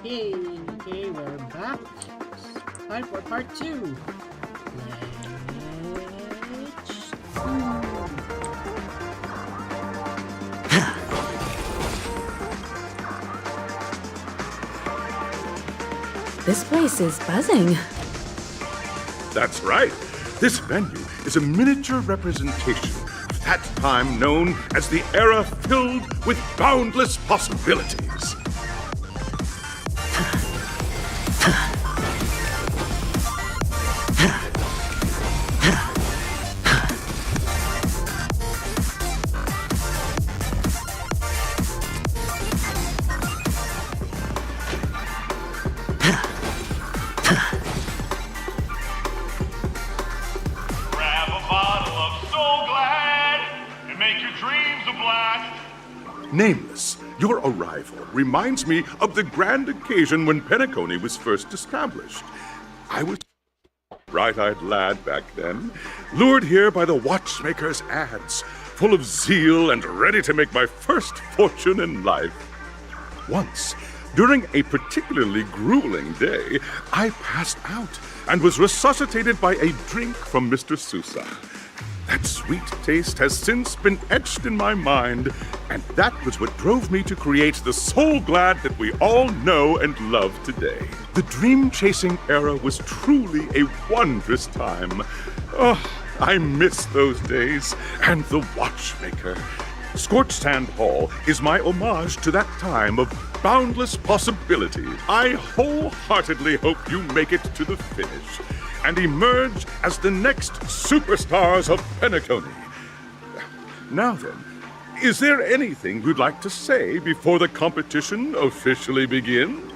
Okay, we're back. Time for part 2. This place is buzzing. That's right. This venue is a miniature representation of that time known as the era filled with boundless possibilities. Nameless, your arrival reminds me of the grand occasion when Penacony was first established. I was a bright-eyed lad back then, lured here by the watchmaker's ads, full of zeal and ready to make my first fortune in life. Once, during a particularly grueling day, I passed out and was resuscitated by a drink from Mr. Sousa. That sweet taste has since been etched in my mind, and that was what drove me to create the Soul Glad that we all know and love today. The dream-chasing era was truly a wondrous time. Oh, I miss those days, and the watchmaker. Scorched Sand Hall is my homage to that time of boundless possibility. I wholeheartedly hope you make it to the finish and emerge as the next superstars of Penacony. Now then, is there anything you'd like to say before the competition officially begins?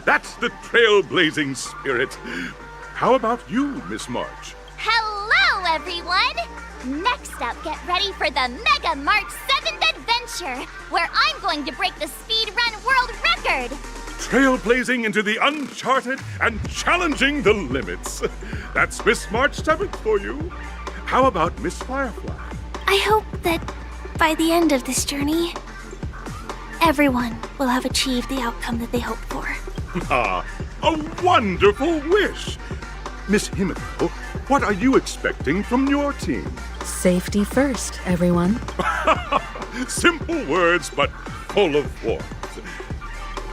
That's the trailblazing spirit. How about you, Miss March? Hello, everyone! Next up, get ready for the Mega March 7th Adventure, where I'm going to break the speedrun world record! Trailblazing into the uncharted and challenging the limits. That's Miss March 7th for you. How about Miss Firefly? I hope that by the end of this journey, everyone will have achieved the outcome that they hoped for. Ah, a wonderful wish! Miss Himiko, what are you expecting from your team? Safety first, everyone. Simple words, but full of warmth.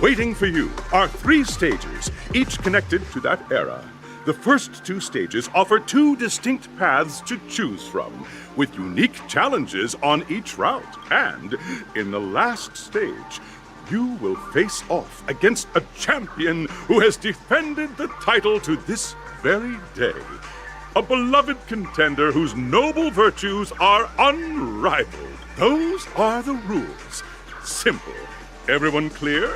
Waiting for you are 3 stages, each connected to that era. The first 2 stages offer 2 distinct paths to choose from, with unique challenges on each route. And in the last stage, you will face off against a champion who has defended the title to this very day. A beloved contender whose noble virtues are unrivaled. Those are the rules. Simple. Everyone clear?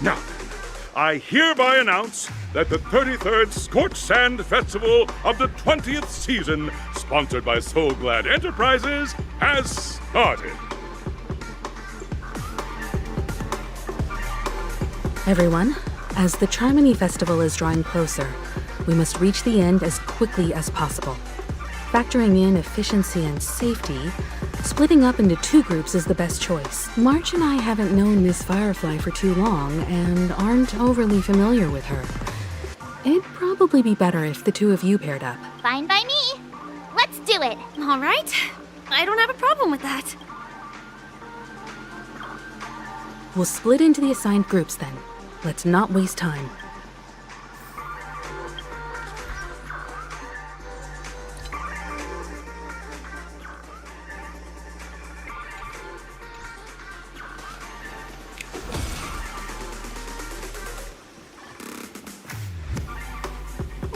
Now then, I hereby announce that the 33rd Scorched Sand Festival of the 20th season, sponsored by Soul Glad Enterprises, has started. Everyone, as the Charmony Festival is drawing closer, we must reach the end as quickly as possible. Factoring in efficiency and safety, splitting up into 2 groups is the best choice. March and I haven't known Miss Firefly for too long and aren't overly familiar with her. It'd probably be better if the two of you paired up. Fine by me. Let's do it. All right. I don't have a problem with that. We'll split into the assigned groups then. Let's not waste time.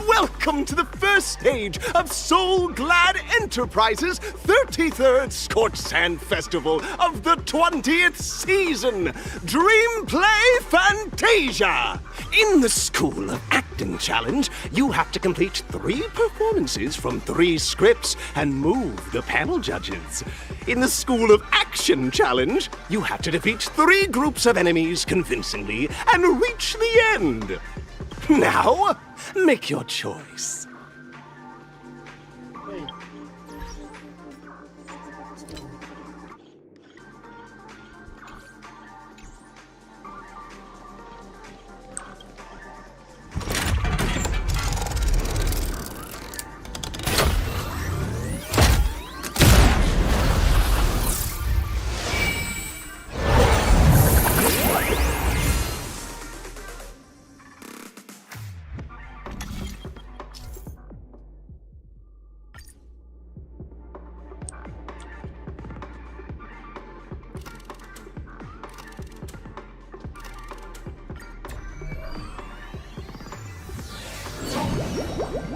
Welcome to the first stage of Soul Glad Enterprises' 33rd Scorched Sand Festival of the 20th season, Dream Play Fantasia! In the School of Acting Challenge, you have to complete 3 performances from 3 scripts and move the panel judges. In the School of Action Challenge, you have to defeat 3 groups of enemies convincingly and reach the end. Now, make your choice. Wait.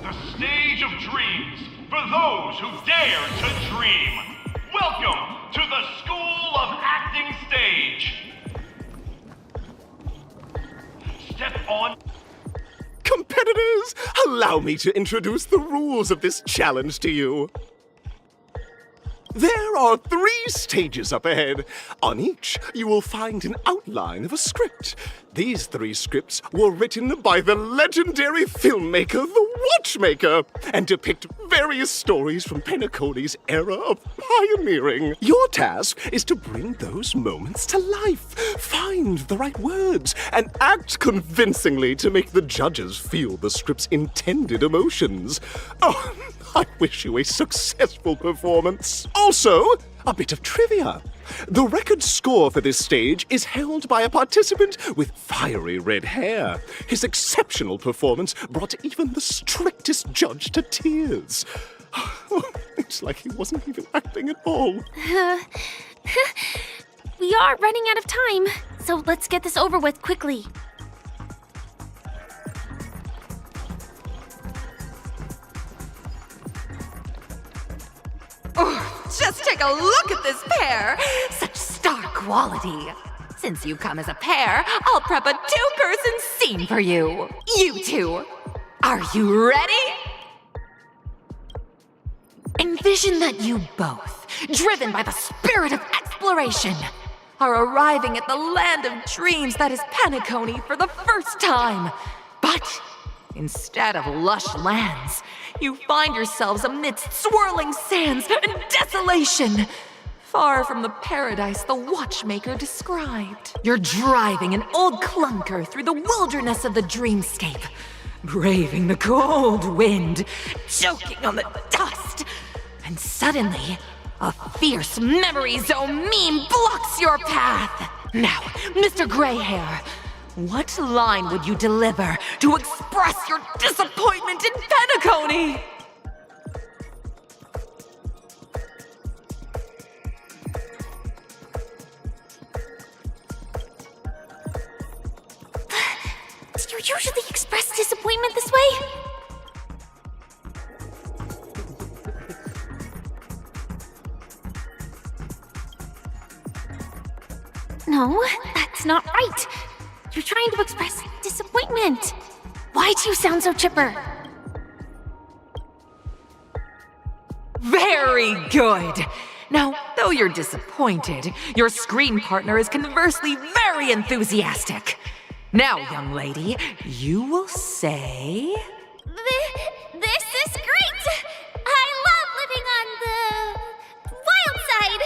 The stage of dreams for those who dare to dream. Welcome to the School of Acting Stage. Step on. Competitors, allow me to introduce the rules of this challenge to you. There are 3 stages up ahead. On each, you will find an outline of a script. These 3 scripts were written by the legendary filmmaker, The Watchmaker, and depict various stories from Penacony's era of pioneering. Your task is to bring those moments to life, find the right words, and act convincingly to make the judges feel the script's intended emotions. Oh, I wish you a successful performance. Also, a bit of trivia. The record score for this stage is held by a participant with fiery red hair. His exceptional performance brought even the strictest judge to tears. It's like he wasn't even acting at all. We are running out of time, so let's get this over with quickly. Just take a look at this pair! Such star quality! Since you come as a pair, I'll prep a 2-person scene for you. You two, are you ready? Envision that you both, driven by the spirit of exploration, are arriving at the land of dreams that is Penacony for the first time. But instead of lush lands, you find yourselves amidst swirling sands and desolation, far from the paradise the Watchmaker described. You're driving an old clunker through the wilderness of the dreamscape, braving the cold wind, choking on the dust, and suddenly, a fierce memory zone meme blocks your path. Now, Mr. Greyhair, what line would you deliver to express your disappointment in Penacony? Do you usually express disappointment this way? No, that's not right. You're trying to express disappointment. Why do you sound so chipper? Very good. Now, though you're disappointed, your screen partner is conversely very enthusiastic. Now, young lady, you will say... This is great! I love living on the wild side!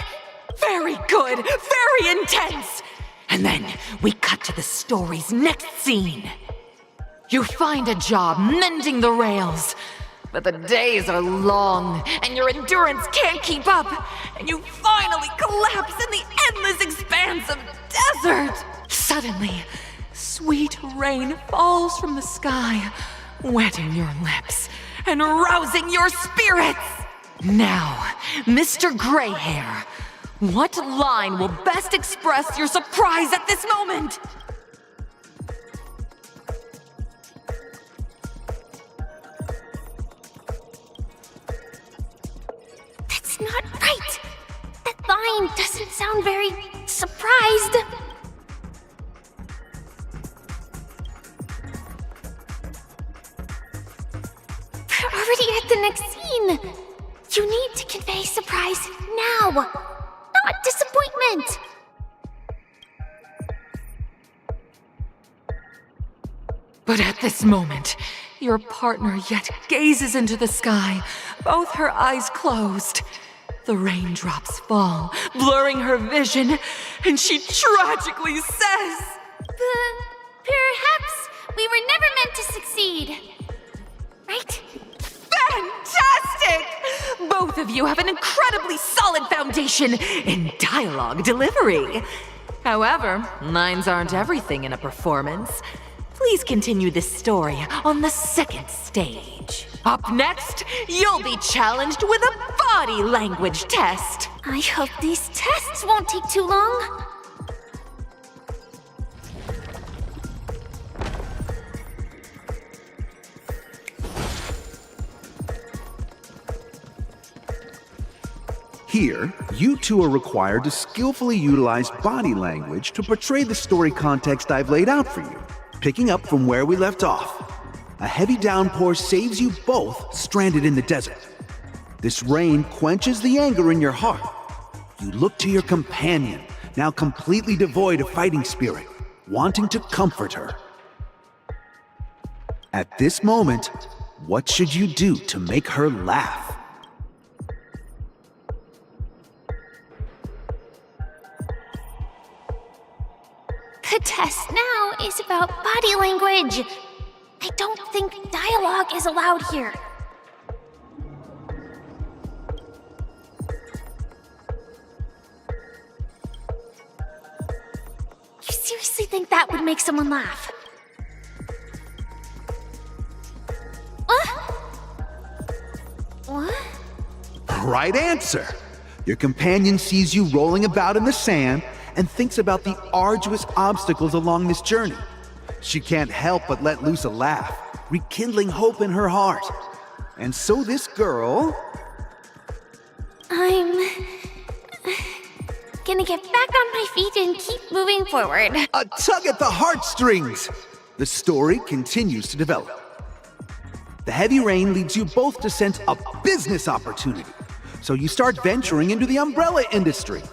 Very good, very intense. And then we cut to the story's next scene. You find a job mending the rails. But the days are long, and your endurance can't keep up, and you finally collapse in the endless expanse of desert. Suddenly, sweet rain falls from the sky, wetting your lips and rousing your spirits. Now, Mr. Greyhair, what line will best express your surprise at this moment? That's not right. That line doesn't sound very surprised. We're already at the next scene. You need to convey surprise now, not disappointment. But at this moment, your partner yet gazes into the sky, both her eyes closed. The raindrops fall, blurring her vision, and she tragically says, Perhaps we were never meant to succeed. Right? Fantastic! Both of you have an incredibly solid foundation in dialogue delivery. However, lines aren't everything in a performance. Please continue this story on the second stage. Up next, you'll be challenged with a body language test. I hope these tests won't take too long. Here, you two are required to skillfully utilize body language to portray the story context I've laid out for you. Picking up from where we left off, a heavy downpour saves you both stranded in the desert. This rain quenches the anger in your heart. You look to your companion, now completely devoid of fighting spirit, wanting to comfort her. At this moment, what should you do to make her laugh? The test now is about body language. I don't think dialogue is allowed here. You seriously think that would make someone laugh? What? Right answer! Your companion sees you rolling about in the sand and thinks about the arduous obstacles along this journey. She can't help but let loose a laugh, rekindling hope in her heart. And so this girl... I'm gonna get back on my feet and keep moving forward. A tug at the heartstrings! The story continues to develop. The heavy rain leads you both to sense a business opportunity, so you start venturing into the umbrella industry.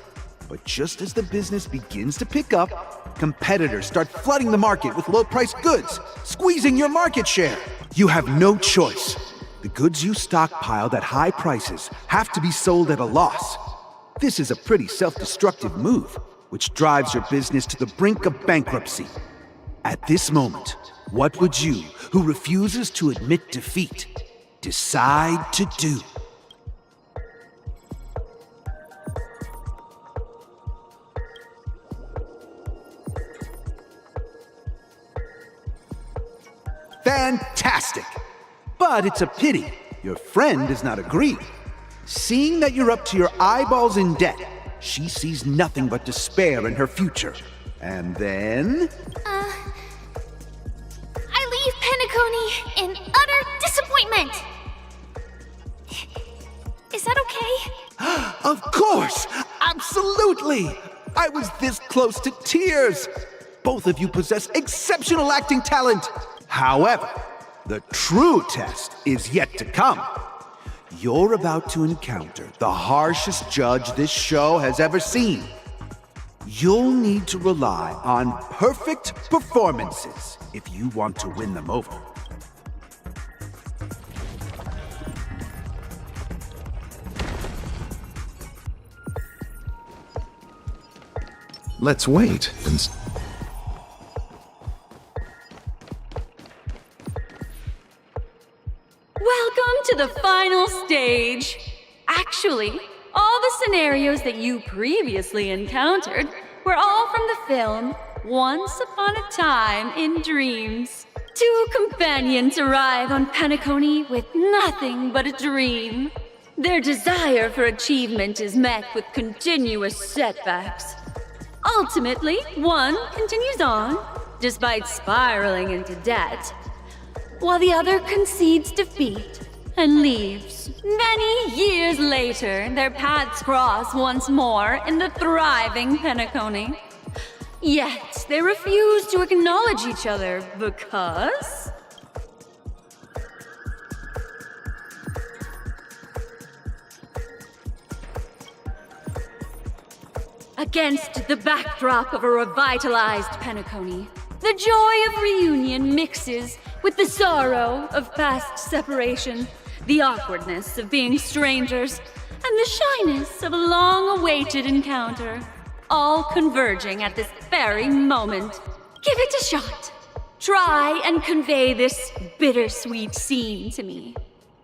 But just as the business begins to pick up, competitors start flooding the market with low-priced goods, squeezing your market share. You have no choice. The goods you stockpiled at high prices have to be sold at a loss. This is a pretty self-destructive move, which drives your business to the brink of bankruptcy. At this moment, what would you, who refuses to admit defeat, decide to do? Fantastic! But it's a pity your friend does not agree. Seeing that you're up to your eyeballs in debt, she sees nothing but despair in her future. And then... I leave Penacony in utter disappointment. Is that okay? Of course! Absolutely! I was this close to tears! Both of you possess exceptional acting talent! However, the true test is yet to come. You're about to encounter the harshest judge this show has ever seen. You'll need to rely on perfect performances if you want to win them over. Let's wait and... Welcome to the final stage. Actually, all the scenarios that you previously encountered were all from the film Once Upon a Time in Dreams. Two companions arrive on Penacony with nothing but a dream. Their desire for achievement is met with continuous setbacks. Ultimately, one continues on, despite spiraling into debt, while the other concedes defeat and leaves. Many years later, their paths cross once more in the thriving Penacony. Yet, they refuse to acknowledge each other because... Against the backdrop of a revitalized Penacony, the joy of reunion mixes with the sorrow of past separation, the awkwardness of being strangers, and the shyness of a long-awaited encounter, all converging at this very moment. Give it a shot. Try and convey this bittersweet scene to me.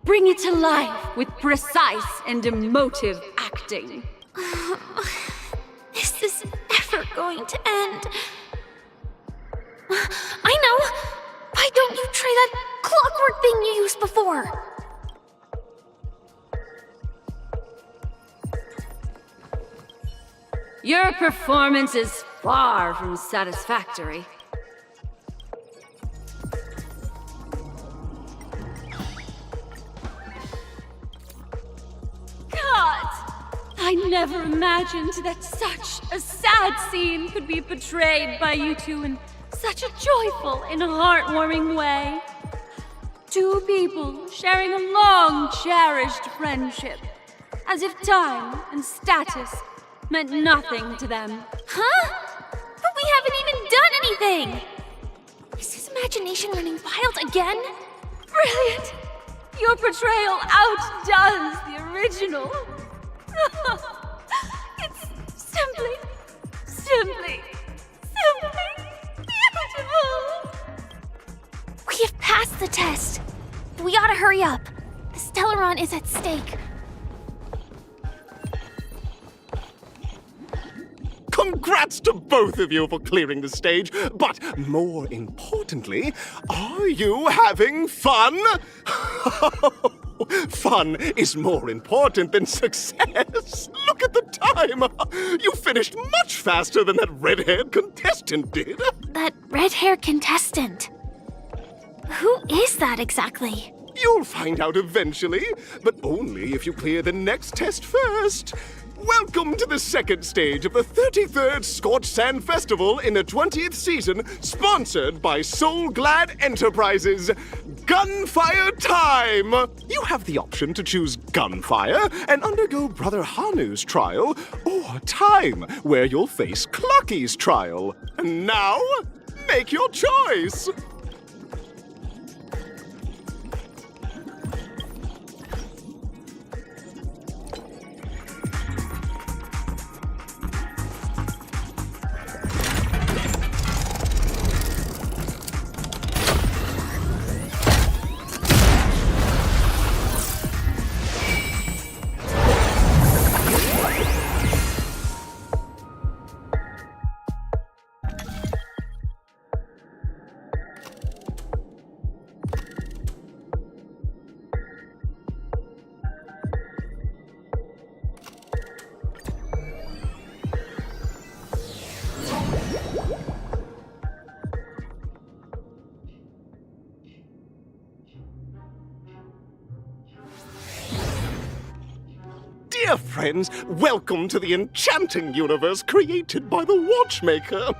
Bring it to life with precise and emotive acting. Is this ever going to end? I know! Why don't you try that clockwork thing you used before? Your performance is far from satisfactory. God! I never imagined that such a sad scene could be portrayed by you two in such a joyful and heartwarming way. Two people sharing a long, cherished friendship, as if time and status meant nothing to them. Huh? But we haven't even done anything! Is his imagination running wild again? Brilliant! Your portrayal outdoes the original. It's simply beautiful! We have passed the test. We ought to hurry up. The Stellaron is at stake. Congrats to both of you for clearing the stage, but more importantly, are you having fun? Fun is more important than success. Look at the time. You finished much faster than that red-haired contestant did. That red-haired contestant? Who is that exactly? You'll find out eventually, but only if you clear the next test first. Welcome to the second stage of the 33rd Scorched Sand Festival in the 20th season, sponsored by Soul Glad Enterprises. Gunfire time! You have the option to choose gunfire and undergo Brother Hanu's trial, or time, where you'll face Clucky's trial. And now, make your choice! Dear friends, welcome to the enchanting universe created by the Watchmaker.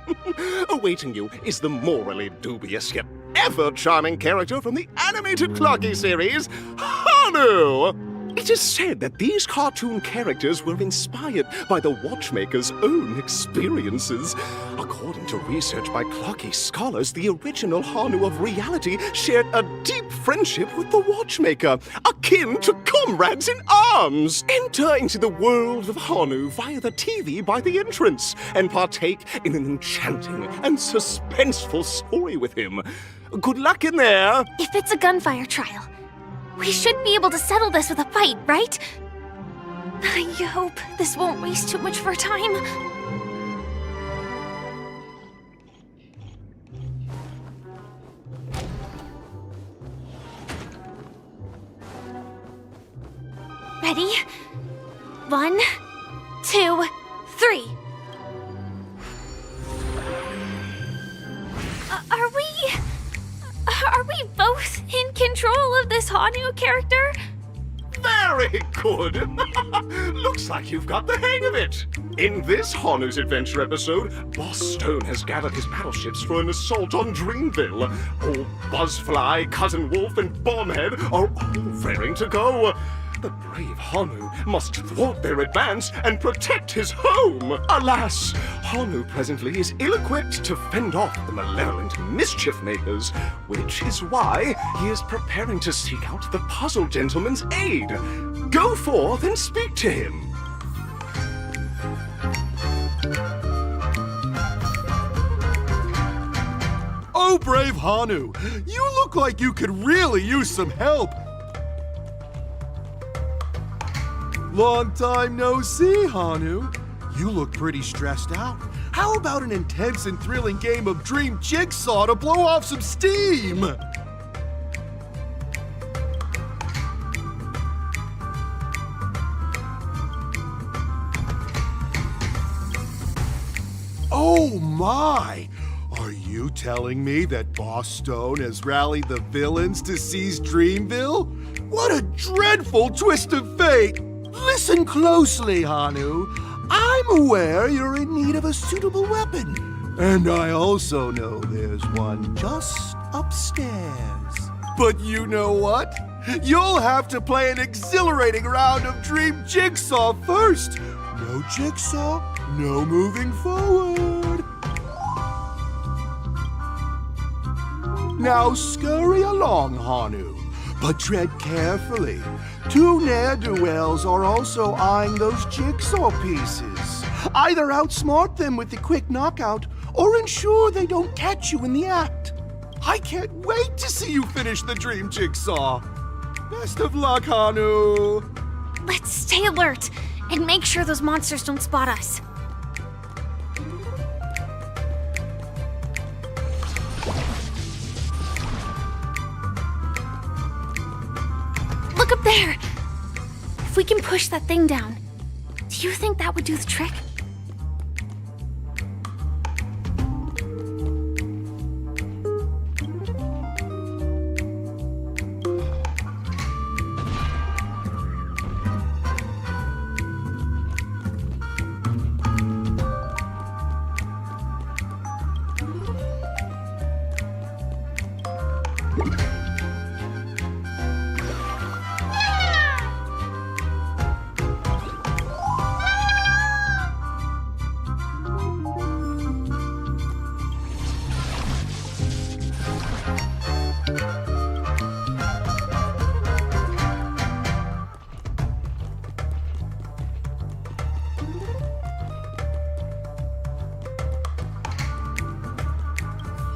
Awaiting you is the morally dubious yet ever charming character from the animated Clocky series, Hanu! It is said that these cartoon characters were inspired by the Watchmaker's own experiences. According to research by Clocky scholars, the original Hanu of reality shared a deep friendship with the Watchmaker, akin to comrades in arms. Enter into the world of Hanu via the TV by the entrance and partake in an enchanting and suspenseful story with him. Good luck in there. If it's a gunfire trial, We should be able to settle this with a fight, right? I hope this won't waste too much of our time. Ready? 1, 2, 3. Are we both in control of this Hanu character? Very good! Looks like you've got the hang of it! In this Hanu's Adventure episode, Boss Stone has gathered his battleships for an assault on Dreamville. Old Buzzfly, Cousin Wolf, and Bombhead are all raring to go. The brave Hanu must thwart their advance and protect his home. Alas, Hanu presently is ill-equipped to fend off the malevolent mischief makers, which is why he is preparing to seek out the Puzzle Gentleman's aid. Go forth and speak to him. Oh, brave Hanu, you look like you could really use some help. Long time no see, Hanu. You look pretty stressed out. How about an intense and thrilling game of Dream Jigsaw to blow off some steam? Oh my! Are you telling me that Boss Stone has rallied the villains to seize Dreamville? What a dreadful twist of fate! Listen closely, Hanu. I'm aware you're in need of a suitable weapon. And I also know there's one just upstairs. But you know what? You'll have to play an exhilarating round of Dream Jigsaw first. No jigsaw, no moving forward. Now scurry along, Hanu. But tread carefully. 2 ne'er-do-wells are also eyeing those jigsaw pieces. Either outsmart them with the quick knockout, or ensure they don't catch you in the act. I can't wait to see you finish the dream jigsaw. Best of luck, Hanu. Let's stay alert and make sure those monsters don't spot us. Look up there! If we can push that thing down, do you think that would do the trick?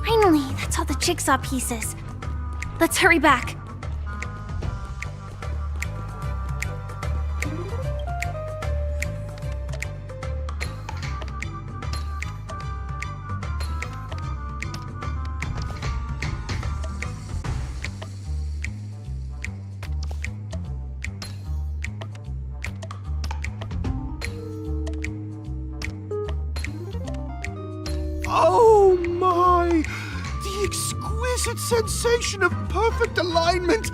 Finally, that's all the jigsaw pieces. Let's hurry back. Oh my! The exquisite sensation of perfect alignment!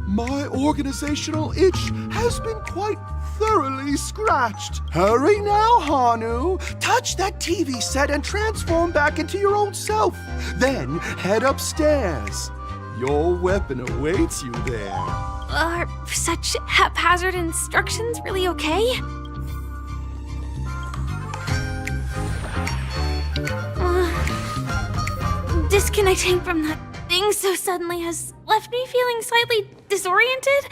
My organizational itch has been quite thoroughly scratched. Hurry now, Hanu! Touch that TV set and transform back into your old self. Then head upstairs. Your weapon awaits you there. Are such haphazard instructions really okay? Disconnecting from that thing so suddenly has left me feeling slightly disoriented.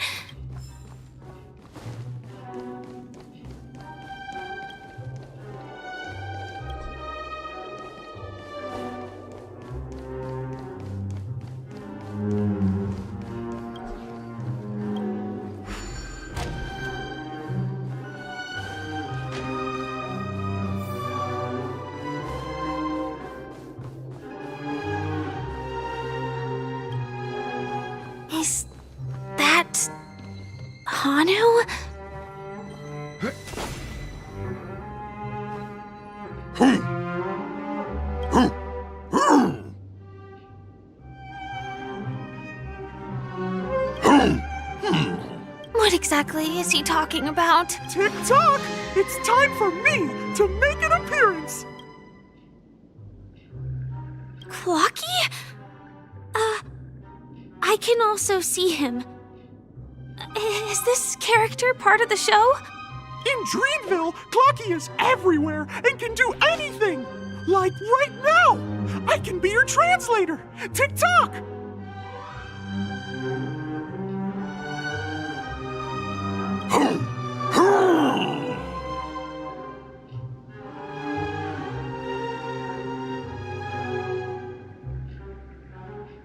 Hanu? What exactly is he talking about? Tick-tock! It's time for me to make an appearance! Clocky? I can also see him. Is this character part of the show? In Dreamville, Clocky is everywhere and can do anything! Like right now! I can be your translator! Tick-tock!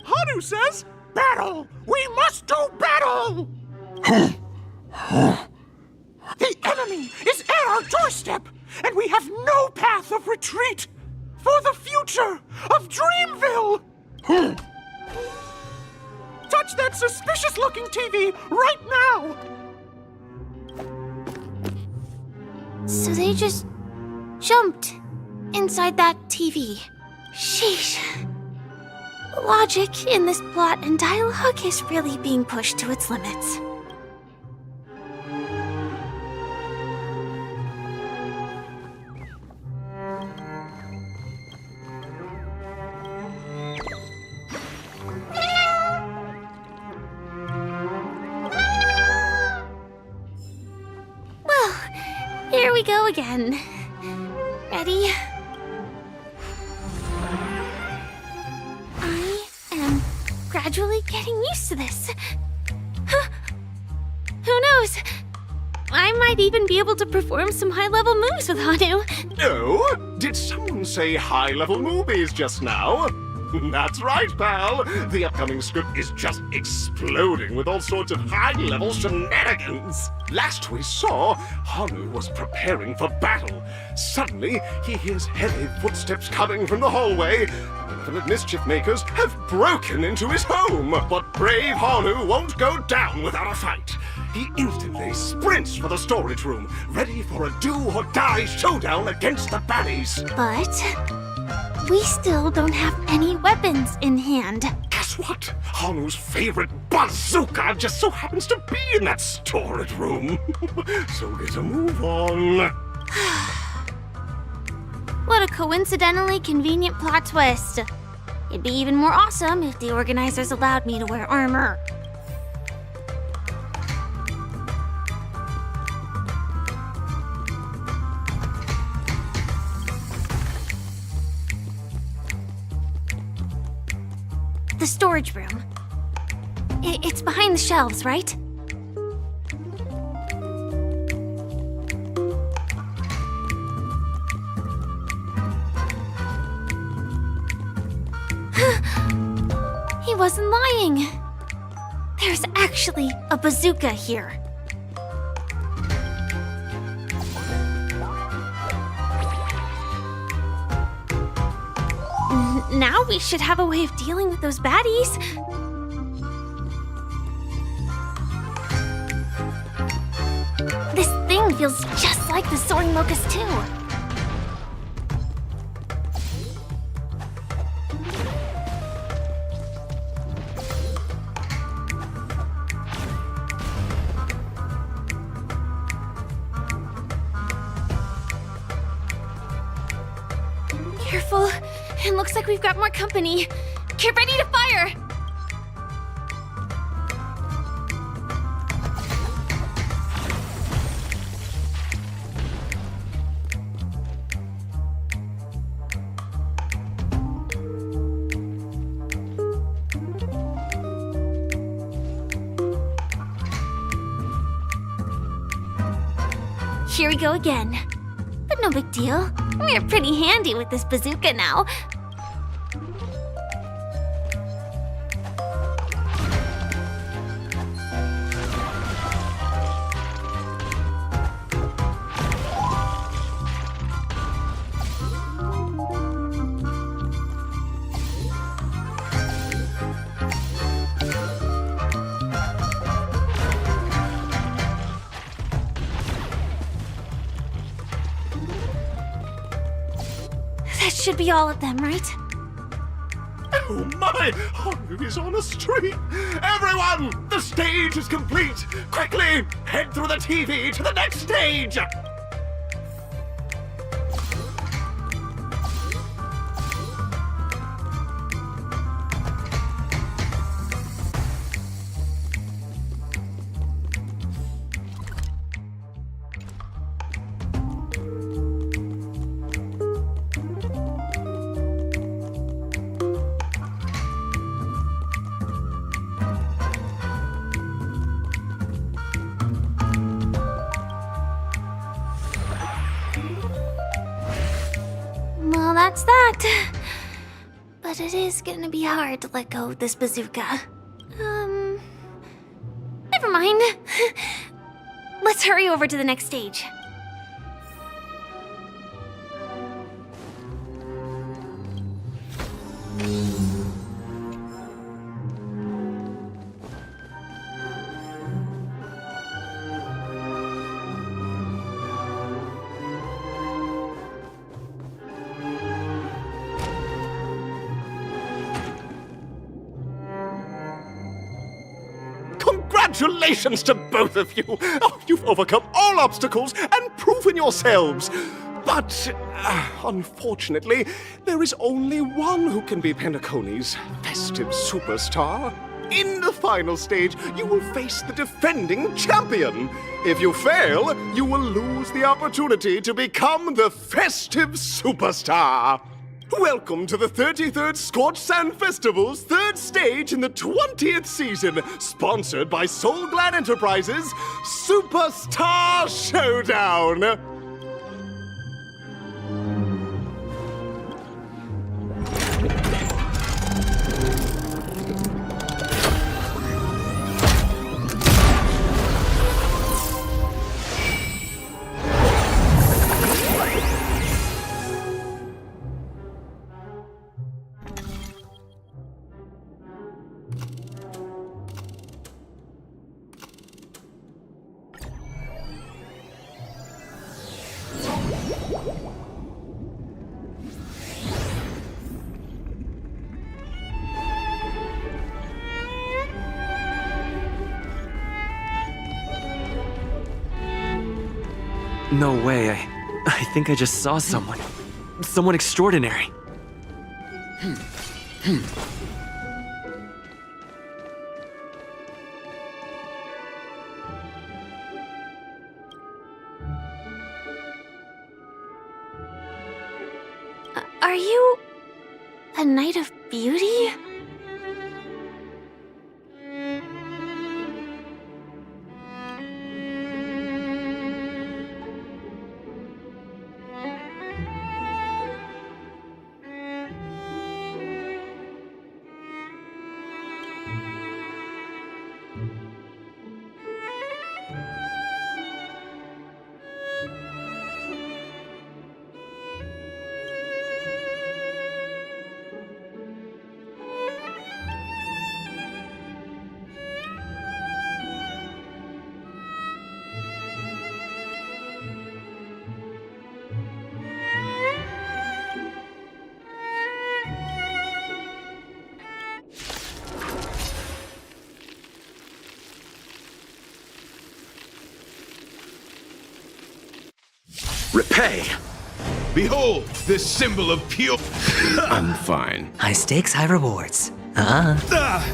Hanu says, battle! We must do battle! The enemy is at our doorstep, and we have no path of retreat for the future of Dreamville! Touch that suspicious-looking TV right now! So they just jumped inside that TV. Sheesh. Logic in this plot and dialogue is really being pushed to its limits. Well, here we go again. Ready? I am gradually getting used to this. Huh. Who knows? I might even be able to perform some high-level moves with Hanu. Oh, did someone say high-level movies just now? That's right, pal. The upcoming script is just exploding with all sorts of high-level shenanigans. Last we saw, Hanu was preparing for battle. Suddenly, he hears heavy footsteps coming from the hallway. Malevolent mischief makers have broken into his home. But brave Hanu won't go down without a fight. He instantly sprints for the storage room, ready for a do-or-die showdown against the baddies. But we still don't have any weapons in hand. Guess what? Hanu's favorite bazooka just so happens to be in that storage room. So get a move on. What a coincidentally convenient plot twist. It'd be even more awesome if the organizers allowed me to wear armor. The storage room. It's behind the shelves, right? He wasn't lying. There's actually a bazooka here. Now we should have a way of dealing with those baddies. This thing feels just like the soaring locust too. Careful. It looks like we've got more company. Get ready to fire! Here we go again. But no big deal. We're pretty handy with this bazooka now. should be all of them, right? Oh my! Haru is on a streak! Everyone! The stage is complete! Quickly! Head through the TV to the next stage! Well, that's that. But it is gonna be hard to let go of this bazooka. Never mind. Let's hurry over to the next stage. Congratulations to both of you! Oh, you've overcome all obstacles and proven yourselves! But, unfortunately, there is only one who can be Penacony's festive superstar. In the final stage, you will face the defending champion. If you fail, you will lose the opportunity to become the festive superstar. Welcome to the 33rd Scorched Sand Festival's third stage in the 20th season, sponsored by Soul Glad Enterprises, Superstar Showdown! No way, I think I just saw someone. Someone extraordinary. Are you a Knight of Beauty? Repay! Behold, this symbol of pure... I'm fine. High stakes, high rewards.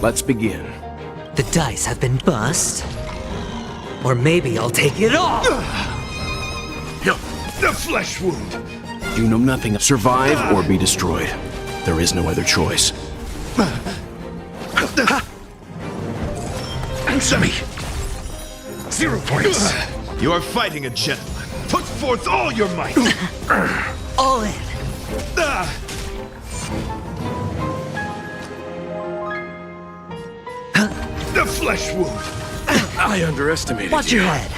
Let's begin. The dice have been bust. Or maybe I'll take it all! The flesh wound! You know nothing. Survive or be destroyed. There is no other choice. Answer me! 0 points! You are fighting a gentleman. Put forth all your might! All in! The flesh wound! I underestimated Watch you. your head!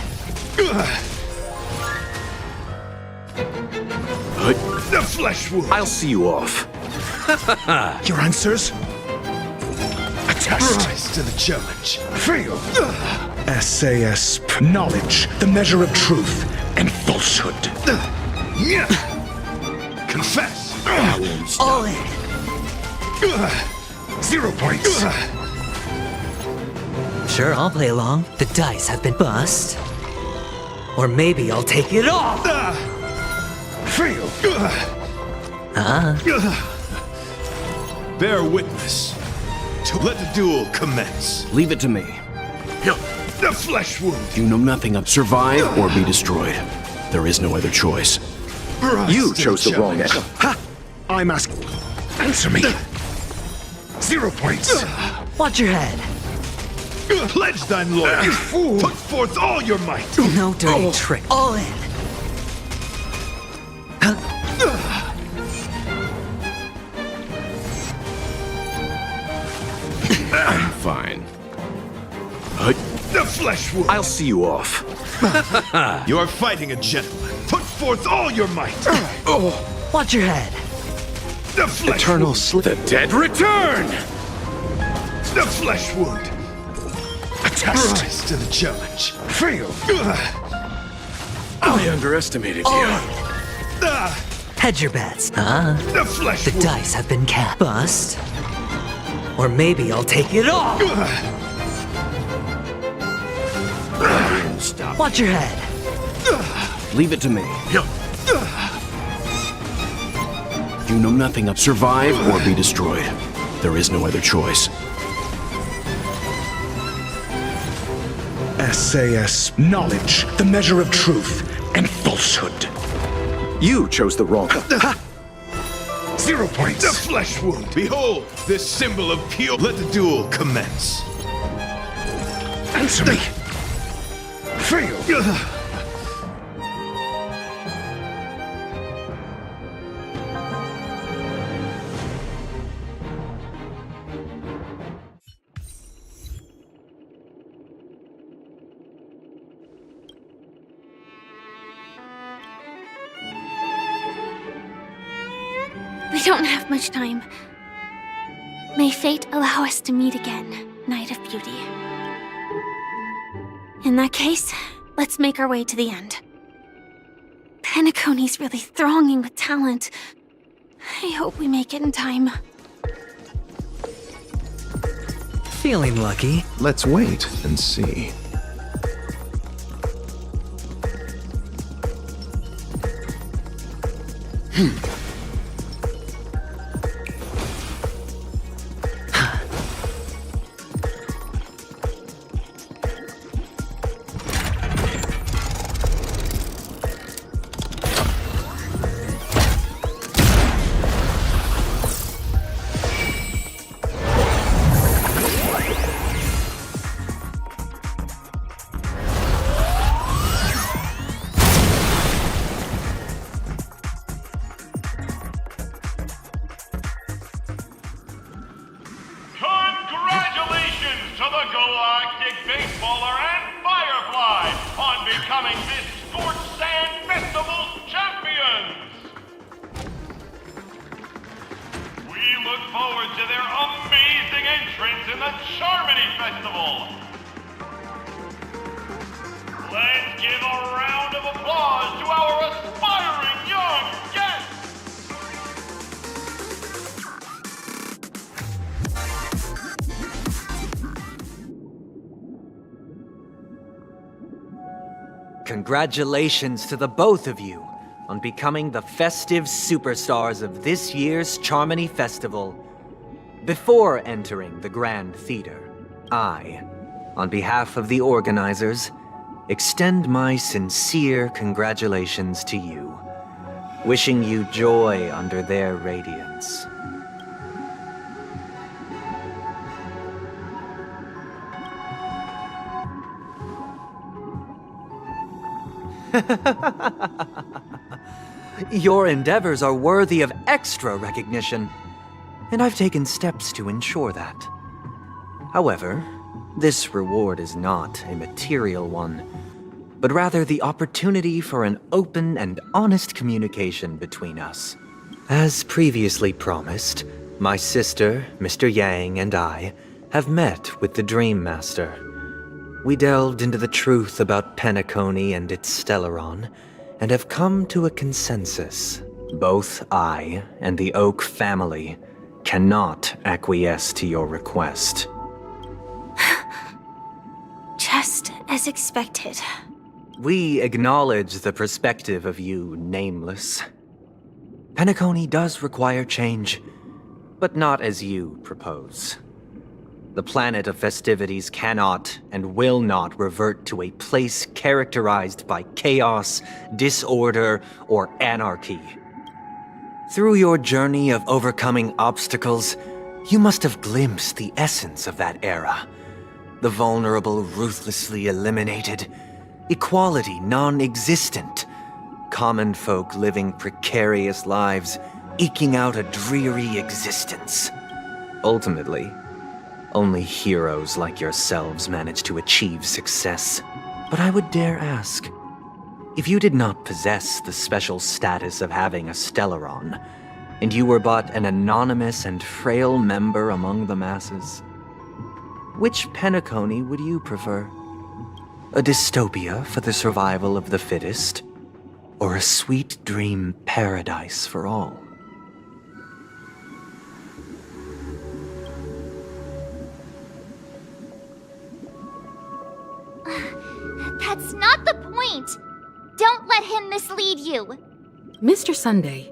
The flesh wound! I'll see you off. Your answers? A test! Rise to the challenge. Fail! SASP. Knowledge, the measure of truth and falsehood. Confess! All in. 0 points. Sure, I'll play along. The dice have been bust. Or maybe I'll take it all. Fail. Bear witness to let the duel commence. Leave it to me. The flesh wound. You know nothing of survive or be destroyed. There is no other choice. You chose the wrong end. I'm asking. Answer me. 0 points. Watch your head. Pledge thine loyalty. Fool. Put forth all your might. No dirty trick. All in. I'm fine. The flesh wound. I'll see you off. You are fighting a gentleman. Put forth all your might. Watch your head. The flesh Eternal wound. sleep. The dead return! The flesh wound. A test. Rise to the challenge. Fail. I underestimated you. Hedge your bets. The flesh The wound. dice have been cast. Bust. Or maybe I'll take it all. Stop. Watch your head. Leave it to me. You know nothing of survive or be destroyed. There is no other choice. SAS. Knowledge, the measure of truth and falsehood. You chose the wrong. 0 points. The flesh wound. Behold, this symbol of pure. Let the duel commence. Answer me. Fail. We don't have much time. May fate allow us to meet again, Knight of Beauty. In that case, let's make our way to the end. Penacony's really thronging with talent. I hope we make it in time. Feeling lucky. Let's wait and see. Congratulations to the Galactic Baseballer and Firefly on becoming this Scorched Sand Festival's champions! We look forward to their amazing entrance in the Charmony Festival! Let's give a round of applause to our aspiring young guests! Congratulations to the both of you on becoming the festive superstars of this year's Charmony Festival. Before entering the Grand Theater, I, on behalf of the organizers, extend my sincere congratulations to you, wishing you joy under their radiance. Your endeavors are worthy of extra recognition, and I've taken steps to ensure that. However, this reward is not a material one, but rather the opportunity for an open and honest communication between us. As previously promised, my sister, Mr. Yang, and I have met with the Dream Master. We delved into the truth about Penacony and its Stellaron, and have come to a consensus. Both I and the Oak family cannot acquiesce to your request. Just as expected. We acknowledge the perspective of you, Nameless. Penacony does require change, but not as you propose. The planet of festivities cannot and will not revert to a place characterized by chaos, disorder, or anarchy. Through your journey of overcoming obstacles, you must have glimpsed the essence of that era. The vulnerable ruthlessly eliminated, equality non-existent, common folk living precarious lives, eking out a dreary existence. Ultimately, only heroes like yourselves manage to achieve success. But I would dare ask, if you did not possess the special status of having a Stellaron, and you were but an anonymous and frail member among the masses, which Penacony would you prefer? A dystopia for the survival of the fittest, or a sweet dream paradise for all? That's not the point! Don't let him mislead you! Mr. Sunday,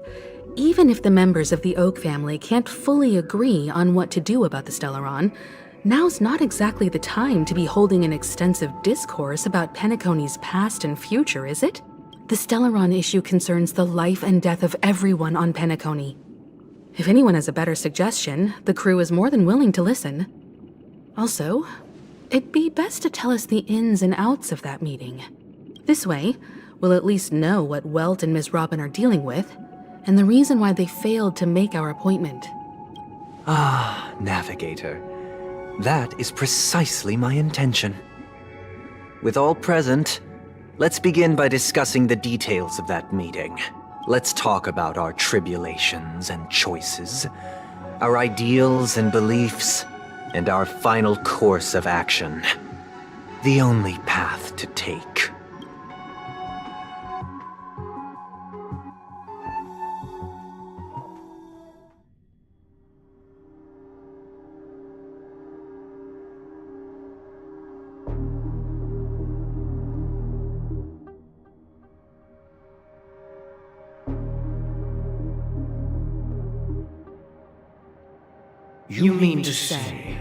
even if the members of the Oak family can't fully agree on what to do about the Stellaron, now's not exactly the time to be holding an extensive discourse about Penacony's past and future, is it? The Stellaron issue concerns the life and death of everyone on Penacony. If anyone has a better suggestion, the crew is more than willing to listen. Also, it'd be best to tell us the ins and outs of that meeting. This way, we'll at least know what Welt and Ms. Robin are dealing with, and the reason why they failed to make our appointment. Ah, Navigator. That is precisely my intention. With all present, let's begin by discussing the details of that meeting. Let's talk about our tribulations and choices, our ideals and beliefs, and our final course of action. The only path to take. You mean to say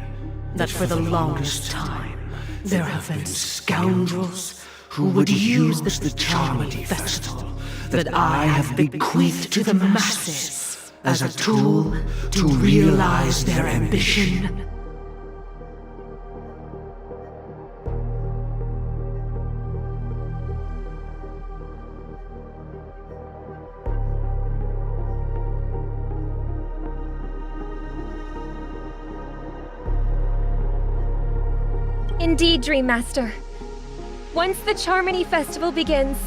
that for the longest time, there have been scoundrels who would use the Charmony Festival that I have bequeathed to the masses as a tool to realize their ambition? Indeed, Dream Master. Once the Charmony Festival begins,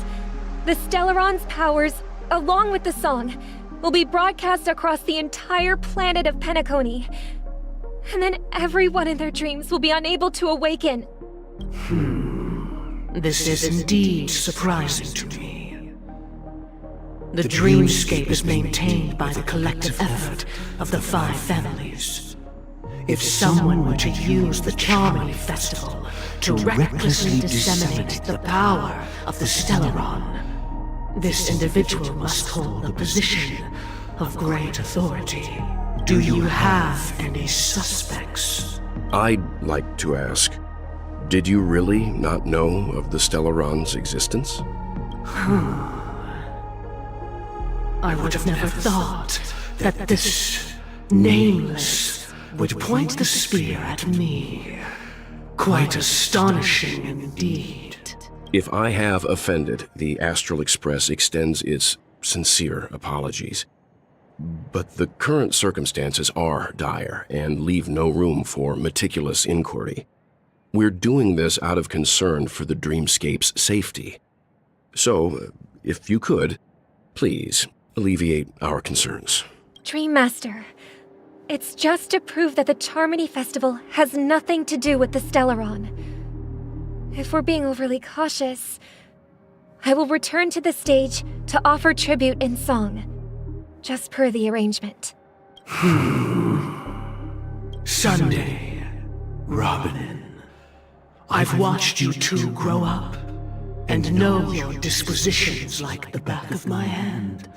the Stellaron's powers, along with the song, will be broadcast across the entire planet of Penacony. And then everyone in their dreams will be unable to awaken. This is indeed surprising to me. The dreamscape is maintained by the collective effort of the 5 families. If someone were to use the Charmony Festival to recklessly disseminate the power of the Stellaron, this individual must hold a position of great authority. Do you have any suspects? I'd like to ask, did you really not know of the Stellaron's existence? I would have never thought that this Nameless would point the spear at me. Quite astonishing indeed. If I have offended, the Astral Express extends its sincere apologies. But the current circumstances are dire and leave no room for meticulous inquiry. We're doing this out of concern for the Dreamscape's safety. So, if you could, please alleviate our concerns. Dream Master, it's just to prove that the Charmony Festival has nothing to do with the Stellaron. If we're being overly cautious, I will return to the stage to offer tribute in song. just per the arrangement. Sunday, Robin. I've watched you two grow up, and know your dispositions like the back of my hand.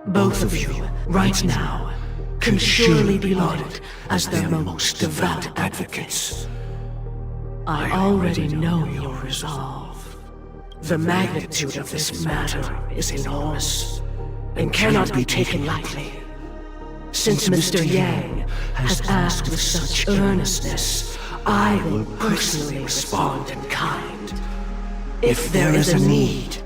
Both of you, right now, can surely be lauded as their most devout advocates. I already know your resolve. The magnitude of this matter is enormous, and cannot be taken lightly. Since Mr. Yang has asked with such earnestness, I will personally respond in kind. If there is a need,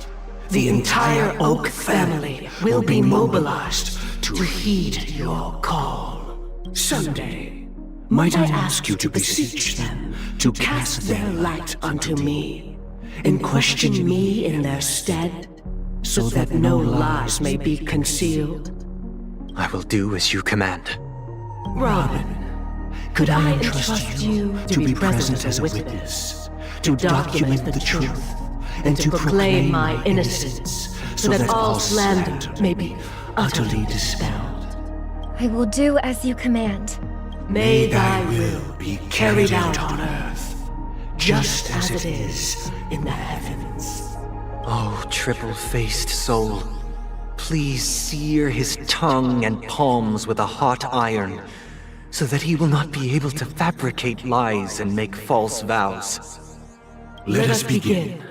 the entire Oak family will be mobilized to heed your call. Someday, might I ask you to beseech them to cast their light unto me, and question me in their stead, so that no lies may be concealed? I will do as you command. Robin, could I entrust you to be present as a witness, to document the truth, and to proclaim my innocence, so that all slander may be utterly dispelled? I will do as you command. May thy will be carried out on earth, just as it is in the heavens. Oh, triple-faced soul, please sear his tongue and palms with a hot iron, so that he will not be able to fabricate lies and make false vows. Let us begin.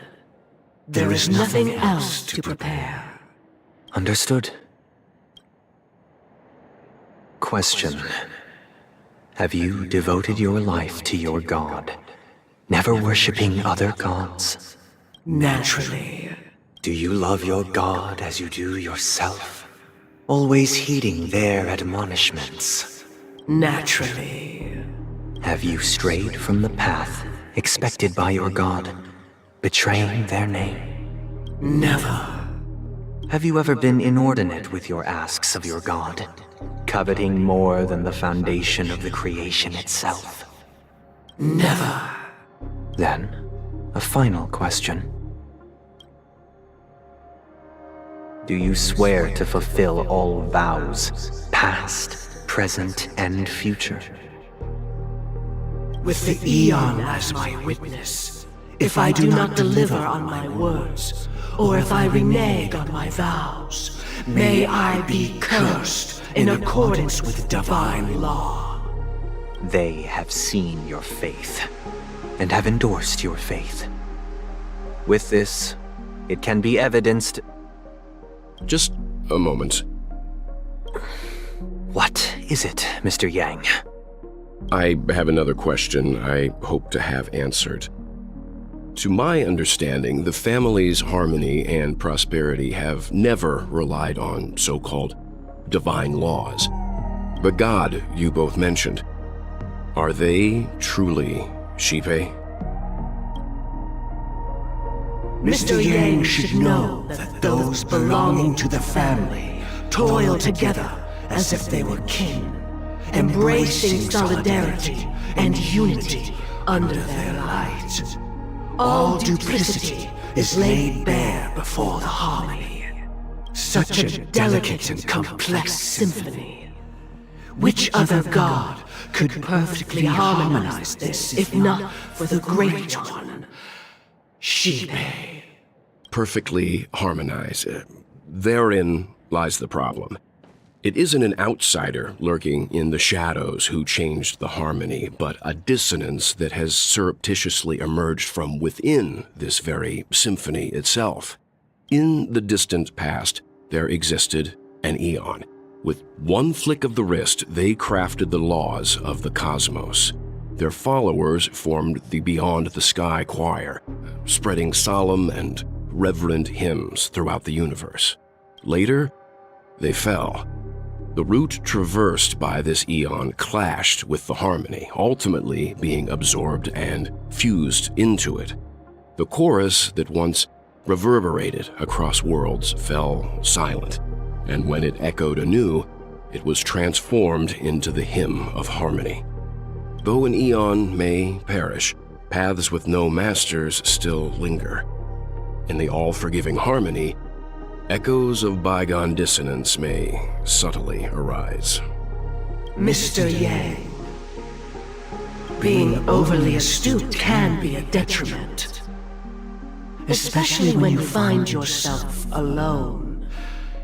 There is nothing else to prepare. Understood. Question. Have you devoted your life to your god, never worshipping other gods? Naturally. Do you love your god as you do yourself, always heeding their admonishments? Naturally. Have you strayed from the path expected by your god, betraying their name? Never. Have you ever been inordinate with your asks of your god, coveting more than the foundation of the creation itself? Never. Then, a final question. Do you swear to fulfill all vows, past, present, and future? With the Eon as my witness, if I do not deliver on my words, or if I renege on my vows, may I be cursed in accordance with divine law. They have seen your faith, and have endorsed your faith. With this, it can be evidenced... Just a moment. What is it, Mr. Yang? I have another question I hope to have answered. To my understanding, the family's harmony and prosperity have never relied on so-called divine laws. The god you both mentioned, are they truly Shipe? Mr. Yang should know that those belonging to the family toil together as if they were kin, embracing solidarity and unity under their light. All duplicity is laid bare before the harmony. Such a delicate and complex symphony. Which other god could perfectly harmonize this, if not for the Great One? Shipe. Perfectly harmonize. Therein lies the problem. It isn't an outsider lurking in the shadows who changed the harmony, but a dissonance that has surreptitiously emerged from within this very symphony itself. In the distant past, there existed an Eon. With one flick of the wrist, they crafted the laws of the cosmos. Their followers formed the Beyond the Sky Choir, spreading solemn and reverent hymns throughout the universe. Later, they fell. The route traversed by this Eon clashed with the harmony, ultimately being absorbed and fused into it. The chorus that once reverberated across worlds fell silent, and when it echoed anew, it was transformed into the hymn of harmony. Though an Eon may perish, paths with no masters still linger. In the all-forgiving harmony, Echoes of bygone dissonance may subtly arise. Mr. Yang, being overly astute can be a detriment. Especially when you find yourself alone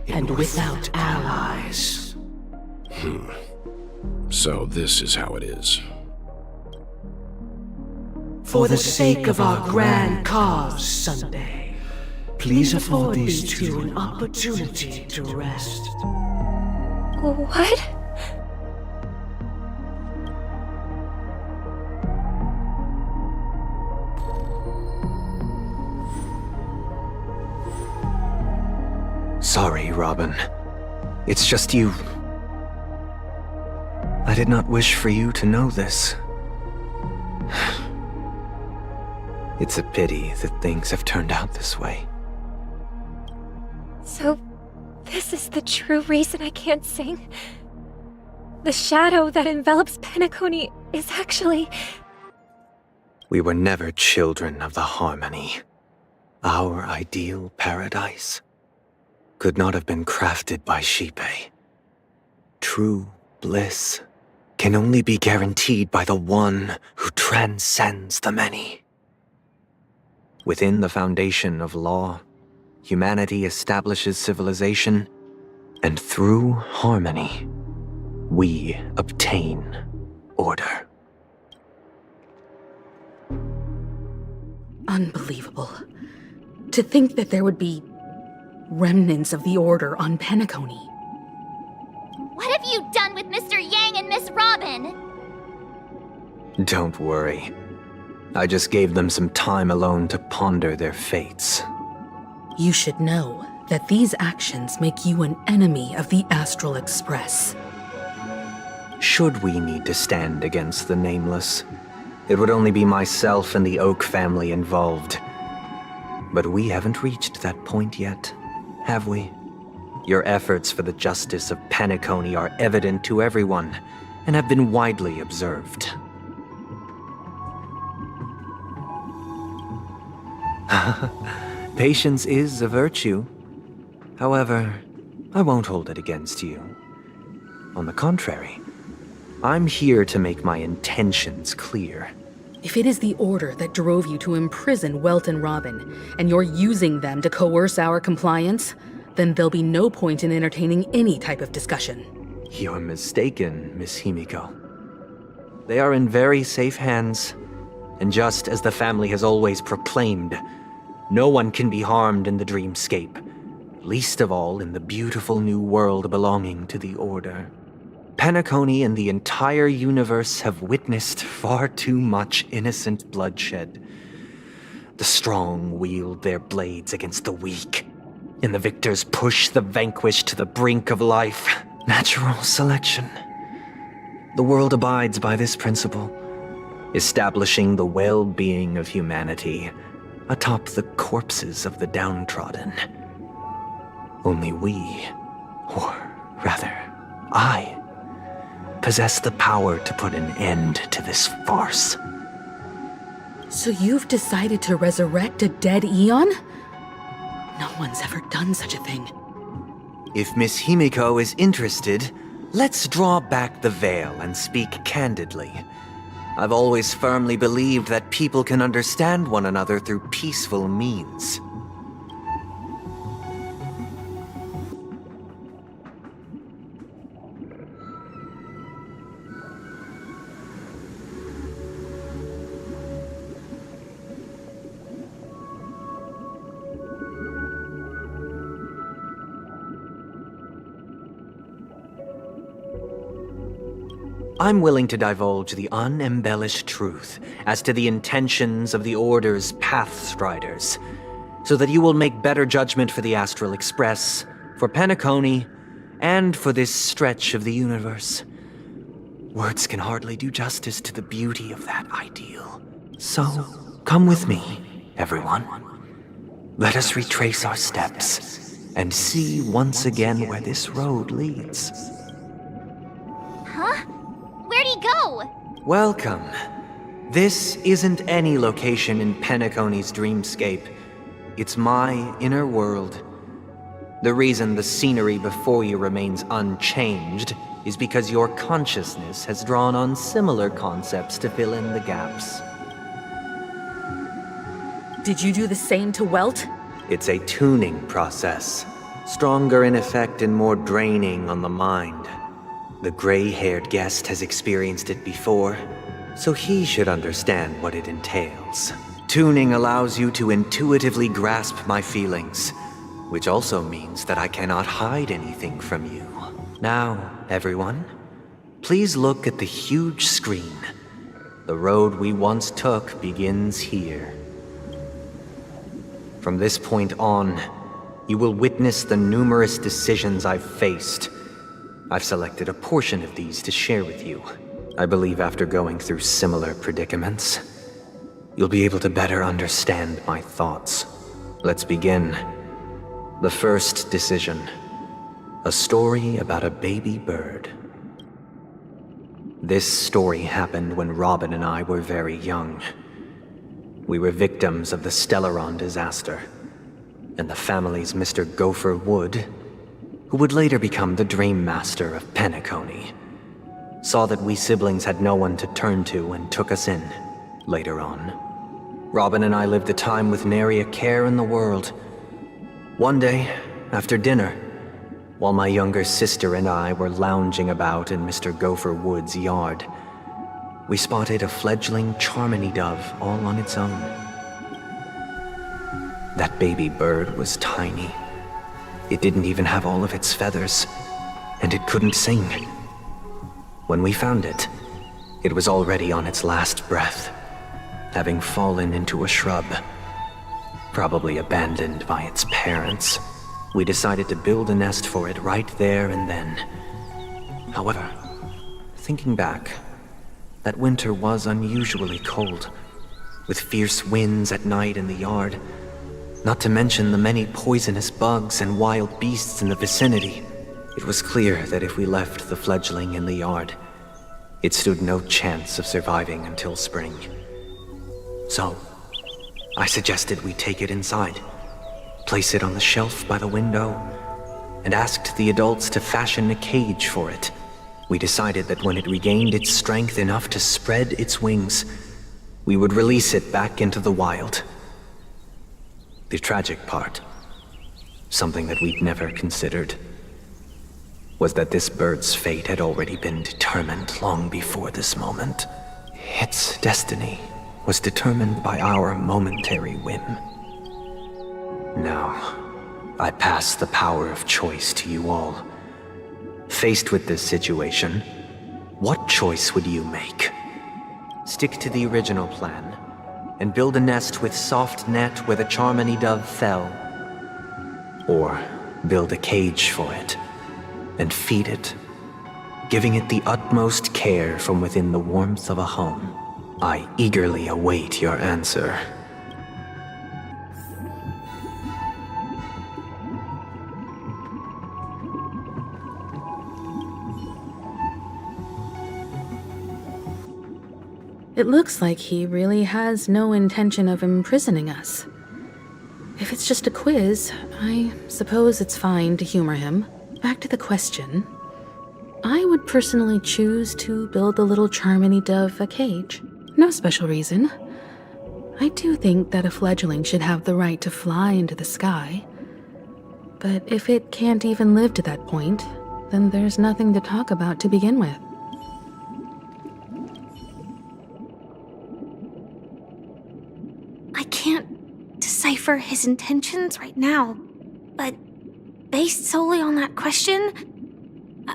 and without allies. So this is how it is. For the sake of our grand cause, Sunday, please afford these two an opportunity to rest. What? Sorry, Robin. It's just you. I did not wish for you to know this. It's a pity that things have turned out this way. So, this is the true reason I can't sing? The shadow that envelops Penacony is actually... We were never children of the harmony. Our ideal paradise could not have been crafted by Xipe. True bliss can only be guaranteed by the one who transcends the many. Within the foundation of law, humanity establishes civilization, and through harmony, we obtain order. Unbelievable. To think that there would be remnants of the Order on Penacony. What have you done with Mr. Yang and Miss Robin? Don't worry. I just gave them some time alone to ponder their fates. You should know that these actions make you an enemy of the Astral Express. Should we need to stand against the Nameless, it would only be myself and the Oak family involved. But we haven't reached that point yet, have we? Your efforts for the justice of Penacony are evident to everyone, and have been widely observed. Patience is a virtue. However, I won't hold it against you. On the contrary, I'm here to make my intentions clear. If it is the Order that drove you to imprison Welt and Robin, and you're using them to coerce our compliance, then there'll be no point in entertaining any type of discussion. You're mistaken, Miss Himiko. They are in very safe hands, and just as the family has always proclaimed, no one can be harmed in the dreamscape, least of all in the beautiful new world belonging to the Order. Penacony and the entire universe have witnessed far too much innocent bloodshed. The strong wield their blades against the weak, and the victors push the vanquished to the brink of life. Natural selection. The world abides by this principle, establishing the well-being of humanity atop the corpses of the downtrodden. Only we, or rather, I, possess the power to put an end to this farce. So you've decided to resurrect a dead Eon? No one's ever done such a thing. If Miss Himiko is interested, let's draw back the veil and speak candidly. I've always firmly believed that people can understand one another through peaceful means. I'm willing to divulge the unembellished truth as to the intentions of the Order's Pathstriders, so that you will make better judgment for the Astral Express, for Penacony, and for this stretch of the universe. Words can hardly do justice to the beauty of that ideal. So, come with me, everyone. Let us retrace our steps, and see once again where this road leads. Huh? Where'd he go? Welcome. This isn't any location in Penacony's dreamscape. It's my inner world. The reason the scenery before you remains unchanged is because your consciousness has drawn on similar concepts to fill in the gaps. Did you do the same to Welt? It's a tuning process, stronger in effect and more draining on the mind. The gray-haired guest has experienced it before, so he should understand what it entails. Tuning allows you to intuitively grasp my feelings, which also means that I cannot hide anything from you. Now, everyone, please look at the huge screen. The road we once took begins here. From this point on, you will witness the numerous decisions I've faced. I've selected a portion of these to share with you. I believe after going through similar predicaments, you'll be able to better understand my thoughts. Let's begin. The first decision. A story about a baby bird. This story happened when Robin and I were very young. We were victims of the Stellaron disaster, and the family's Mr. Gopher Wood, who would later become the Dream Master of Penacony, saw that we siblings had no one to turn to and took us in. Later on, Robin and I lived a time with nary a care in the world. One day, after dinner, while my younger sister and I were lounging about in Mr. Gopher Wood's yard, we spotted a fledgling Charmony dove all on its own. That baby bird was tiny. It didn't even have all of its feathers, and it couldn't sing. When we found it, it was already on its last breath, having fallen into a shrub, probably abandoned by its parents. We decided to build a nest for it right there and then. However, thinking back, that winter was unusually cold, with fierce winds at night in the yard, not to mention the many poisonous bugs and wild beasts in the vicinity. It was clear that if we left the fledgling in the yard, it stood no chance of surviving until spring. So, I suggested we take it inside, place it on the shelf by the window, and asked the adults to fashion a cage for it. We decided that when it regained its strength enough to spread its wings, we would release it back into the wild. The tragic part, something that we'd never considered, was that this bird's fate had already been determined long before this moment. Its destiny was determined by our momentary whim. Now, I pass the power of choice to you all. Faced with this situation, what choice would you make? Stick to the original plan and build a nest with soft net where the Charmony dove fell. Or build a cage for it and feed it, giving it the utmost care from within the warmth of a home. I eagerly await your answer. It looks like he really has no intention of imprisoning us. If it's just a quiz, I suppose it's fine to humor him. Back to the question. I would personally choose to build the little Charmony dove a cage. No special reason. I do think that a fledgling should have the right to fly into the sky. But if it can't even live to that point, then there's nothing to talk about to begin with. I can't decipher his intentions right now, but based solely on that question,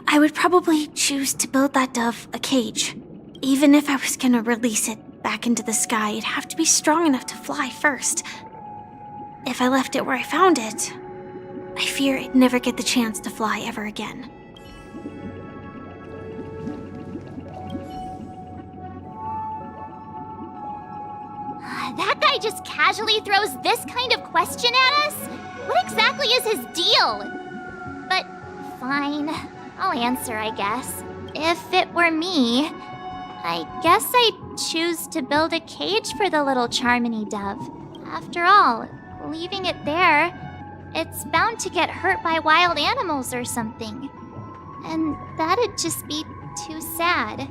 I would probably choose to build that dove a cage. Even if I was gonna release it back into the sky, it'd have to be strong enough to fly first. If I left it where I found it, I fear it'd never get the chance to fly ever again. That guy just casually throws this kind of question at us? What exactly is his deal? But fine, I'll answer, I guess. If it were me, I guess I'd choose to build a cage for the little Charmony dove. After all, leaving it there It's bound to get hurt by wild animals or something. And that'd just be too sad.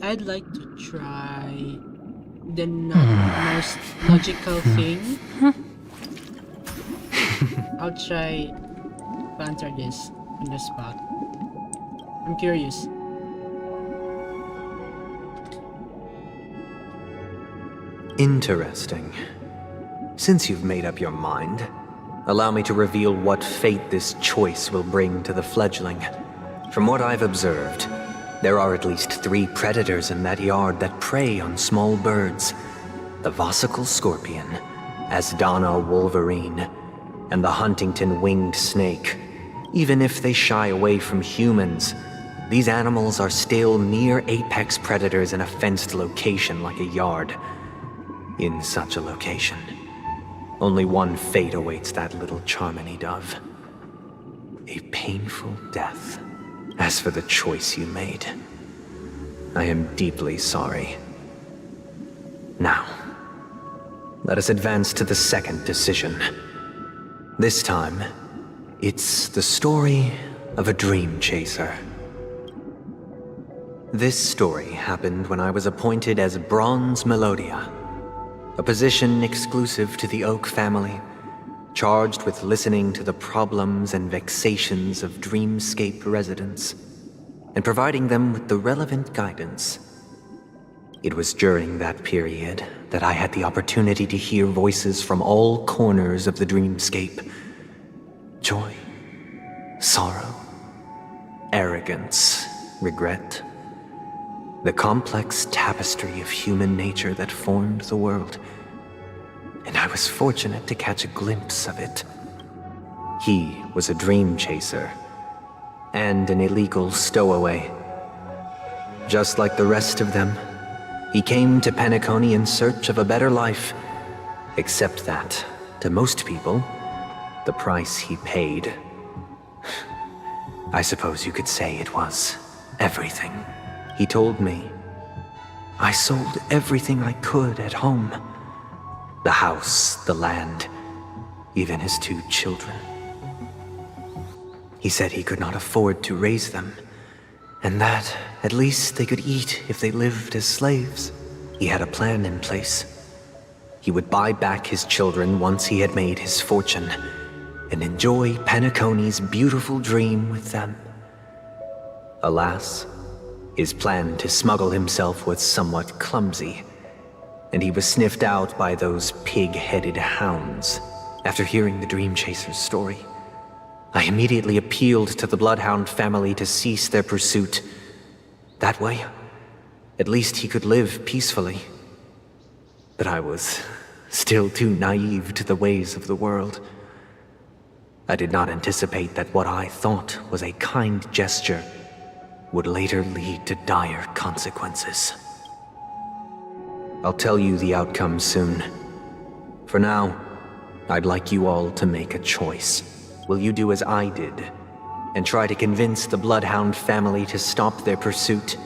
I'd like to try the most logical thing. I'll try to answer this on the spot. I'm curious. Interesting. Since you've made up your mind, allow me to reveal what fate this choice will bring to the fledgling. From what I've observed, there are at least 3 predators in that yard that prey on small birds. The Vossicle scorpion, Asdana wolverine, and the Huntington winged snake. Even if they shy away from humans, these animals are still near apex predators in a fenced location like a yard. In such a location, only one fate awaits that little Charmony dove. A painful death. As for the choice you made, I am deeply sorry. Now, let us advance to the second decision. This time, it's the story of a dream chaser. This story happened when I was appointed as Bronze Melodia, a position exclusive to the Oak family, charged with listening to the problems and vexations of dreamscape residents, and providing them with the relevant guidance. It was during that period that I had the opportunity to hear voices from all corners of the dreamscape. Joy, sorrow, arrogance, regret. The complex tapestry of human nature that formed the world. And I was fortunate to catch a glimpse of it. He was a dream chaser, and an illegal stowaway. Just like the rest of them, he came to Penacony in search of a better life, except that, to most people, the price he paid, I suppose you could say it was everything. He told me, I sold everything I could at home. The house, the land, even his 2 children. He said he could not afford to raise them, and that at least they could eat if they lived as slaves. He had a plan in place. He would buy back his children once he had made his fortune, and enjoy Penacony's beautiful dream with them. Alas, his plan to smuggle himself was somewhat clumsy, and he was sniffed out by those pig-headed hounds. After hearing the Dream Chaser's story, I immediately appealed to the Bloodhound family to cease their pursuit. That way, at least he could live peacefully. But I was still too naive to the ways of the world. I did not anticipate that what I thought was a kind gesture would later lead to dire consequences. I'll tell you the outcome soon. For now, I'd like you all to make a choice. Will you do as I did, and try to convince the Bloodhound family to stop their pursuit,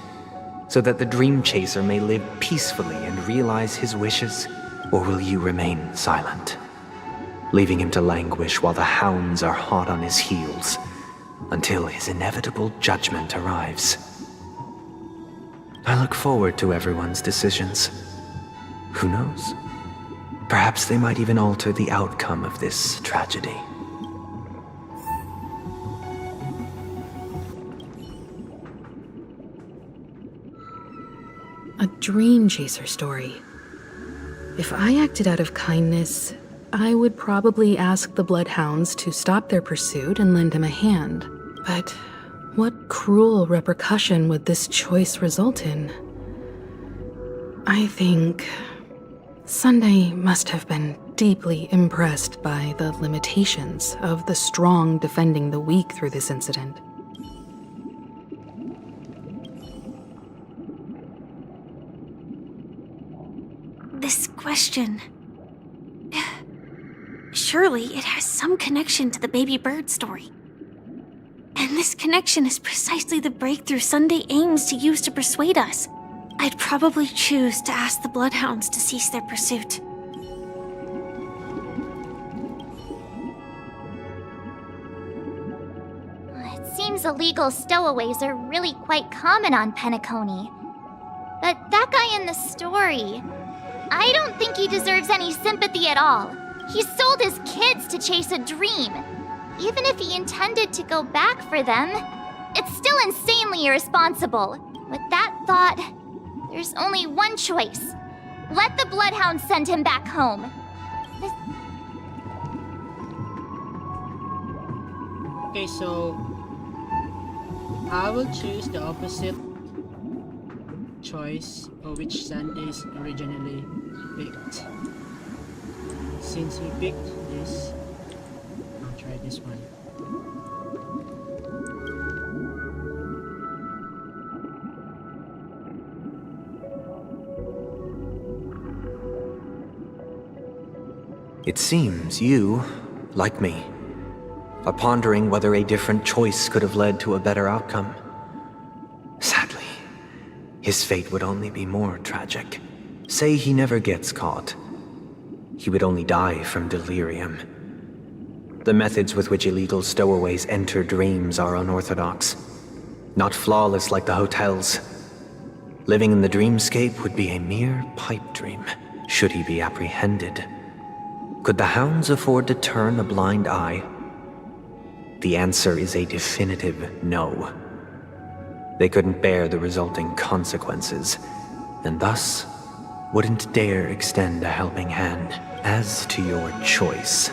so that the Dream Chaser may live peacefully and realize his wishes? Or will you remain silent, leaving him to languish while the hounds are hot on his heels, until his inevitable judgment arrives? I look forward to everyone's decisions. Who knows? Perhaps they might even alter the outcome of this tragedy. A dream chaser story. If I acted out of kindness, I would probably ask the Bloodhounds to stop their pursuit and lend him a hand. But What cruel repercussion would this choice result in? I think Sunday must have been deeply impressed by the limitations of the strong defending the weak through this incident. This question... Surely it has some connection to the baby bird story. And this connection is precisely the breakthrough Sunday aims to use to persuade us. I'd probably choose to ask the Bloodhounds to cease their pursuit. It seems illegal stowaways are really quite common on Penacony. But that guy in the story, I don't think he deserves any sympathy at all. He sold his kids to chase a dream. Even if he intended to go back for them, it's still insanely irresponsible. With that thought, there's only one choice. Let the Bloodhounds send him back home. Okay, so I will choose the opposite choice of which Sundays originally picked. Since he picked this, I'll try this one. It seems you, like me, are pondering whether a different choice could have led to a better outcome. Sadly, his fate would only be more tragic. Say he never gets caught. He would only die from delirium. The methods with which illegal stowaways enter dreams are unorthodox, not flawless like the hotels. Living in the dreamscape would be a mere pipe dream, should he be apprehended. Could the hounds afford to turn a blind eye? The answer is a definitive no. They couldn't bear the resulting consequences, and thus wouldn't dare extend a helping hand. As to your choice,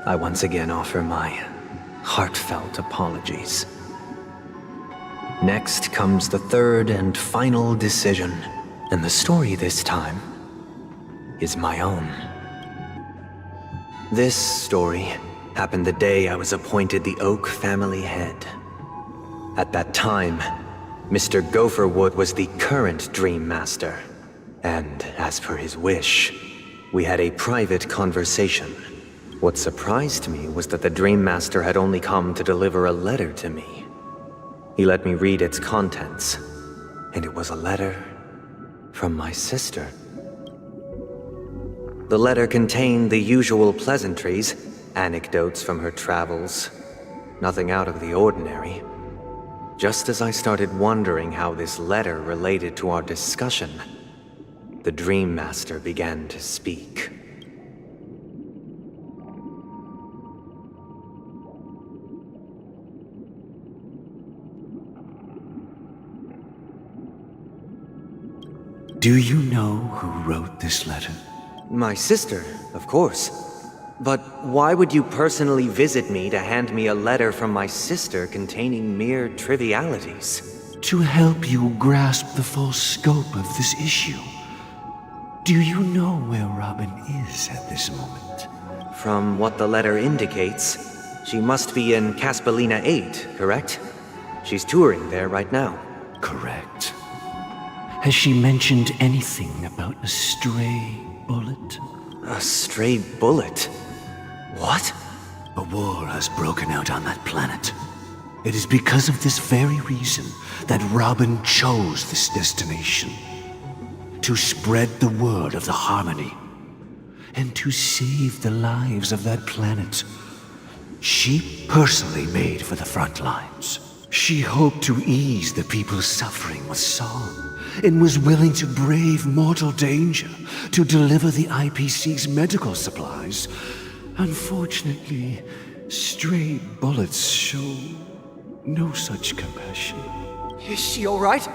I once again offer my heartfelt apologies. Next comes the third and final decision, and the story this time is my own. This story happened the day I was appointed the Oak family head. At that time, Mr. Gopherwood was the current Dream Master, and as per his wish, we had a private conversation. What surprised me was that the Dream Master had only come to deliver a letter to me. He let me read its contents, and it was a letter from my sister. The letter contained the usual pleasantries, anecdotes from her travels, nothing out of the ordinary. Just as I started wondering how this letter related to our discussion, the Dream Master began to speak. Do you know who wrote this letter? My sister, of course. But why would you personally visit me to hand me a letter from my sister containing mere trivialities? To help you grasp the full scope of this issue. Do you know where Robin is at this moment? From what the letter indicates, she must be in Caspelina 8, correct? She's touring there right now. Correct. Has she mentioned anything about a stray bullet? A stray bullet? What? A war has broken out on that planet. It is because of this very reason that Robin chose this destination. To spread the word of the Harmony, and to save the lives of that planet. She personally made for the front lines. She hoped to ease the people's suffering with song, and was willing to brave mortal danger to deliver the IPC's medical supplies. Unfortunately, stray bullets show no such compassion. Is she all right?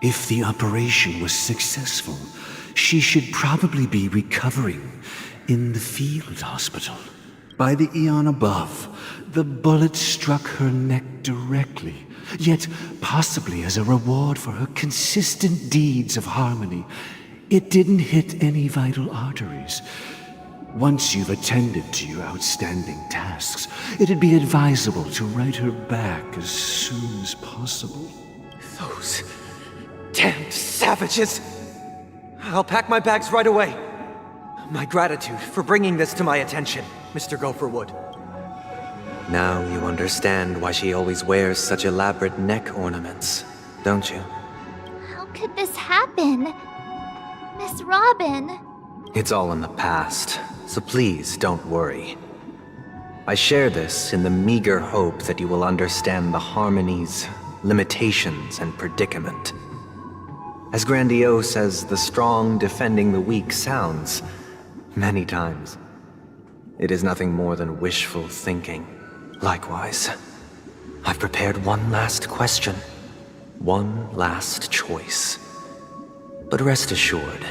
If the operation was successful, she should probably be recovering in the field hospital. By the eon above, the bullet struck her neck directly, yet possibly as a reward for her consistent deeds of harmony, it didn't hit any vital arteries. Once you've attended to your outstanding tasks, it'd be advisable to write her back as soon as possible. Those damned savages! I'll pack my bags right away. My gratitude for bringing this to my attention, Mr. Gopherwood. Now you understand why she always wears such elaborate neck ornaments, don't you? How could this happen? Miss Robin. It's all in the past, so please don't worry. I share this in the meager hope that you will understand the harmony's limitations and predicament. As grandiose as the strong defending the weak sounds, many times, it is nothing more than wishful thinking. Likewise, I've prepared one last question, one last choice. But rest assured,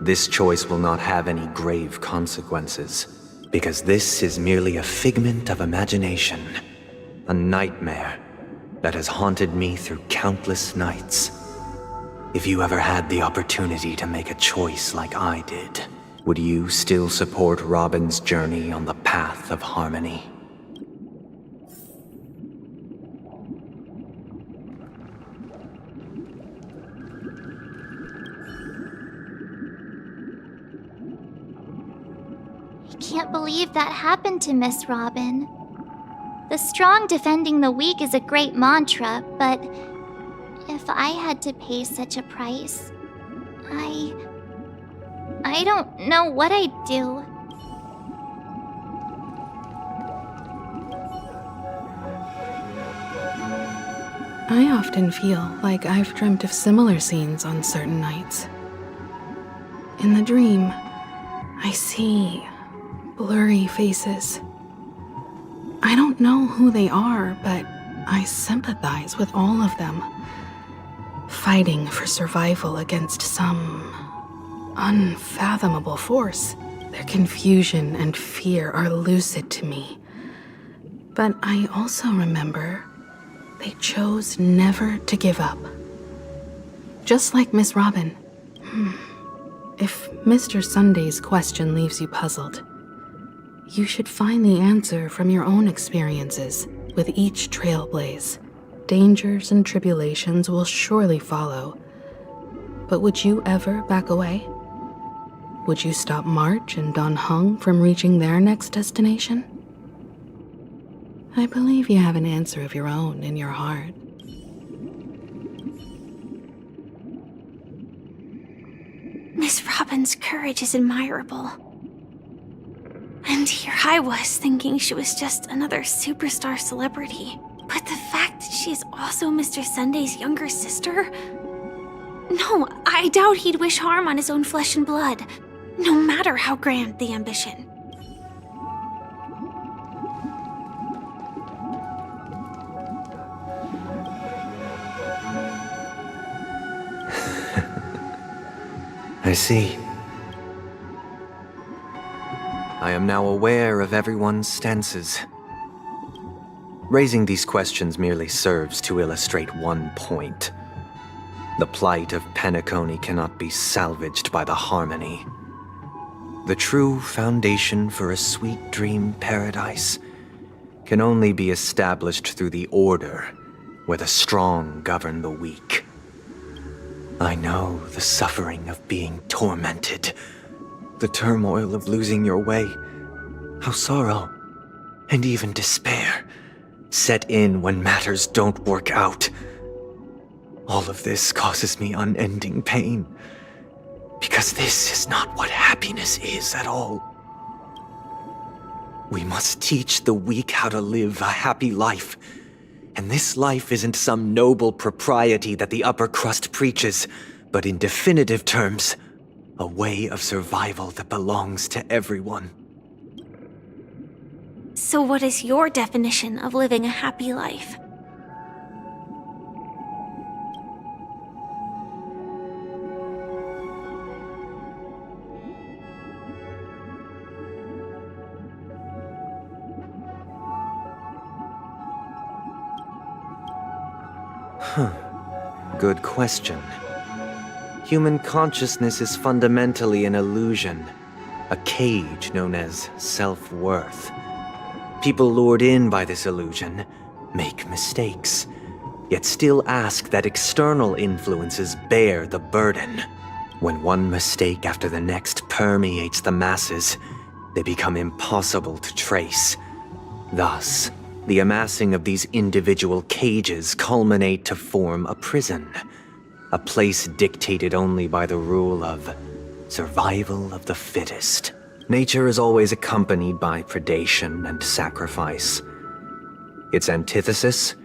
this choice will not have any grave consequences, because this is merely a figment of imagination, a nightmare that has haunted me through countless nights. If you ever had the opportunity to make a choice like I did, would you still support Robin's journey on the path of harmony? I can't believe that happened to Miss Robin. The strong defending the weak is a great mantra, but if I had to pay such a price, I don't know what I'd do. I often feel like I've dreamt of similar scenes on certain nights. In the dream, I see blurry faces. I don't know who they are, but I sympathize with all of them, fighting for survival against some unfathomable force. Their confusion and fear are lucid to me. But I also remember they chose never to give up. Just like Miss Robin. If Mr. Sunday's question leaves you puzzled, you should find the answer from your own experiences with each trailblaze. Dangers and tribulations will surely follow. But would you ever back away? Would you stop March and Don Hung from reaching their next destination? I believe you have an answer of your own in your heart. Miss Robin's courage is admirable. And here I was thinking she was just another superstar celebrity. But the fact that she is also Mr. Sunday's younger sister? No, I doubt he'd wish harm on his own flesh and blood, no matter how grand the ambition. I see. I am now aware of everyone's stances. Raising these questions merely serves to illustrate one point. The plight of Penacony cannot be salvaged by the harmony. The true foundation for a sweet dream paradise can only be established through the order where the strong govern the weak. I know the suffering of being tormented, the turmoil of losing your way, how sorrow and even despair set in when matters don't work out. All of this causes me unending pain, because this is not what happiness is at all. We must teach the weak how to live a happy life. And this life isn't some noble propriety that the upper crust preaches, but in definitive terms, a way of survival that belongs to everyone. So what is your definition of living a happy life? Good question. Human consciousness is fundamentally an illusion, a cage known as self-worth. People lured in by this illusion make mistakes, yet still ask that external influences bear the burden. When one mistake after the next permeates the masses, they become impossible to trace. Thus, the amassing of these individual cages culminate to form a prison, a place dictated only by the rule of survival of the fittest. Nature is always accompanied by predation and sacrifice. Its antithesis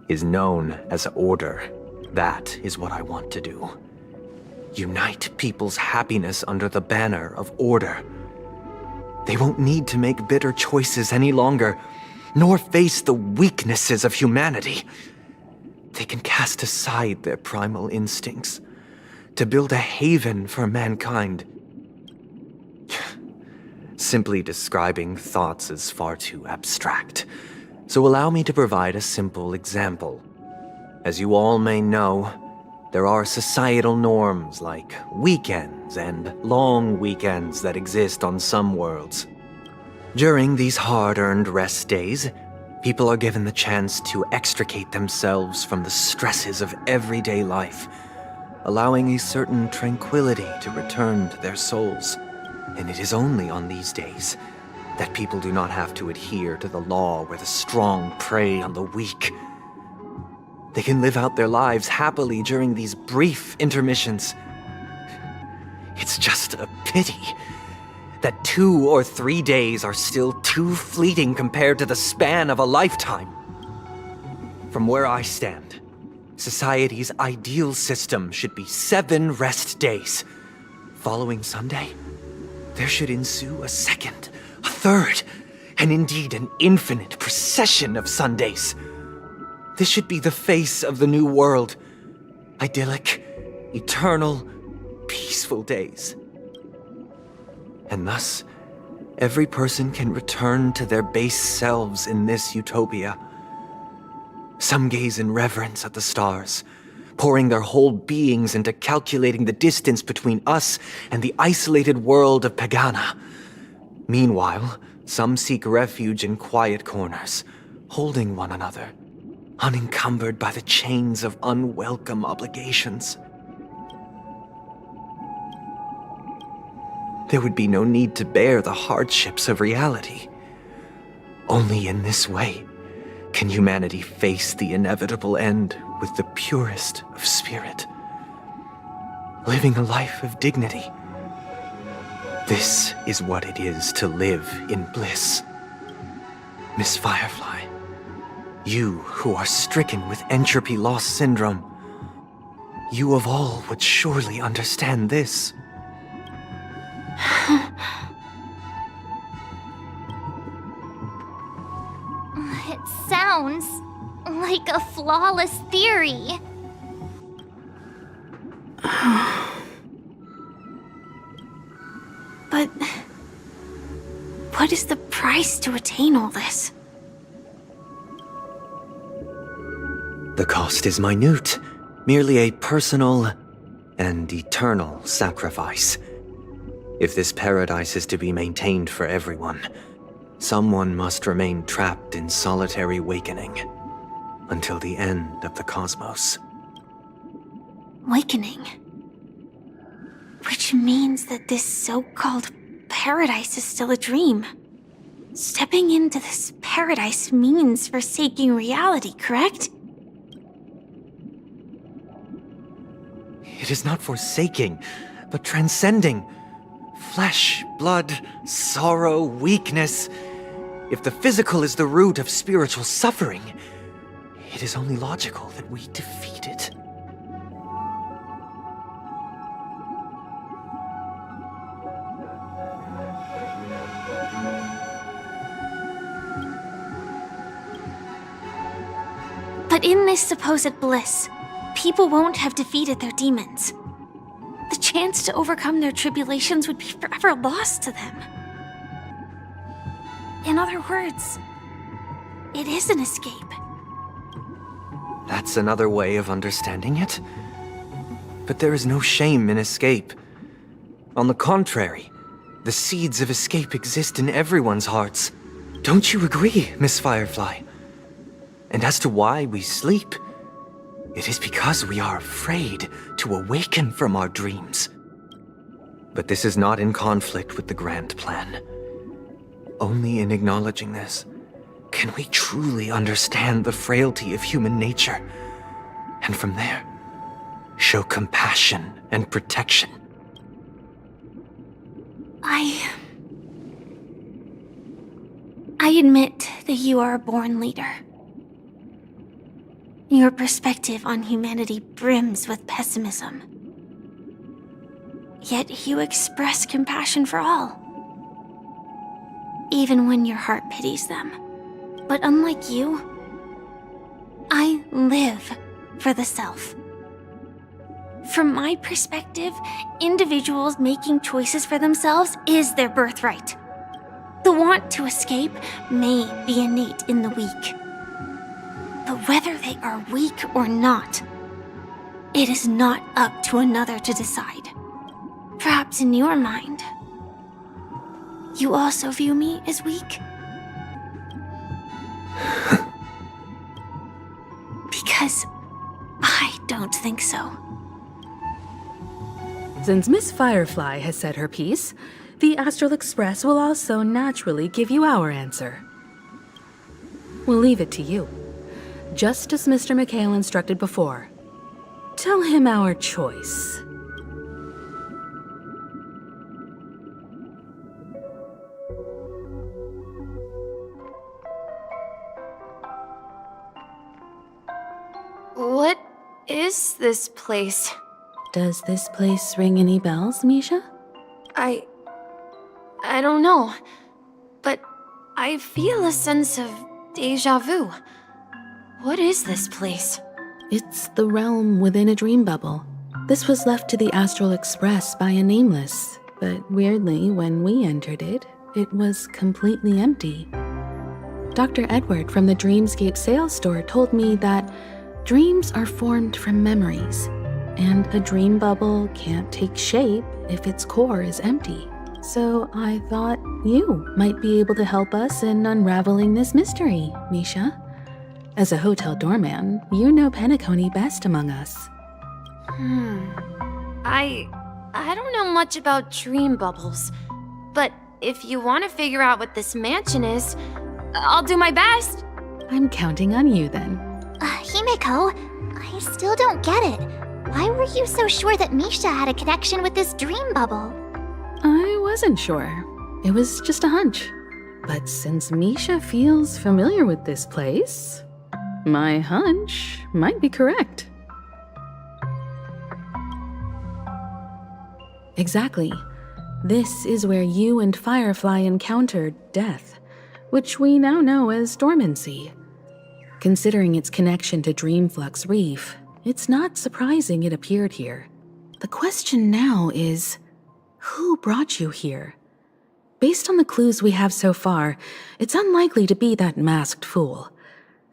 is known as order. That is what I want to do. Unite people's happiness under the banner of order. They won't need to make bitter choices any longer, nor face the weaknesses of humanity. They can cast aside their primal instincts to build a haven for mankind. Simply describing thoughts is far too abstract, so allow me to provide a simple example. As you all may know, there are societal norms like weekends and long weekends that exist on some worlds. During these hard-earned rest days, people are given the chance to extricate themselves from the stresses of everyday life, allowing a certain tranquility to return to their souls. And it is only on these days that people do not have to adhere to the law where the strong prey on the weak. They can live out their lives happily during these brief intermissions. It's just a pity that 2 or 3 days are still too fleeting compared to the span of a lifetime. From where I stand, society's ideal system should be 7 rest days. Following Sunday, there should ensue a second, a third, and indeed an infinite procession of Sundays. This should be the face of the new world. Idyllic, eternal, peaceful days. And thus, every person can return to their base selves in this utopia. Some gaze in reverence at the stars, pouring their whole beings into calculating the distance between us and the isolated world of Pagana. Meanwhile, some seek refuge in quiet corners, holding one another, unencumbered by the chains of unwelcome obligations. There would be no need to bear the hardships of reality. Only in this way can humanity face the inevitable end with the purest of spirit, living a life of dignity. This is what it is to live in bliss. Miss Firefly, you who are stricken with entropy loss syndrome, you of all would surely understand this. It sounds like a flawless theory. But what is the price to attain all this? The cost is minute, merely a personal and eternal sacrifice. If this paradise is to be maintained for everyone, someone must remain trapped in solitary wakening until the end of the cosmos. Wakening. Which means that this so-called paradise is still a dream. Stepping into this paradise means forsaking reality, correct? It is not forsaking, but transcending. Flesh, blood, sorrow, weakness. If the physical is the root of spiritual suffering, it is only logical that we defeat it. But in this supposed bliss, people won't have defeated their demons. The chance to overcome their tribulations would be forever lost to them. In other words, it is an escape. That that's another way of understanding it. But there is no shame in escape. On the contrary, the seeds of escape exist in everyone's hearts. Don't you agree, Miss Firefly? And as to why we sleep, it is because we are afraid to awaken from our dreams. But this is not in conflict with the grand plan. Only in acknowledging this can we truly understand the frailty of human nature, and from there, show compassion and protection. I admit that you are a born leader. Your perspective on humanity brims with pessimism. Yet you express compassion for all, even when your heart pities them. But unlike you, I live for the self. From my perspective, individuals making choices for themselves is their birthright. The want to escape may be innate in the weak. But whether they are weak or not, it is not up to another to decide. Perhaps in your mind, you also view me as weak? Because I don't think so. Since Miss Firefly has said her piece, the Astral Express will also naturally give you our answer. We'll leave it to you. Just as Mr. McHale instructed before. Tell him our choice. What is this place? Does this place ring any bells, Misha? I don't know, but I feel a sense of déjà vu. What is this place? It's the realm within a dream bubble. This was left to the Astral Express by a nameless, but weirdly, when we entered it, it was completely empty. Dr. Edward from the Dreamscape sales store told me that dreams are formed from memories, and a dream bubble can't take shape if its core is empty. So I thought you might be able to help us in unraveling this mystery, Misha. As a hotel doorman, you know Penacony best among us. I don't know much about dream bubbles, but if you want to figure out what this mansion is, I'll do my best. I'm counting on you then. Himeko, I still don't get it. Why were you so sure that Misha had a connection with this dream bubble? I wasn't sure. It was just a hunch. But since Misha feels familiar with this place, my hunch might be correct. Exactly. This is where you and Firefly encountered death, which we now know as dormancy. Considering its connection to Dreamflux Reef, it's not surprising it appeared here. The question now is, who brought you here? Based on the clues we have so far, it's unlikely to be that masked fool.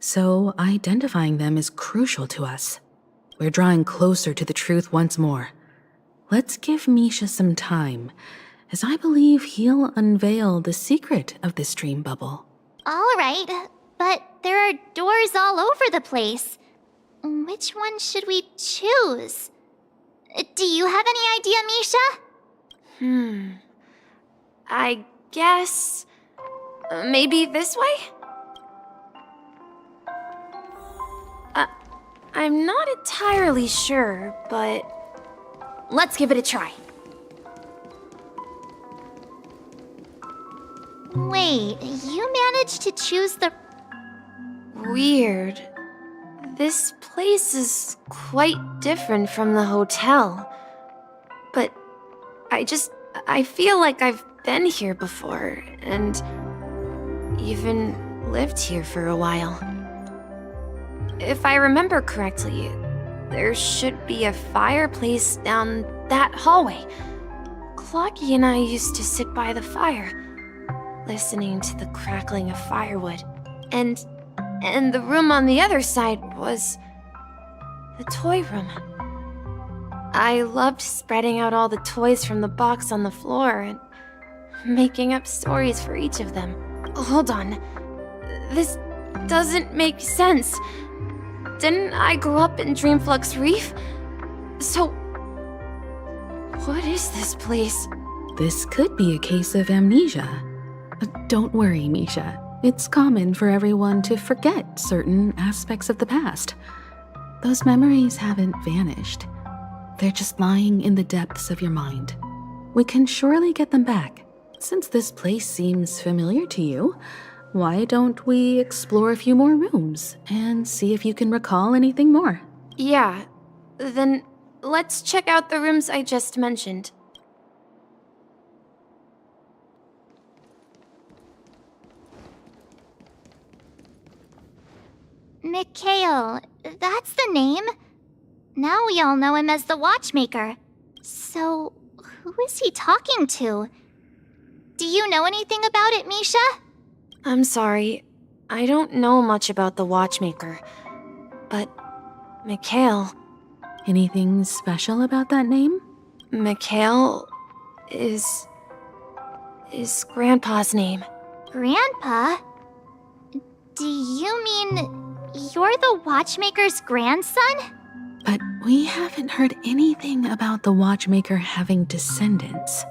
So identifying them is crucial to us. We're drawing closer to the truth once more. Let's give Misha some time, as I believe he'll unveil the secret of this dream bubble. All right, but there are doors all over the place. Which one should we choose? Do you have any idea, Misha? I guess... maybe this way? I'm not entirely sure, but... let's give it a try. Wait, you managed to choose the... Weird. This place is quite different from the hotel. But I feel like I've been here before, and even lived here for a while. If I remember correctly, there should be a fireplace down that hallway. Clocky and I used to sit by the fire, listening to the crackling of firewood. And the room on the other side was the toy room. I loved spreading out all the toys from the box on the floor and making up stories for each of them. Hold on. This doesn't make sense. Didn't I grow up in Dreamflux Reef? So, what is this place? This could be a case of amnesia. Don't worry, Misha. It's common for everyone to forget certain aspects of the past. Those memories haven't vanished. They're just lying in the depths of your mind. We can surely get them back. Since this place seems familiar to you, why don't we explore a few more rooms and see if you can recall anything more? Yeah, then let's check out the rooms I just mentioned. Mikhail, that's the name. Now we all know him as the Watchmaker. So, who is he talking to? Do you know anything about it, Misha? I'm sorry, I don't know much about the Watchmaker. But, Mikhail... Anything special about that name? Mikhail is Grandpa's name. Grandpa? Do you mean you're the Watchmaker's grandson? But we haven't heard anything about the Watchmaker having descendants.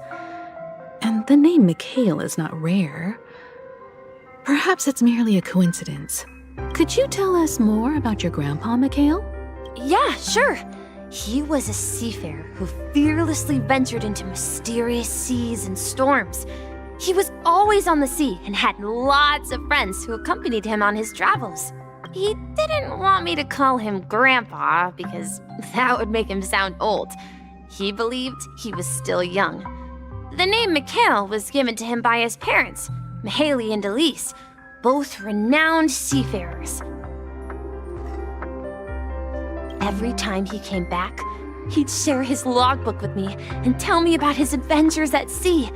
And the name Mikhail is not rare. Perhaps it's merely a coincidence. Could you tell us more about your grandpa, Mikhail? Yeah, sure. He was a seafarer who fearlessly ventured into mysterious seas and storms. He was always on the sea and had lots of friends who accompanied him on his travels. He didn't want me to call him Grandpa because that would make him sound old. He believed he was still young. The name Mikhail was given to him by his parents, Mihaly and Elise, both renowned seafarers. Every time he came back, he'd share his logbook with me and tell me about his adventures at sea.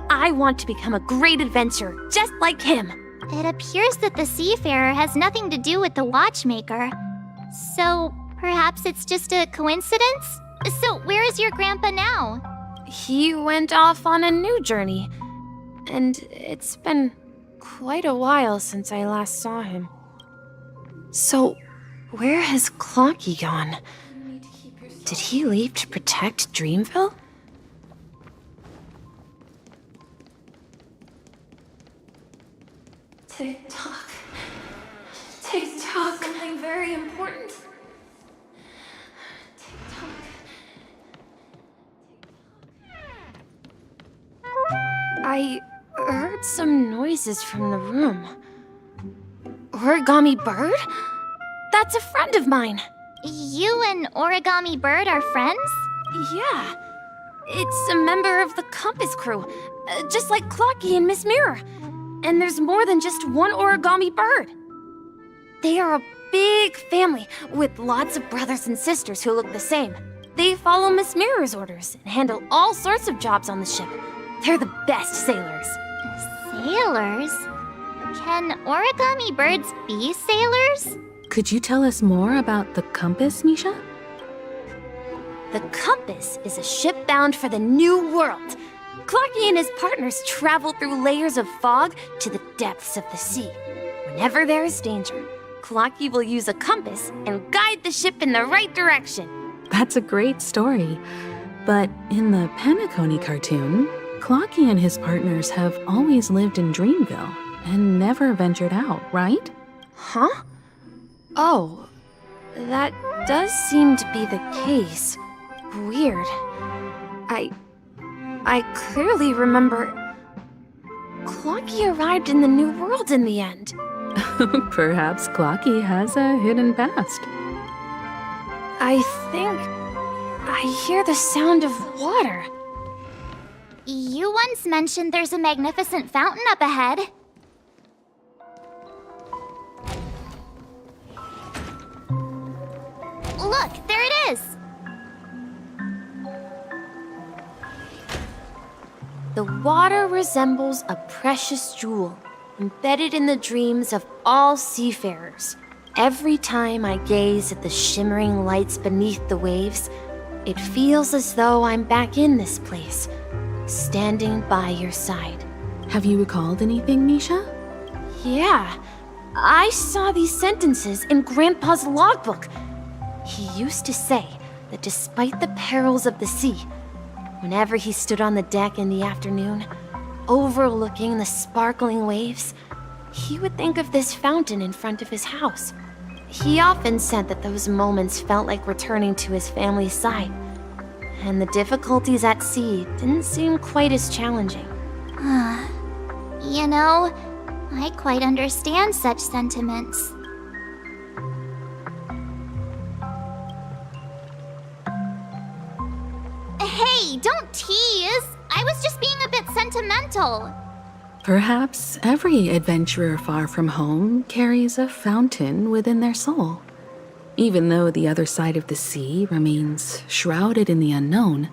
I want to become a great adventurer, just like him. It appears that the seafarer has nothing to do with the Watchmaker. So, perhaps it's just a coincidence? So, where is your grandpa now? He went off on a new journey, and it's been quite a while since I last saw him. So, where has Clocky gone? Did he leave to protect Dreamville? Tick-tock. Tick-tock. Something very important. Tick-tock. I heard some noises from the room. Origami Bird? That's a friend of mine. You and Origami Bird are friends? Yeah. It's a member of the Compass crew, just like Clocky and Miss Mirror. And there's more than just one Origami Bird. They are a big family with lots of brothers and sisters who look the same. They follow Miss Mirror's orders and handle all sorts of jobs on the ship. They're the best sailors. Sailors? Can Origami Birds be sailors? Could you tell us more about the Compass, Misha? The Compass is a ship bound for the New World. Clocky and his partners travel through layers of fog to the depths of the sea. Whenever there is danger, Clocky will use a compass and guide the ship in the right direction. That's a great story. But in the Penacony cartoon, Clocky and his partners have always lived in Dreamville and never ventured out, right? Huh? Oh, that does seem to be the case. Weird. I clearly remember... Clocky arrived in the New World in the end. Perhaps Clocky has a hidden past. I think... I hear the sound of water. You once mentioned there's a magnificent fountain up ahead. Look, there it is! The water resembles a precious jewel, embedded in the dreams of all seafarers. Every time I gaze at the shimmering lights beneath the waves, it feels as though I'm back in this place, standing by your side. Have you recalled anything, Misha? Yeah, I saw these sentences in Grandpa's logbook. He used to say that despite the perils of the sea, whenever he stood on the deck in the afternoon, overlooking the sparkling waves, he would think of this fountain in front of his house. He often said that those moments felt like returning to his family's side, and the difficulties at sea didn't seem quite as challenging. You know, I quite understand such sentiments. Hey, don't tease! I was just being a bit sentimental. Perhaps every adventurer far from home carries a fountain within their soul. Even though the other side of the sea remains shrouded in the unknown,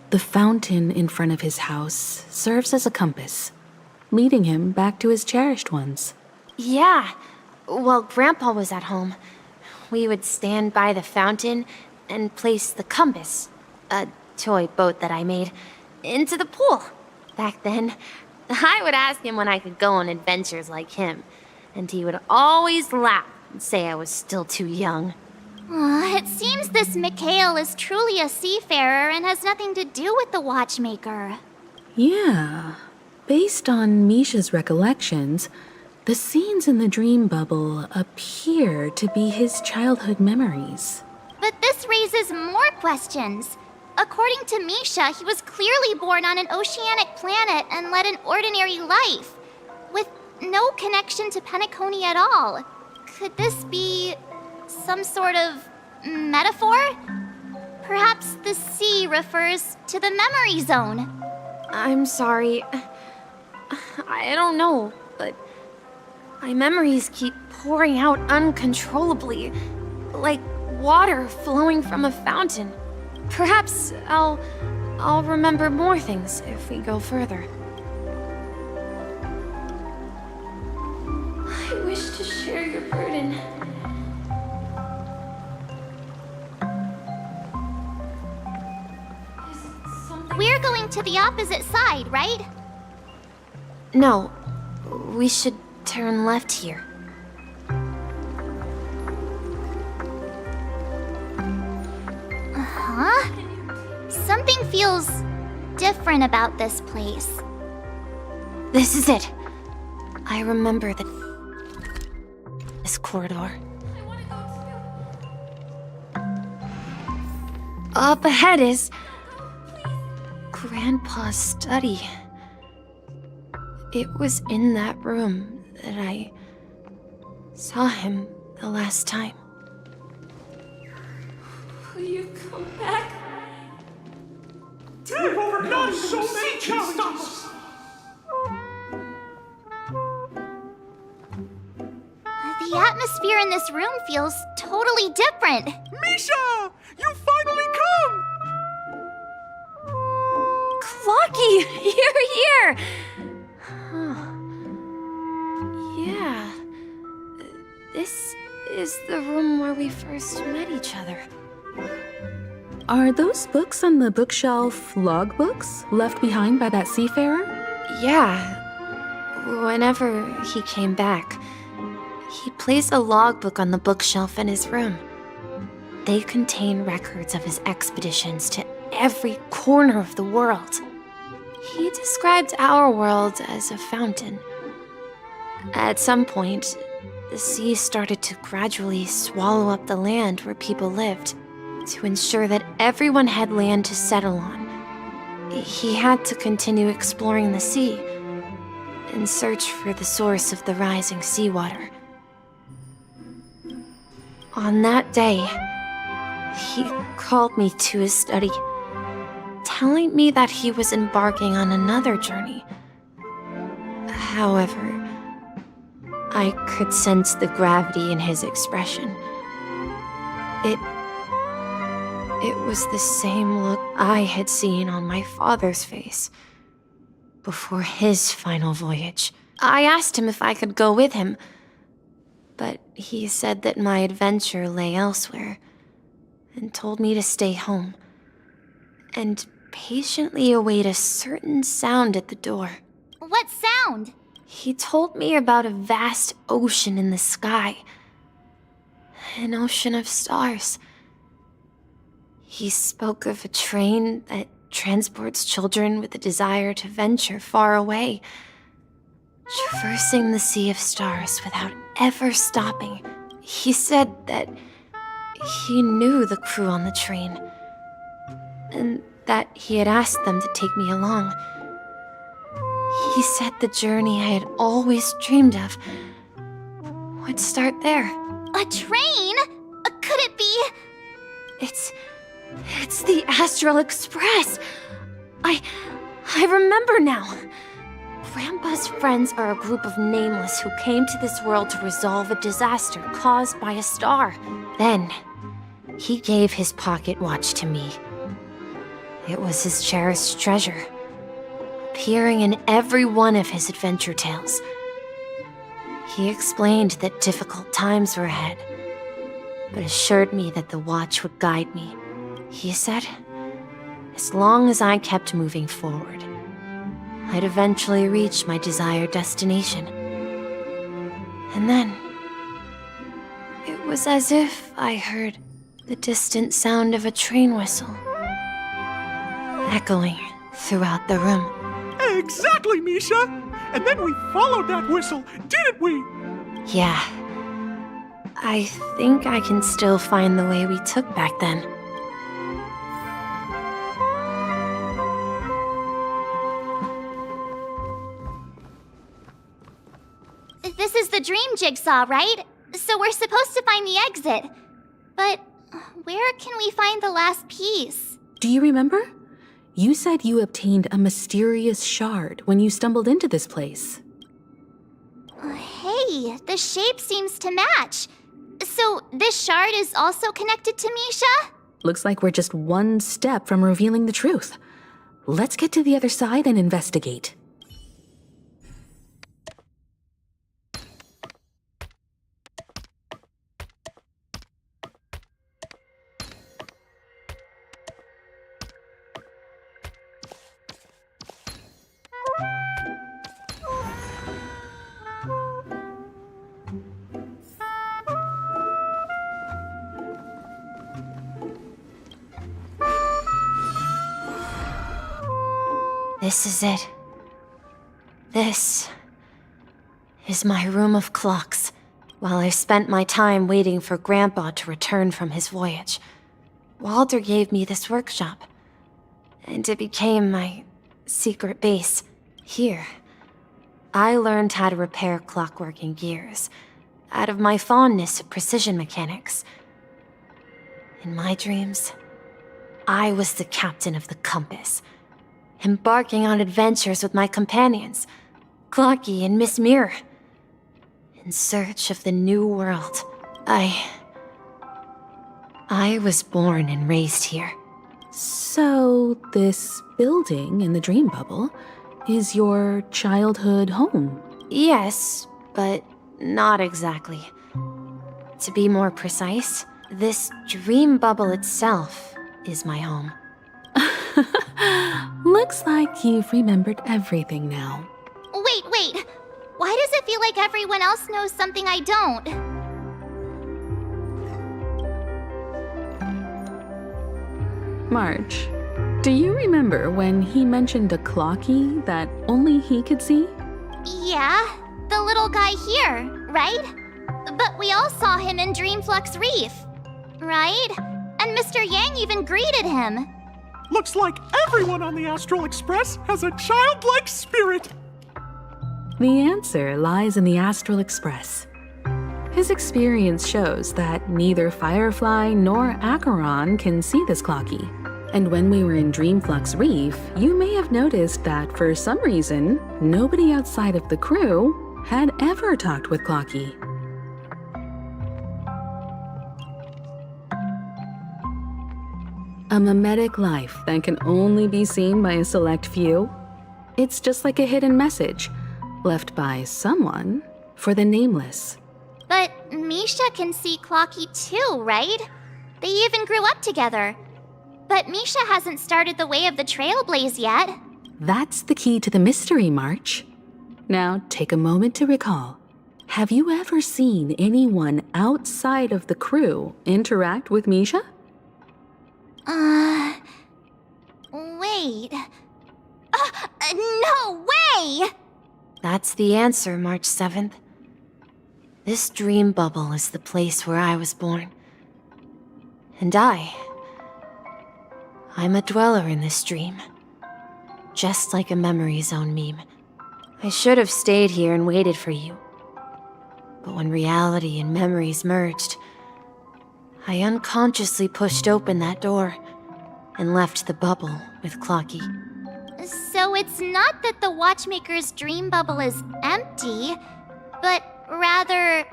the fountain in front of his house serves as a compass, leading him back to his cherished ones. Yeah, while Grandpa was at home, we would stand by the fountain and place the compass, a toy boat that I made, into the pool. Back then, I would ask him when I could go on adventures like him, and he would always laugh and say I was still too young. It seems this Mikhail is truly a seafarer and has nothing to do with the watchmaker. Yeah. Based on Misha's recollections, the scenes in the dream bubble appear to be his childhood memories. But this raises more questions. According to Misha, he was clearly born on an oceanic planet and led an ordinary life, with no connection to Penacony at all. Could this be some sort of metaphor? Perhaps the sea refers to the memory zone. I'm sorry. I don't know, but my memories keep pouring out uncontrollably, like water flowing from a fountain. Perhaps I'll remember more things if we go further. I wish to share your burden. We're going to the opposite side, right? No, we should turn left here. Huh? Something feels different about this place. This is it. I remember this corridor. Up ahead is Grandpa's study. It was in that room that I saw him the last time. Will you come back? We've overcome so many challenges! The atmosphere in this room feels totally different. Misha! You finally come! Clocky, you're here! Huh. Yeah. This is the room where we first met each other. Are those books on the bookshelf logbooks left behind by that seafarer? Yeah. Whenever he came back, he placed a logbook on the bookshelf in his room. They contain records of his expeditions to every corner of the world. He described our world as a fountain. At some point, the sea started to gradually swallow up the land where people lived. To ensure that everyone had land to settle on, he had to continue exploring the sea in search for the source of the rising seawater. On that day, he called me to his study, telling me that he was embarking on another journey. However, I could sense the gravity in his expression. It was the same look I had seen on my father's face before his final voyage. I asked him if I could go with him, but he said that my adventure lay elsewhere, and told me to stay home, and patiently await a certain sound at the door. What sound? He told me about a vast ocean in the sky. An ocean of stars. He spoke of a train that transports children with a desire to venture far away, traversing the sea of stars without ever stopping. He said that he knew the crew on the train, and that he had asked them to take me along. He said the journey I had always dreamed of would start there. A train? Could it be? It's the Astral Express. I remember now. Grandpa's friends are a group of nameless who came to this world to resolve a disaster caused by a star. Then, he gave his pocket watch to me. It was his cherished treasure, appearing in every one of his adventure tales. He explained that difficult times were ahead, but assured me that the watch would guide me. He said, as long as I kept moving forward, I'd eventually reach my desired destination. And then, it was as if I heard the distant sound of a train whistle, echoing throughout the room. Exactly, Misha! And then we followed that whistle, didn't we? Yeah. I think I can still find the way we took back then. This is the dream jigsaw, right? So we're supposed to find the exit. But where can we find the last piece? Do you remember? You said you obtained a mysterious shard when you stumbled into this place. Hey, the shape seems to match. So this shard is also connected to Misha? Looks like we're just one step from revealing the truth. Let's get to the other side and investigate. This is it. This is my room of clocks, while I spent my time waiting for Grandpa to return from his voyage. Walter gave me this workshop, and it became my secret base. Here, I learned how to repair clockwork and gears, out of my fondness of precision mechanics. In my dreams, I was the captain of the compass, embarking on adventures with my companions, Clocky and Miss Mirror, in search of the new world. I was born and raised here. So, this building in the dream bubble is your childhood home? Yes, but not exactly. To be more precise, this dream bubble itself is my home. Looks like you've remembered everything now. Wait. Why does it feel like everyone else knows something I don't? March, do you remember when he mentioned a clocky that only he could see? Yeah, the little guy here, right? But we all saw him in Dreamflux Reef, right? And Mr. Yang even greeted him. Looks like everyone on the Astral Express has a childlike spirit. The answer lies in the Astral Express. His experience shows that neither Firefly nor Acheron can see this clocky. And when we were in Dreamflux Reef, you may have noticed that for some reason, nobody outside of the crew had ever talked with Clocky. A mimetic life that can only be seen by a select few. It's just like a hidden message left by someone for the nameless. But Misha can see Clocky too, right? They even grew up together. But Misha hasn't started the way of the Trailblaze yet. That's the key to the mystery, March. Now, take a moment to recall. Have you ever seen anyone outside of the crew interact with Misha? Wait. No way! That's the answer, March 7th. This dream bubble is the place where I was born. And I'm a dweller in this dream. Just like a memory zone meme. I should have stayed here and waited for you. But when reality and memories merged, I unconsciously pushed open that door and left the bubble with Clocky. So it's not that the Watchmaker's dream bubble is empty, but rather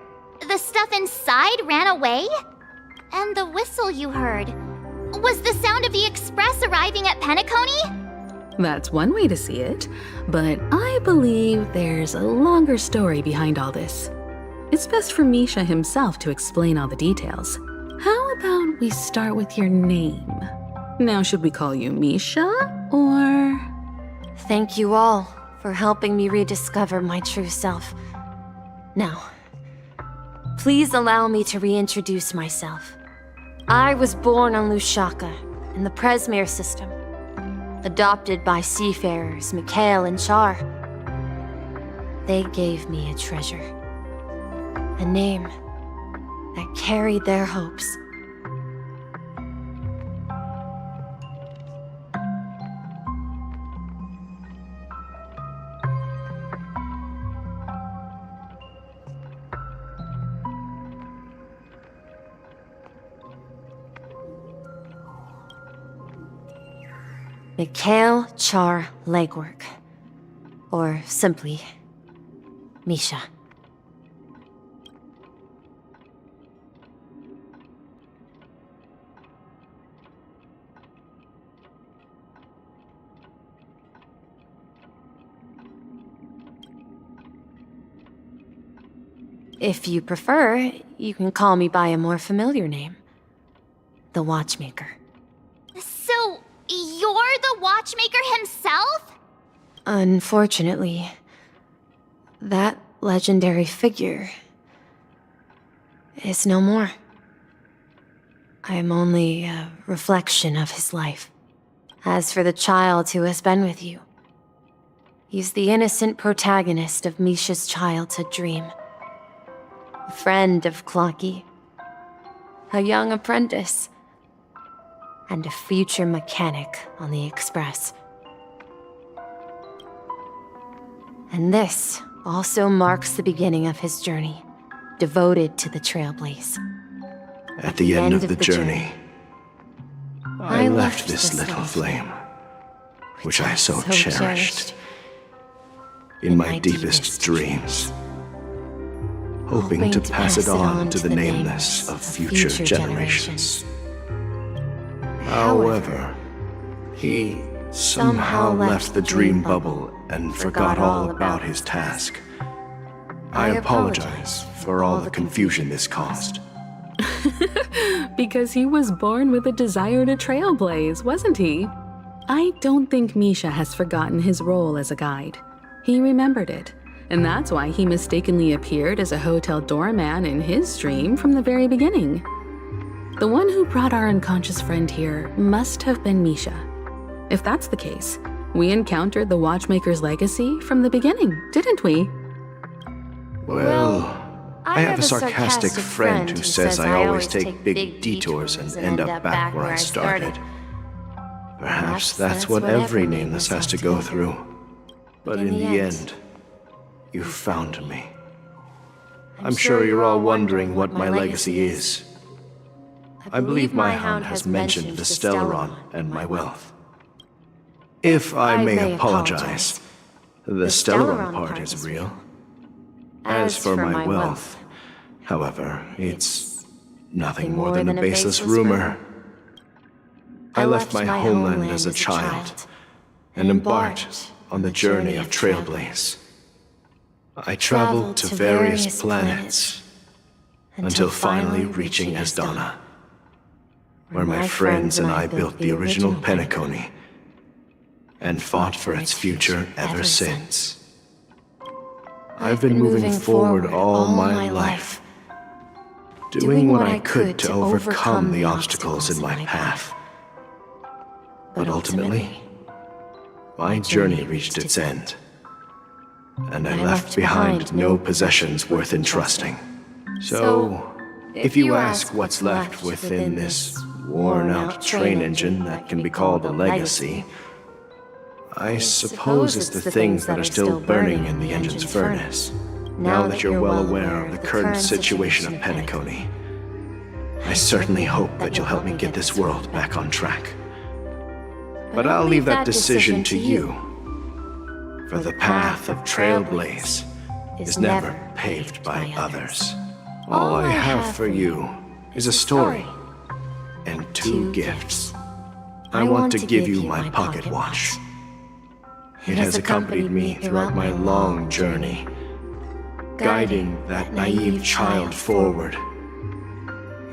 the stuff inside ran away? And the whistle you heard was the sound of the express arriving at Penacony? That's one way to see it, but I believe there's a longer story behind all this. It's best for Misha himself to explain all the details. How about we start with your name? Now, should we call you Misha, or...? Thank you all for helping me rediscover my true self. Now, please allow me to reintroduce myself. I was born on Lushaka, in the Presmere system. Adopted by seafarers Mikhail and Char. They gave me a treasure. A name that carried their hopes. Mikhail Char Legwork. Or simply, Misha. If you prefer, you can call me by a more familiar name. The Watchmaker. So, you're the Watchmaker himself? Unfortunately, that legendary figure is no more. I am only a reflection of his life. As for the child who has been with you, he's the innocent protagonist of Misha's childhood dream. A friend of Clocky, a young apprentice, and a future mechanic on the Express. And this also marks the beginning of his journey, devoted to the Trailblaze. At the end of the journey, I left this little flame, which I so cherished, in my deepest dreams, hoping to pass it on to the nameless of future generations. However, he somehow left the dream bubble and forgot all about his task. I apologize for all the confusion this caused. Because he was born with a desire to trailblaze, wasn't he? I don't think Misha has forgotten his role as a guide. He remembered it, and that's why he mistakenly appeared as a hotel doorman in his dream from the very beginning. The one who brought our unconscious friend here must have been Misha. If that's the case, we encountered the Watchmaker's legacy from the beginning, didn't we? Well, I have a sarcastic friend who says I always take big detours and end up back where I started. Perhaps that's what every nameless has to go through. But in the end, you found me. I'm sure you're all wondering what my legacy is. I believe my hound has mentioned the Stellaron and my wealth. If I may apologize, the Stellaron part is real. As for my wealth, however, it's nothing more than a baseless rumor. I left my homeland as a child and embarked on the journey of Trailblaze. I traveled to various planets, until finally reaching Asdana, where my friends and I built the original Penacony and fought for its future ever since. I've been moving forward all my life, doing what I could to overcome the obstacles in my path. But ultimately, my journey reached its end, and I left behind no possessions worth entrusting. So, if you ask what's left within this worn-out train engine that can be called a legacy, I suppose it's the things that are still burning in the engine's furnace. Now that you're well aware of the current situation of Penacony, I certainly hope that you'll help me get this world back on track. But I'll leave that decision to you, for the path of Trailblaze is never paved by others. All I have for you is a story and 2 gifts. I want to give you my pocket watch. It has accompanied me throughout my long journey, guiding that naive child forward,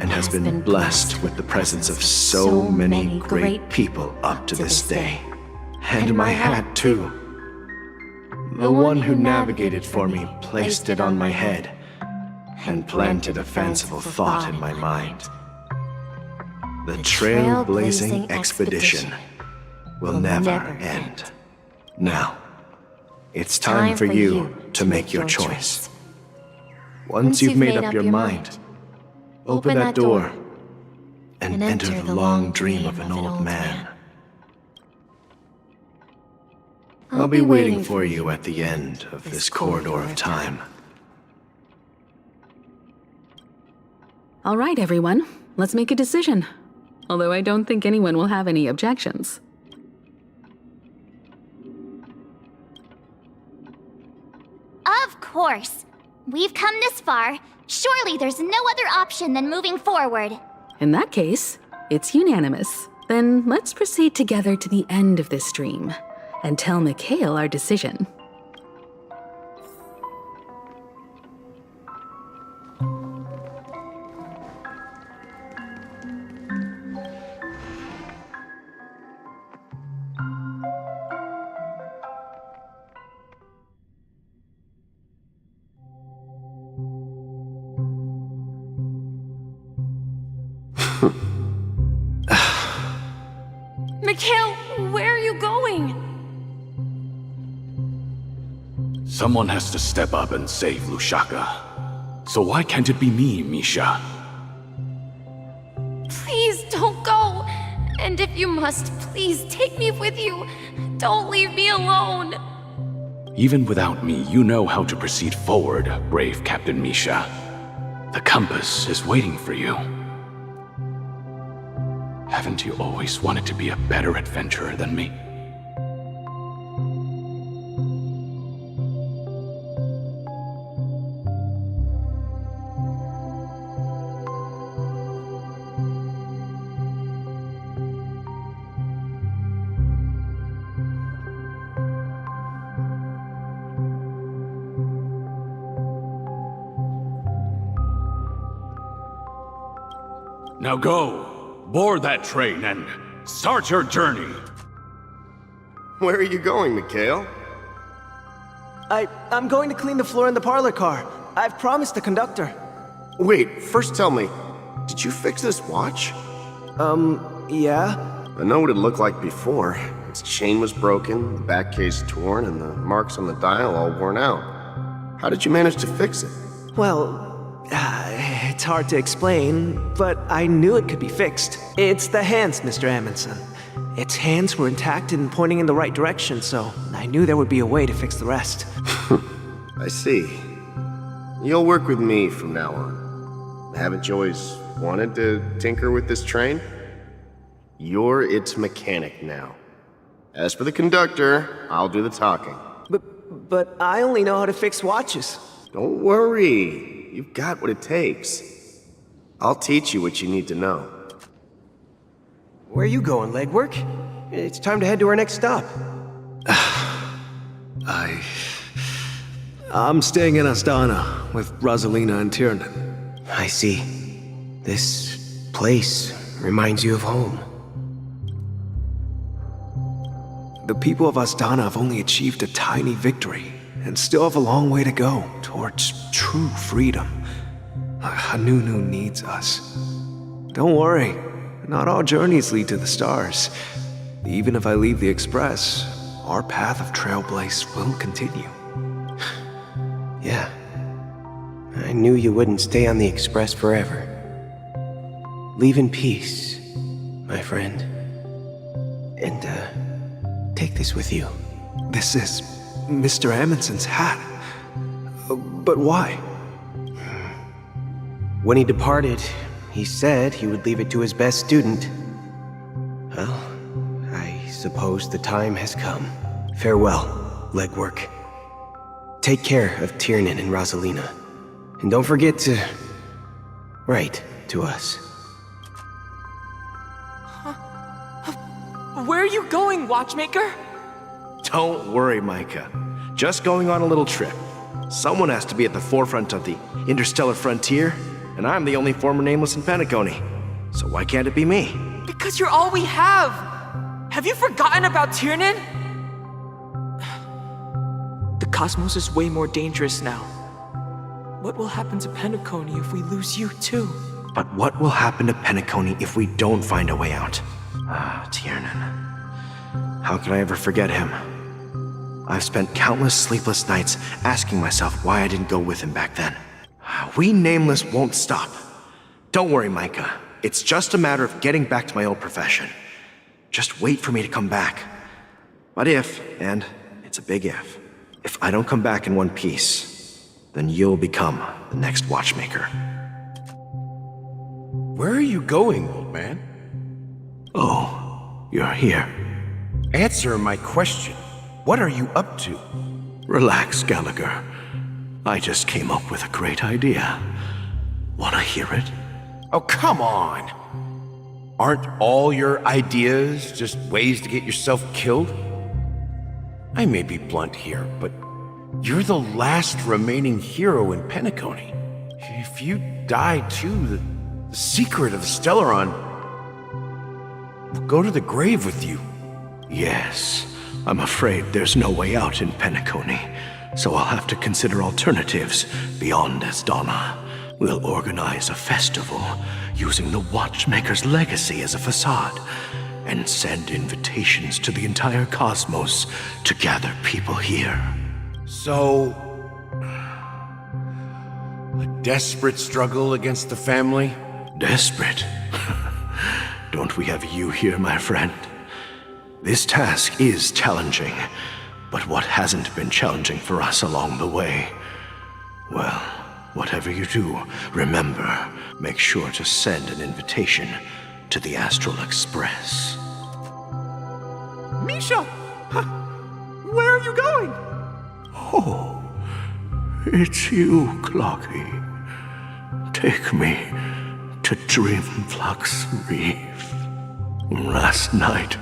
and has been blessed with the presence of so many great people up to this day. And my hat, too. The one who navigated for me placed it on my head and planted a fanciful thought in my mind. The trailblazing expedition will never end. Now, it's time for you to make your choice. Once you've made up your mind, open that door and enter the long dream of an old man. I'll be waiting for you at the end of this corridor of time. All right, everyone, let's make a decision. Although I don't think anyone will have any objections. Of course. We've come this far. Surely there's no other option than moving forward. In that case, it's unanimous. Then let's proceed together to the end of this dream and tell Mikhail our decision. Mikhail, where are you going? Someone has to step up and save Lushaka. So why can't it be me, Misha? Please don't go. And if you must, please take me with you. Don't leave me alone. Even without me, you know how to proceed forward, brave Captain Misha. The compass is waiting for you. Haven't you always wanted to be a better adventurer than me? Now go! Board that train and start your journey! Where are you going, Mikhail? I'm going to clean the floor in the parlor car. I've promised the conductor. Wait, first tell me, did you fix this watch? Yeah? I know what it looked like before. Its chain was broken, the back case torn, and the marks on the dial all worn out. How did you manage to fix it? Well, it's hard to explain, but I knew it could be fixed. It's the hands, Mr. Amundsen. Its hands were intact and pointing in the right direction, so I knew there would be a way to fix the rest. I see. You'll work with me from now on. Haven't you always wanted to tinker with this train? You're its mechanic now. As for the conductor, I'll do the talking. But I only know how to fix watches. Don't worry. You've got what it takes. I'll teach you what you need to know. Where are you going, legwork? It's time to head to our next stop. I'm staying in Astana with Rosalina and Tiernan. I see. This place reminds you of home. The people of Asdana have only achieved a tiny victory, and still have a long way to go towards true freedom. Hanunu needs us. Don't worry, not all journeys lead to the stars. Even if I leave the Express, our path of trailblaze will continue. Yeah. I knew you wouldn't stay on the Express forever. Leave in peace, my friend. And, take this with you. This is Mr. Amundsen's hat. But why? When he departed, he said he would leave it to his best student. Well, I suppose the time has come. Farewell, legwork. Take care of Tiernan and Rosalina. And don't forget to write to us. Where are you going, Watchmaker? Don't worry, Micah. Just going on a little trip. Someone has to be at the forefront of the interstellar frontier, and I'm the only former Nameless in Penacony. So why can't it be me? Because you're all we have! Have you forgotten about Tiernan? The cosmos is way more dangerous now. What will happen to Penacony if we lose you too? But what will happen to Penacony if we don't find a way out? Tiernan. How can I ever forget him? I've spent countless sleepless nights asking myself why I didn't go with him back then. We Nameless won't stop. Don't worry, Micah. It's just a matter of getting back to my old profession. Just wait for me to come back. But if, and it's a big if I don't come back in one piece, then you'll become the next Watchmaker. Where are you going, old man? Oh, you're here. Answer my question. What are you up to? Relax, Gallagher. I just came up with a great idea. Wanna hear it? Oh, come on! Aren't all your ideas just ways to get yourself killed? I may be blunt here, but you're the last remaining hero in Penacony. If you die too, the secret of the Stellaron will go to the grave with you. Yes, I'm afraid there's no way out in Penacony, so I'll have to consider alternatives beyond Asdana. We'll organize a festival using the Watchmaker's legacy as a facade, and send invitations to the entire cosmos to gather people here. So, a desperate struggle against the family? Desperate? Don't we have you here, my friend? This task is challenging, but what hasn't been challenging for us along the way? Well, whatever you do, remember, make sure to send an invitation to the Astral Express. Misha! Where are you going? Oh, it's you, Clocky. Take me to Dreamflux Reef. Last night,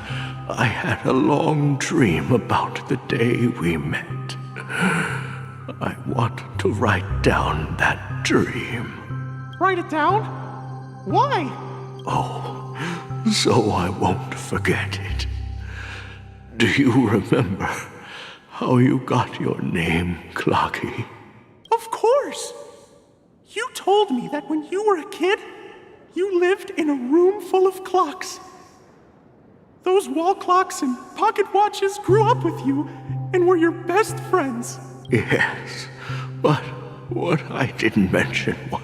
I had a long dream about the day we met. I want to write down that dream. Write it down? Why? Oh, so I won't forget it. Do you remember how you got your name, Clocky? Of course! You told me that when you were a kid, you lived in a room full of clocks. Those wall clocks and pocket watches grew up with you and were your best friends. Yes, but what I didn't mention was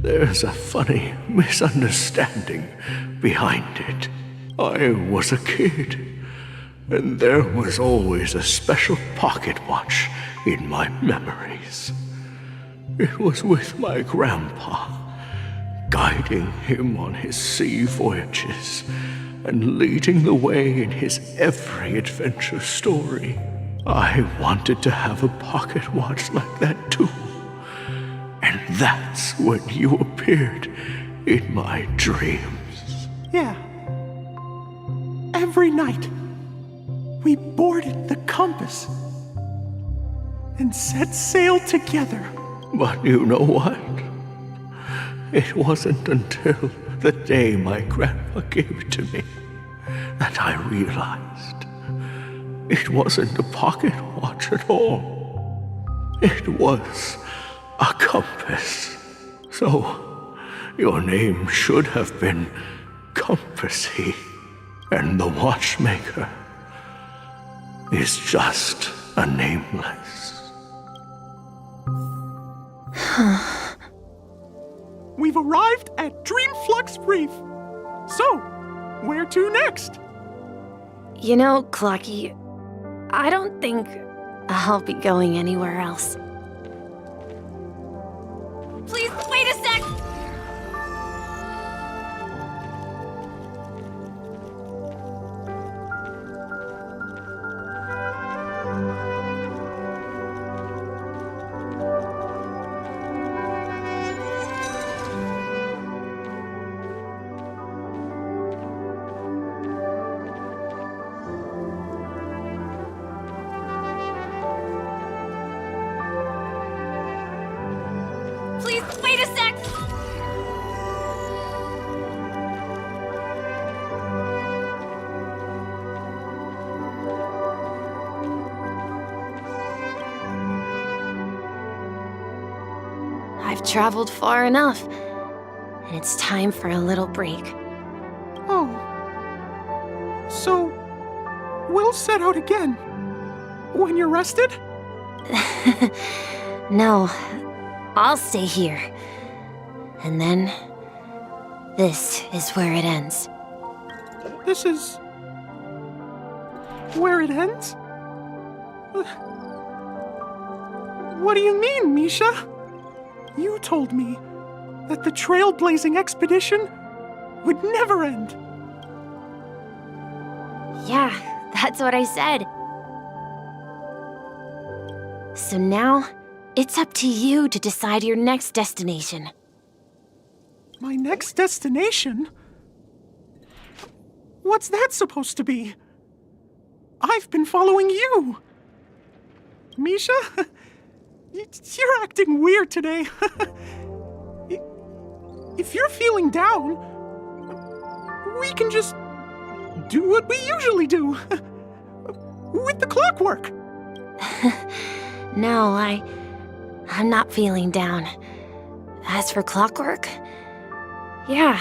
there's a funny misunderstanding behind it. I was a kid, and there was always a special pocket watch in my memories. It was with my grandpa, guiding him on his sea voyages and leading the way in his every adventure story. I wanted to have a pocket watch like that too. And that's when you appeared in my dreams. Yeah. Every night, we boarded the compass and set sail together. But you know what? It wasn't until the day my grandpa gave it to me that I realized it wasn't a pocket watch at all. It was a compass. So, your name should have been Compassy, and the watchmaker is just a nameless. We've arrived at Dreamflux Reef. So, where to next? You know, Clocky, I don't think I'll be going anywhere else. Please, wait a sec! Please, wait a sec! I've traveled far enough, and it's time for a little break. Oh. So, we'll set out again. When you're rested? No, I'll stay here. And then, this is where it ends. This is... where it ends? What do you mean, Misha? You told me that the trailblazing expedition would never end. Yeah, that's what I said. So now, it's up to you to decide your next destination. My next destination? What's that supposed to be? I've been following you. Misha? You're acting weird today. If you're feeling down, we can just do what we usually do. With the clockwork. No, I'm not feeling down. As for clockwork, yeah,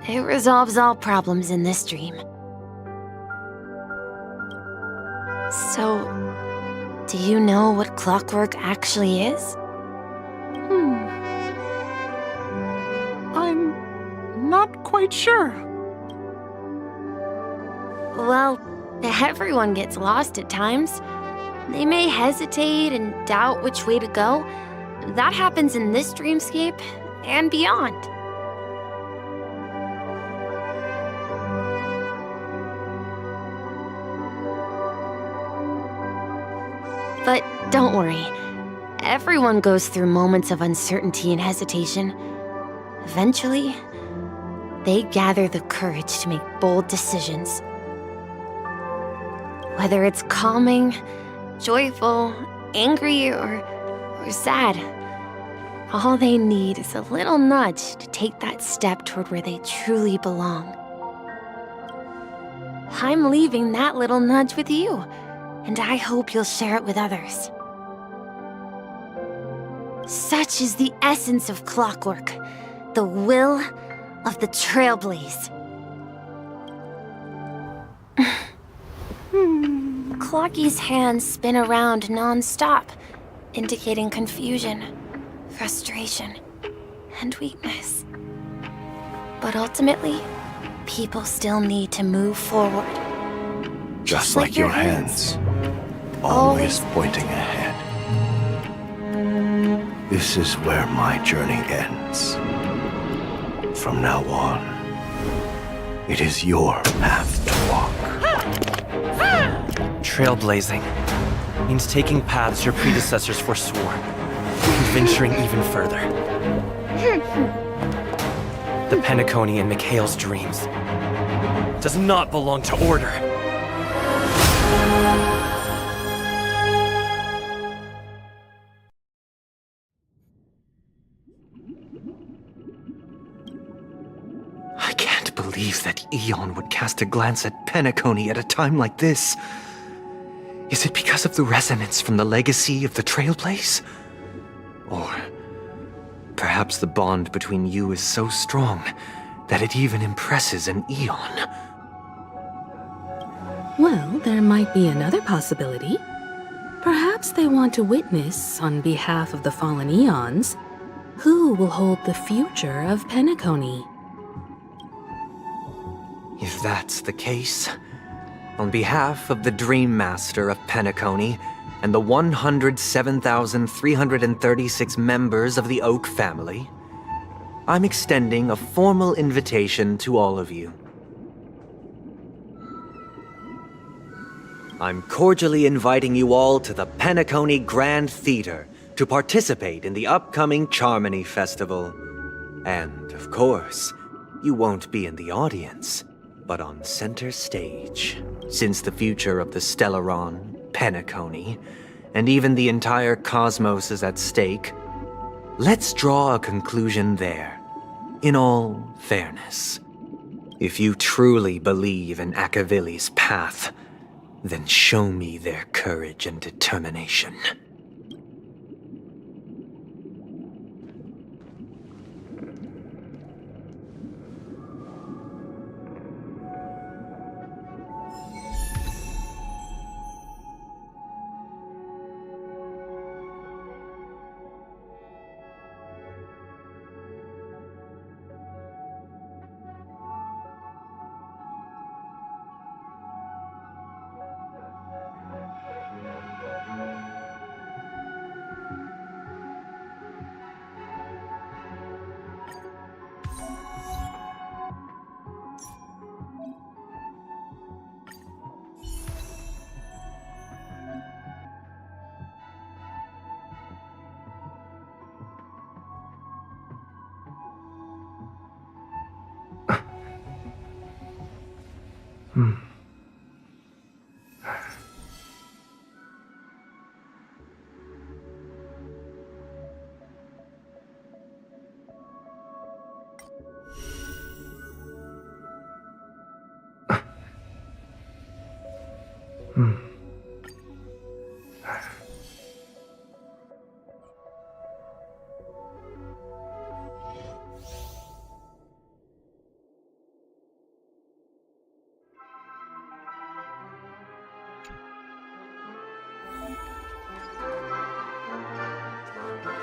it resolves all problems in this dream. So, do you know what clockwork actually is? I'm not quite sure. Well, everyone gets lost at times. They may hesitate and doubt which way to go. That happens in this dreamscape and beyond. But don't worry. Everyone goes through moments of uncertainty and hesitation. Eventually, they gather the courage to make bold decisions. Whether it's calming, joyful, angry, or sad, all they need is a little nudge to take that step toward where they truly belong. I'm leaving that little nudge with you, and I hope you'll share it with others. Such is the essence of clockwork, the will of the trailblaze. Clocky's hands spin around non-stop, indicating confusion, frustration, and weakness. But ultimately, people still need to move forward. Just like your hands, always pointing ahead. This is where my journey ends. From now on, it is your path to walk. Trailblazing means taking paths your predecessors forswore, and venturing even further. The Penacony in Mikhail's dreams does not belong to Order. believe that Eon would cast a glance at Penacony at a time like this. Is it because of the resonance from the legacy of the Trailblaze? Or perhaps the bond between you is so strong that it even impresses an Eon? Well, there might be another possibility. Perhaps they want to witness, on behalf of the fallen Eons, who will hold the future of Penacony. If that's the case, on behalf of the Dream Master of Penacony and the 107,336 members of the Oak family, I'm extending a formal invitation to all of you. I'm cordially inviting you all to the Penacony Grand Theater to participate in the upcoming Charmony Festival. And, of course, you won't be in the audience, but on center stage, since the future of the Stellaron, Penacony, and even the entire cosmos is at stake. Let's draw a conclusion there, in all fairness. If you truly believe in Akavili's path, then show me their courage and determination.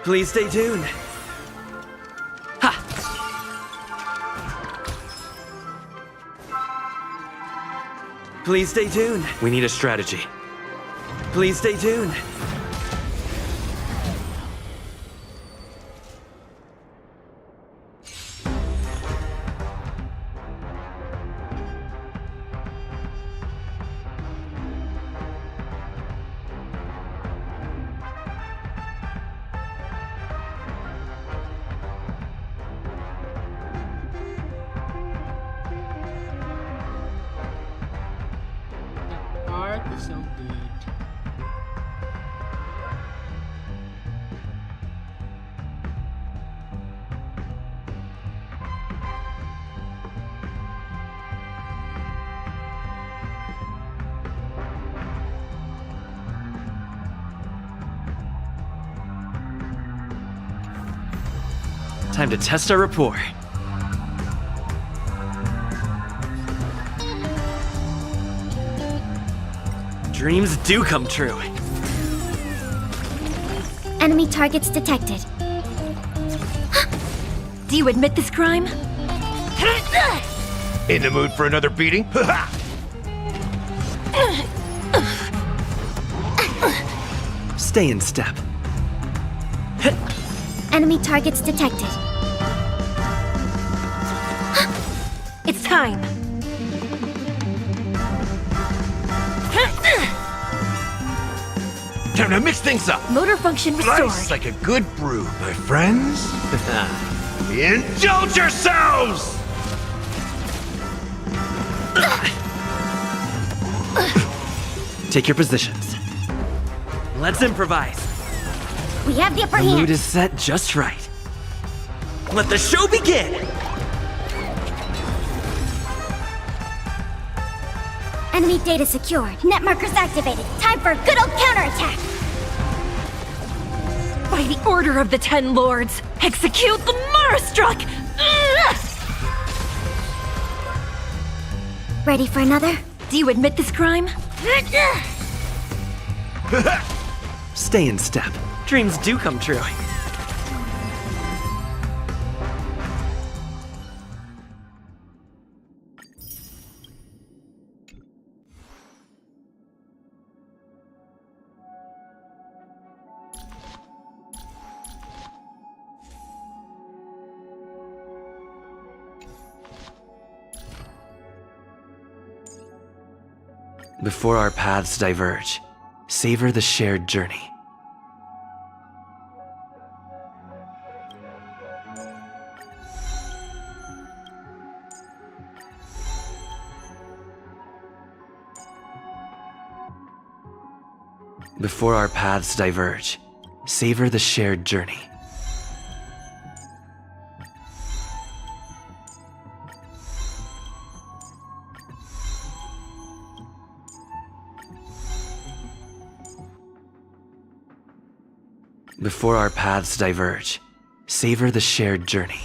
Please stay tuned. Ha! Please stay tuned. We need a strategy. Please stay tuned. Art is so good. Time to test our rapport. Dreams do come true. Enemy targets detected. Do you admit this crime? In the mood for another beating? Stay in step. Enemy targets detected. It's time. Time to mix things up. Motor function restored. Nice like a good brew, my friends. Indulge yourselves! Take your positions. Let's improvise. We have the upper The hand. mood is set just right. Let the show begin! Enemy data secured. Net markers activated. Time for a good old counterattack! By the order of the Ten Lords, execute the Marastruck! Ready for another? Do you admit this crime? Stay in step. Dreams do come true. Before our paths diverge, savor the shared journey. Before our paths diverge, savor the shared journey. Before our paths diverge, savor the shared journey.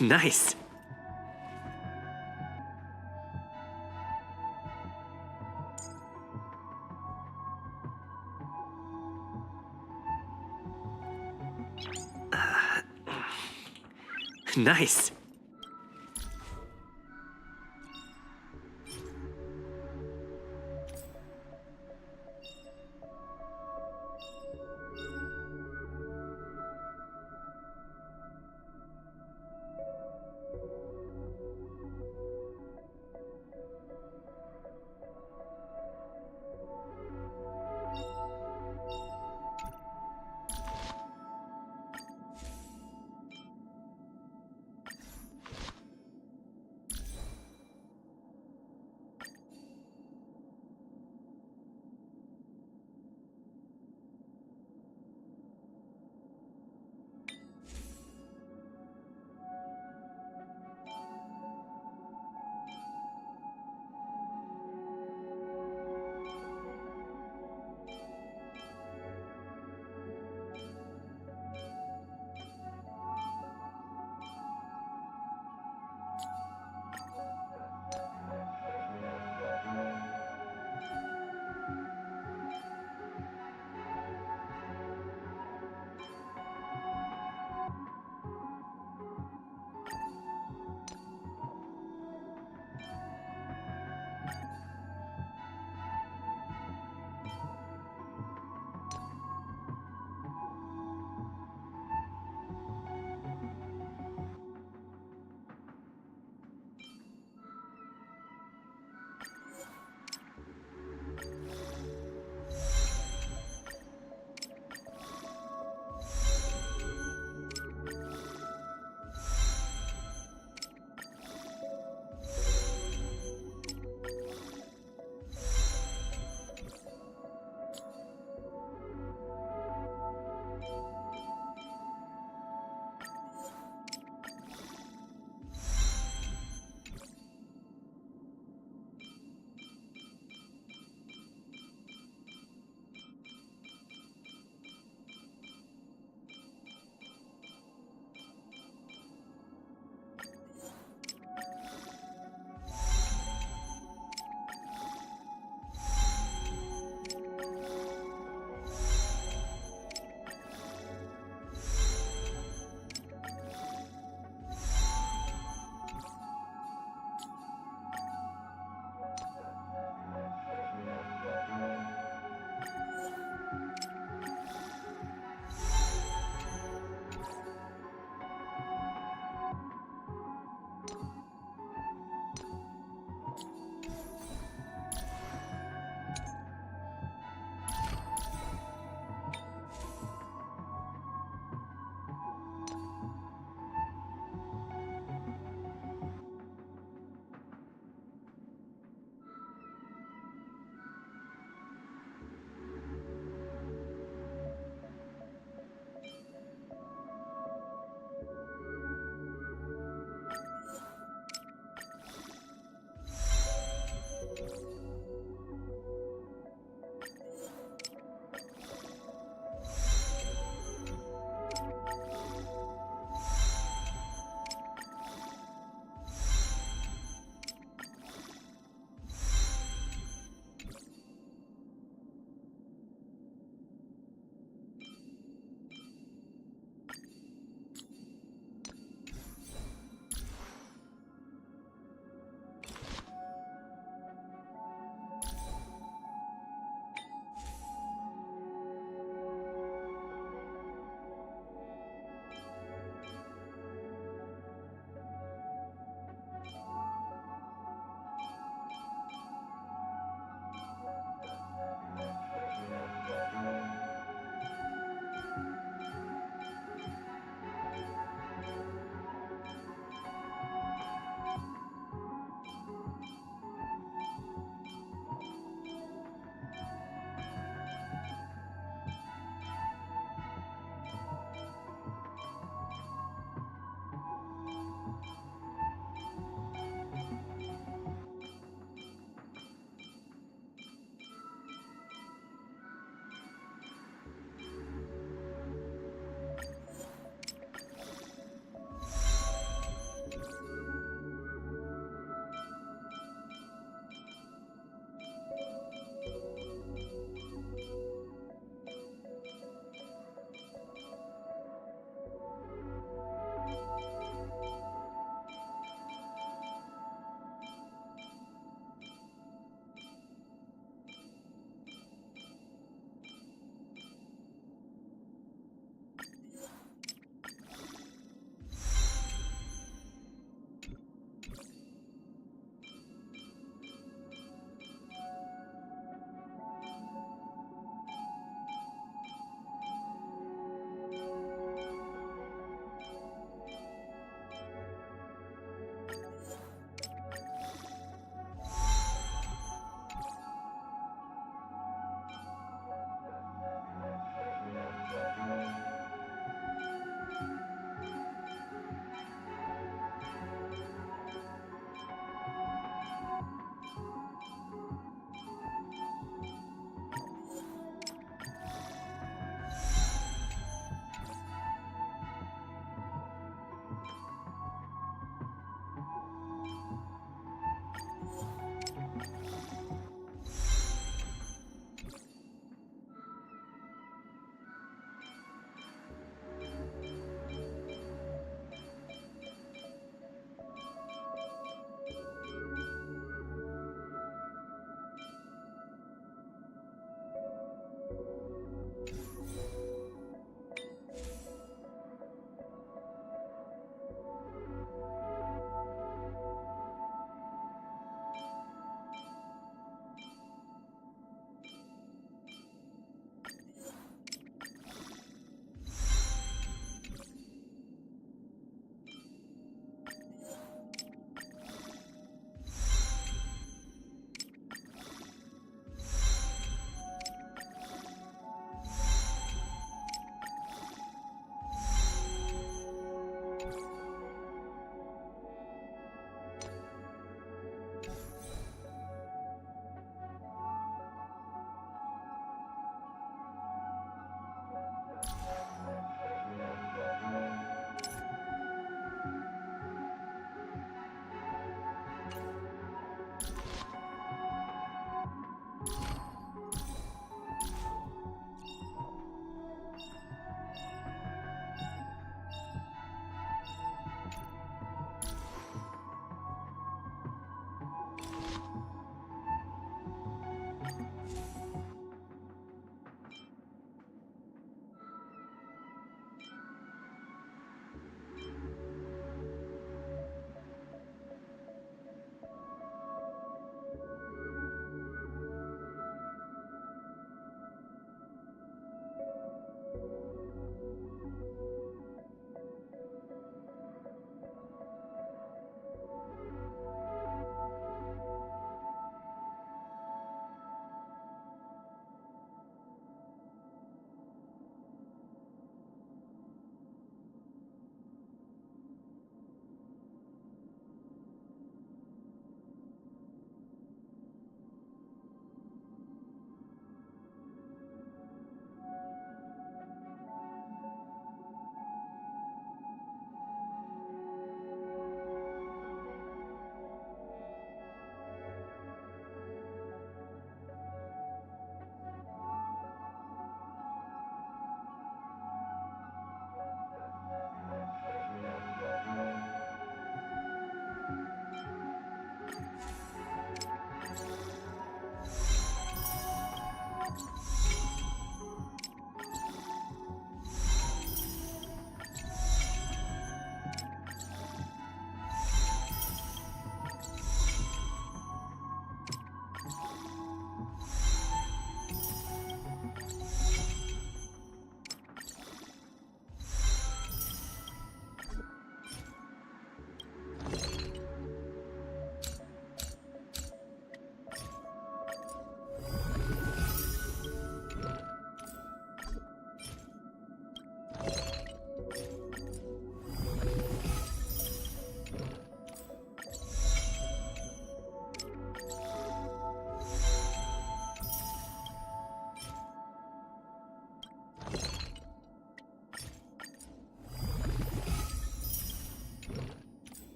Nice. Nice.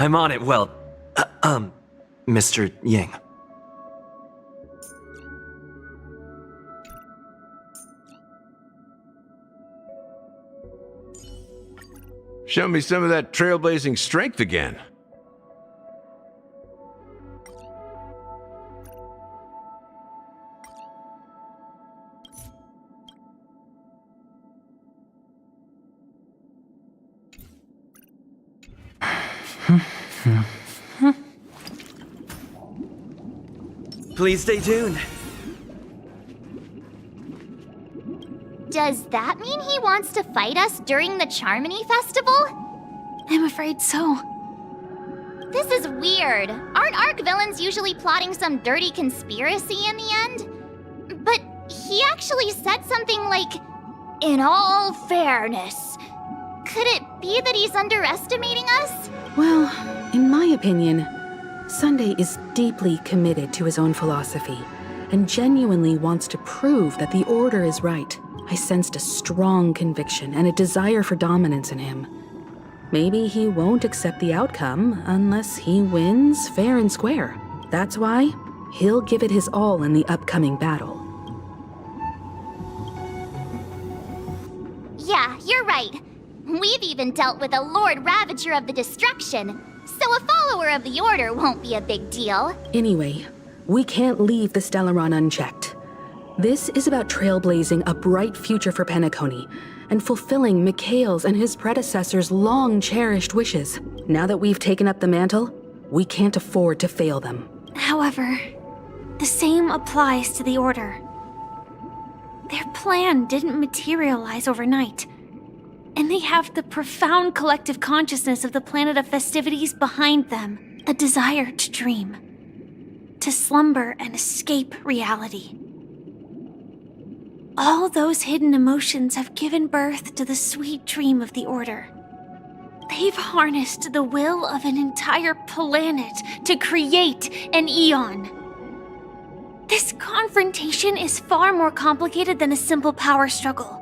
I'm on it, well, Mr. Ying. Show me some of that trailblazing strength again. Please stay tuned. Does that mean he wants to fight us during the Charmony Festival? I'm afraid so. This is weird. Aren't Arc villains usually plotting some dirty conspiracy in the end? But he actually said something like, "In all fairness." Could it be that he's underestimating us? Well, in my opinion, Sunday is deeply committed to his own philosophy and genuinely wants to prove that the Order is right. I sensed a strong conviction and a desire for dominance in him. Maybe he won't accept the outcome unless he wins fair and square. That's why he'll give it his all in the upcoming battle. Yeah, you're right. We've even dealt with a Lord Ravager of the Destruction, so a follower of the Order won't be a big deal. Anyway, we can't leave the Stellaron unchecked. This is about trailblazing a bright future for Penacony and fulfilling Mikhail's and his predecessors' long-cherished wishes. Now that we've taken up the mantle, we can't afford to fail them. However, the same applies to the Order. Their plan didn't materialize overnight, and they have the profound collective consciousness of the planet of festivities behind them, a desire to dream, to slumber and escape reality. All those hidden emotions have given birth to the sweet dream of the Order. They've harnessed the will of an entire planet to create an Eon. This confrontation is far more complicated than a simple power struggle.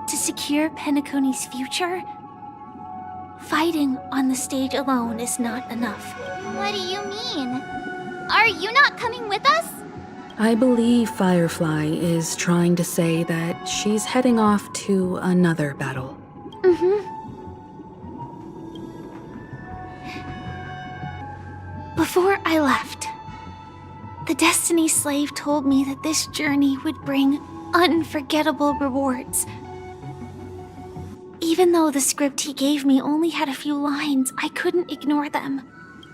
To secure Penacony's future, fighting on the stage alone is not enough. What do you mean? Are you not coming with us? I believe Firefly is trying to say that she's heading off to another battle. Before I left, the Destiny Slave told me that this journey would bring unforgettable rewards. Even though the script he gave me only had a few lines, I couldn't ignore them.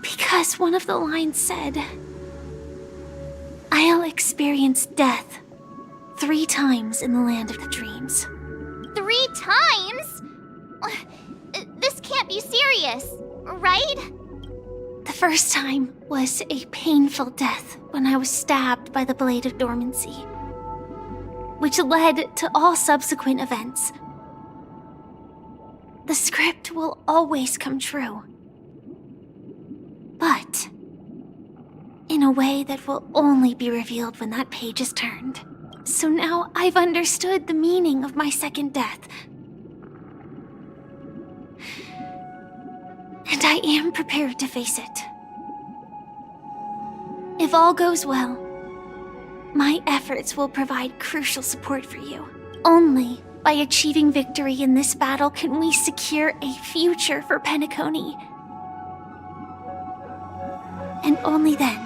Because one of the lines said, "I'll experience death 3 times in the land of the dreams." 3 times? This can't be serious, right? The first time was a painful death when I was stabbed by the Blade of Dormancy, which led to all subsequent events. The script will always come true, but in a way that will only be revealed when that page is turned. So now I've understood the meaning of my second death. And I am prepared to face it. If all goes well, my efforts will provide crucial support for you. Only by achieving victory in this battle can we secure a future for Penacony. And only then,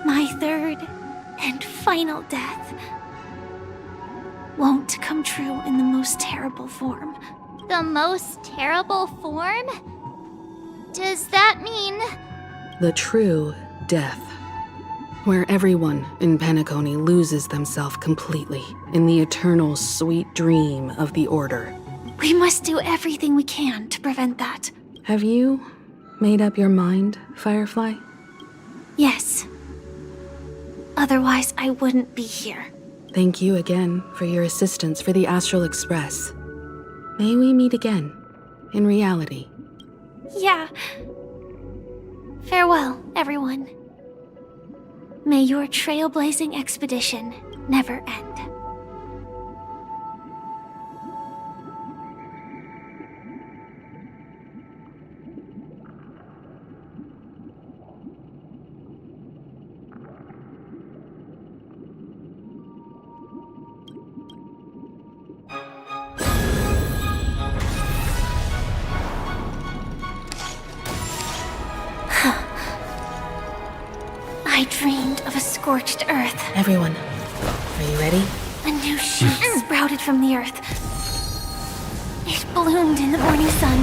my third and final death won't come true in the most terrible form. The most terrible form? Does that mean... The true death, where everyone in Penacony loses themselves completely in the eternal sweet dream of the Order. We must do everything we can to prevent that. Have you made up your mind, Firefly? Yes. Otherwise, I wouldn't be here. Thank you again for your assistance for the Astral Express. May we meet again, in reality. Yeah. Farewell, everyone. May your trailblazing expedition never end. scorched earth. Everyone, are you ready? A new shoot sprouted from the earth. It bloomed in the morning sun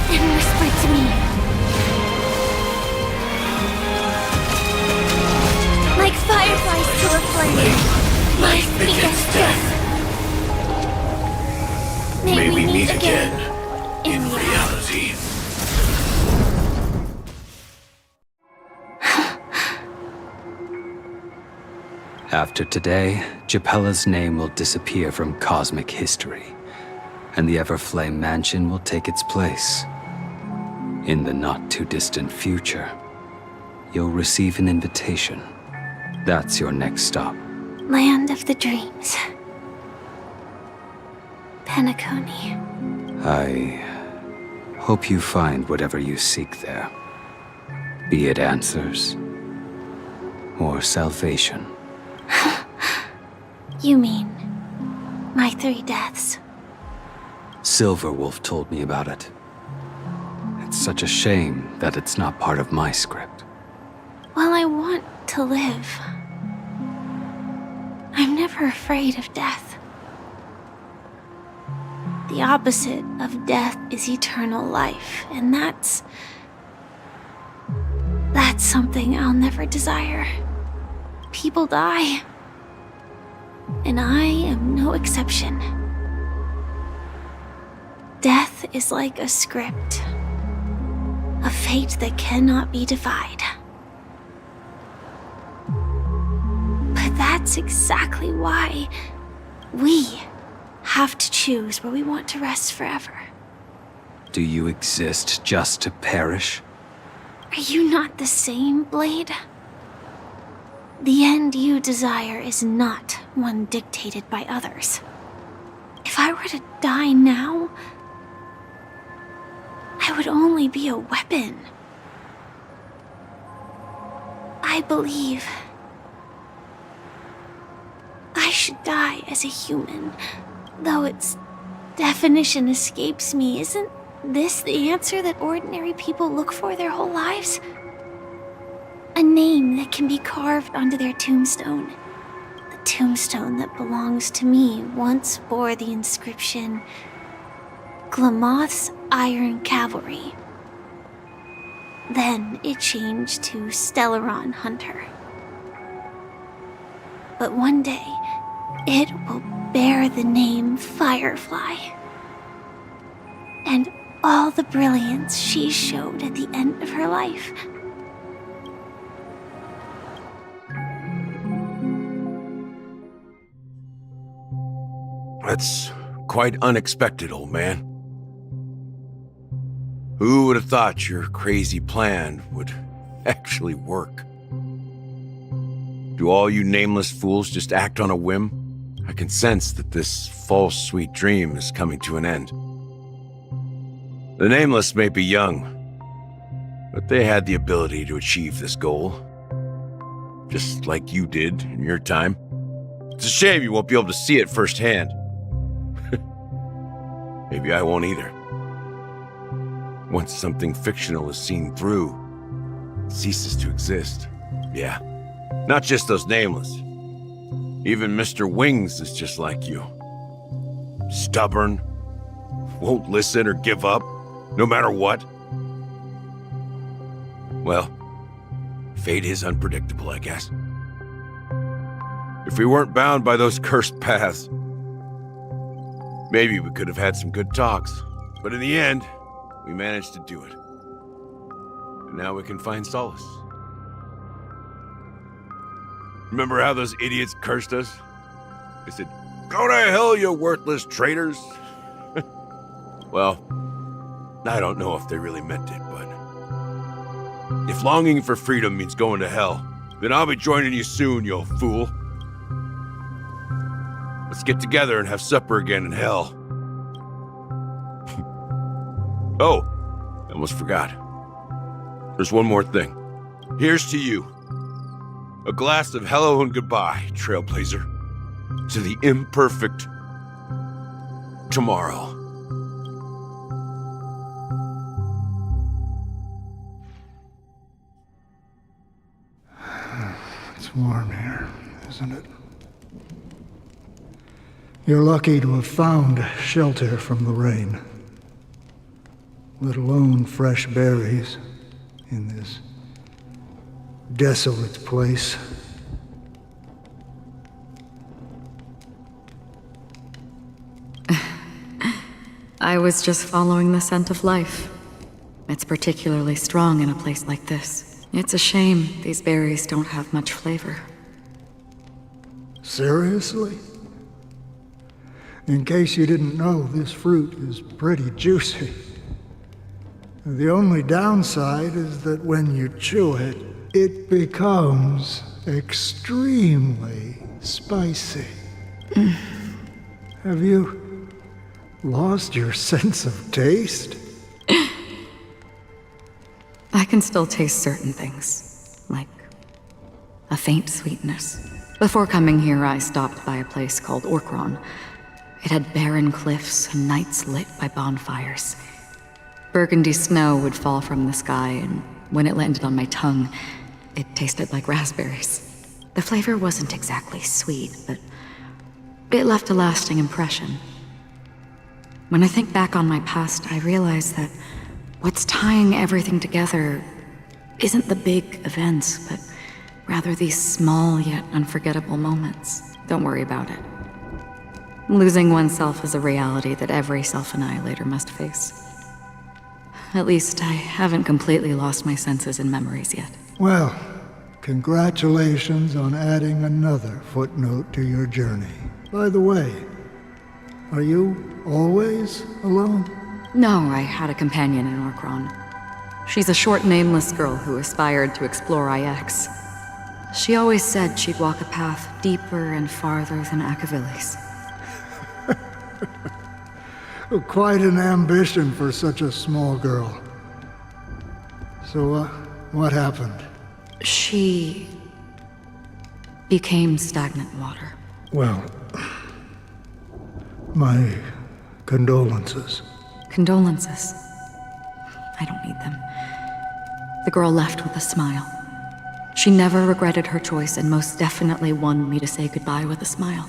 and whispered to me. Like fireflies to a flame, life begets death. May we meet again in reality. After today, Japella's name will disappear from cosmic history, and the Everflame Mansion will take its place. In the not-too-distant future, you'll receive an invitation. That's your next stop. Land of the dreams. Penacony. I hope you find whatever you seek there. Be it answers or salvation. You mean my 3 deaths? Silverwolf told me about it. It's such a shame that it's not part of my script. While I want to live, I'm never afraid of death. The opposite of death is eternal life, and that's something I'll never desire. People die, and I am no exception. Death is like a script, a fate that cannot be defied. But that's exactly why we have to choose where we want to rest forever. Do you exist just to perish? Are you not the same, Blade? The end you desire is not one dictated by others. If I were to die now, I would only be a weapon. I believe I should die as a human, though its definition escapes me. Isn't this the answer that ordinary people look for their whole lives? A name that can be carved onto their tombstone. The tombstone that belongs to me once bore the inscription, Glamoth's Iron Cavalry. Then it changed to Stellaron Hunter. But one day, it will bear the name Firefly. And all the brilliance she showed at the end of her life. That's quite unexpected, old man. Who would have thought your crazy plan would actually work? Do all you nameless fools just act on a whim? I can sense that this false sweet dream is coming to an end. The nameless may be young, but they had the ability to achieve this goal. Just like you did in your time. It's a shame you won't be able to see it firsthand. Maybe I won't either. Once something fictional is seen through, it ceases to exist. Yeah, not just those nameless. Even Mr. Wings is just like you. Stubborn, won't listen or give up, no matter what. Well, fate is unpredictable, I guess. If we weren't bound by those cursed paths, maybe we could have had some good talks. But in the end, we managed to do it. And now we can find solace. Remember how those idiots cursed us? They said, "Go to hell, you worthless traitors." Well, I don't know if they really meant it, but if longing for freedom means going to hell, then I'll be joining you soon, you fool. Let's get together and have supper again in hell. Oh, I almost forgot. There's one more thing. Here's to you. A glass of hello and goodbye, Trailblazer. To the imperfect tomorrow. It's warm here, isn't it? You're lucky to have found shelter from the rain. Let alone fresh berries in this desolate place. I was just following the scent of life. It's particularly strong in a place like this. It's a shame these berries don't have much flavor. Seriously? In case you didn't know, this fruit is pretty juicy. The only downside is that when you chew it, it becomes extremely spicy. Have you lost your sense of taste? I can still taste certain things, like a faint sweetness. Before coming here, I stopped by a place called Orkron. It had barren cliffs and nights lit by bonfires. Burgundy snow would fall from the sky, and when it landed on my tongue, it tasted like raspberries. The flavor wasn't exactly sweet, but it left a lasting impression. When I think back on my past, I realize that what's tying everything together isn't the big events, but rather these small yet unforgettable moments. Don't worry about it. Losing oneself is a reality that every self-annihilator must face. At least I haven't completely lost my senses and memories yet. Well, congratulations on adding another footnote to your journey. By the way, are you always alone? No, I had a companion in Orkron. She's a short, nameless girl who aspired to explore IX. She always said she'd walk a path deeper and farther than Akavili's. Quite an ambition for such a small girl. So, what happened? She became stagnant water. Well, my condolences. Condolences. I don't need them. The girl left with a smile. She never regretted her choice and most definitely wanted me to say goodbye with a smile.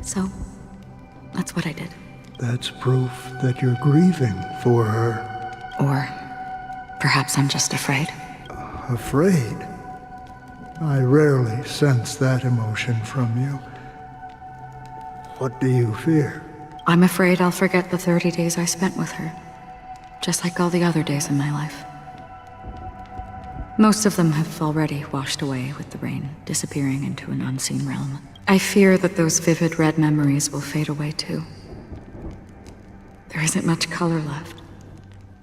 So, that's what I did. That's proof that you're grieving for her. Or perhaps I'm just afraid. Afraid? I rarely sense that emotion from you. What do you fear? I'm afraid I'll forget the 30 days I spent with her, just like all the other days in my life. Most of them have already washed away with the rain, disappearing into an unseen realm. I fear that those vivid red memories will fade away too. There isn't much color left.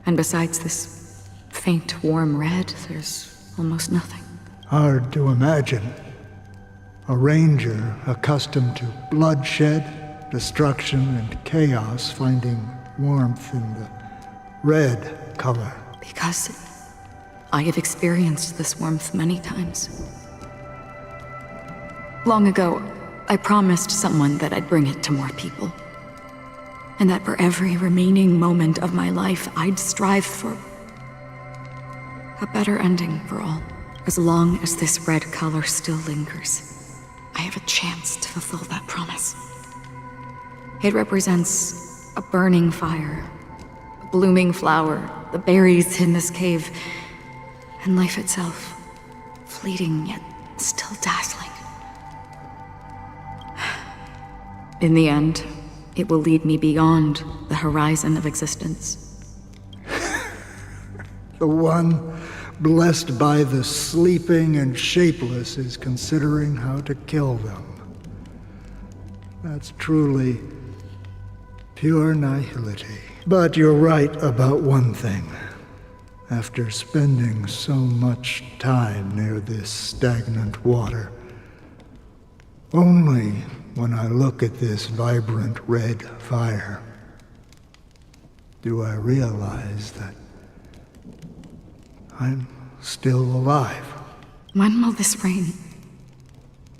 And besides this faint, warm red, there's almost nothing. Hard to imagine. A ranger accustomed to bloodshed, destruction, and chaos finding warmth in the red color. Because I have experienced this warmth many times. Long ago, I promised someone that I'd bring it to more people. And that for every remaining moment of my life, I'd strive for a better ending for all. As long as this red color still lingers, I have a chance to fulfill that promise. It represents a burning fire, a blooming flower, the berries in this cave, and life itself, fleeting yet still dazzling. In the end, it will lead me beyond the horizon of existence. The one blessed by the sleeping and shapeless is considering how to kill them. That's truly pure nihility. But you're right about one thing. After spending so much time near this stagnant water, only when I look at this vibrant red fire do I realize that I'm still alive. When will this rain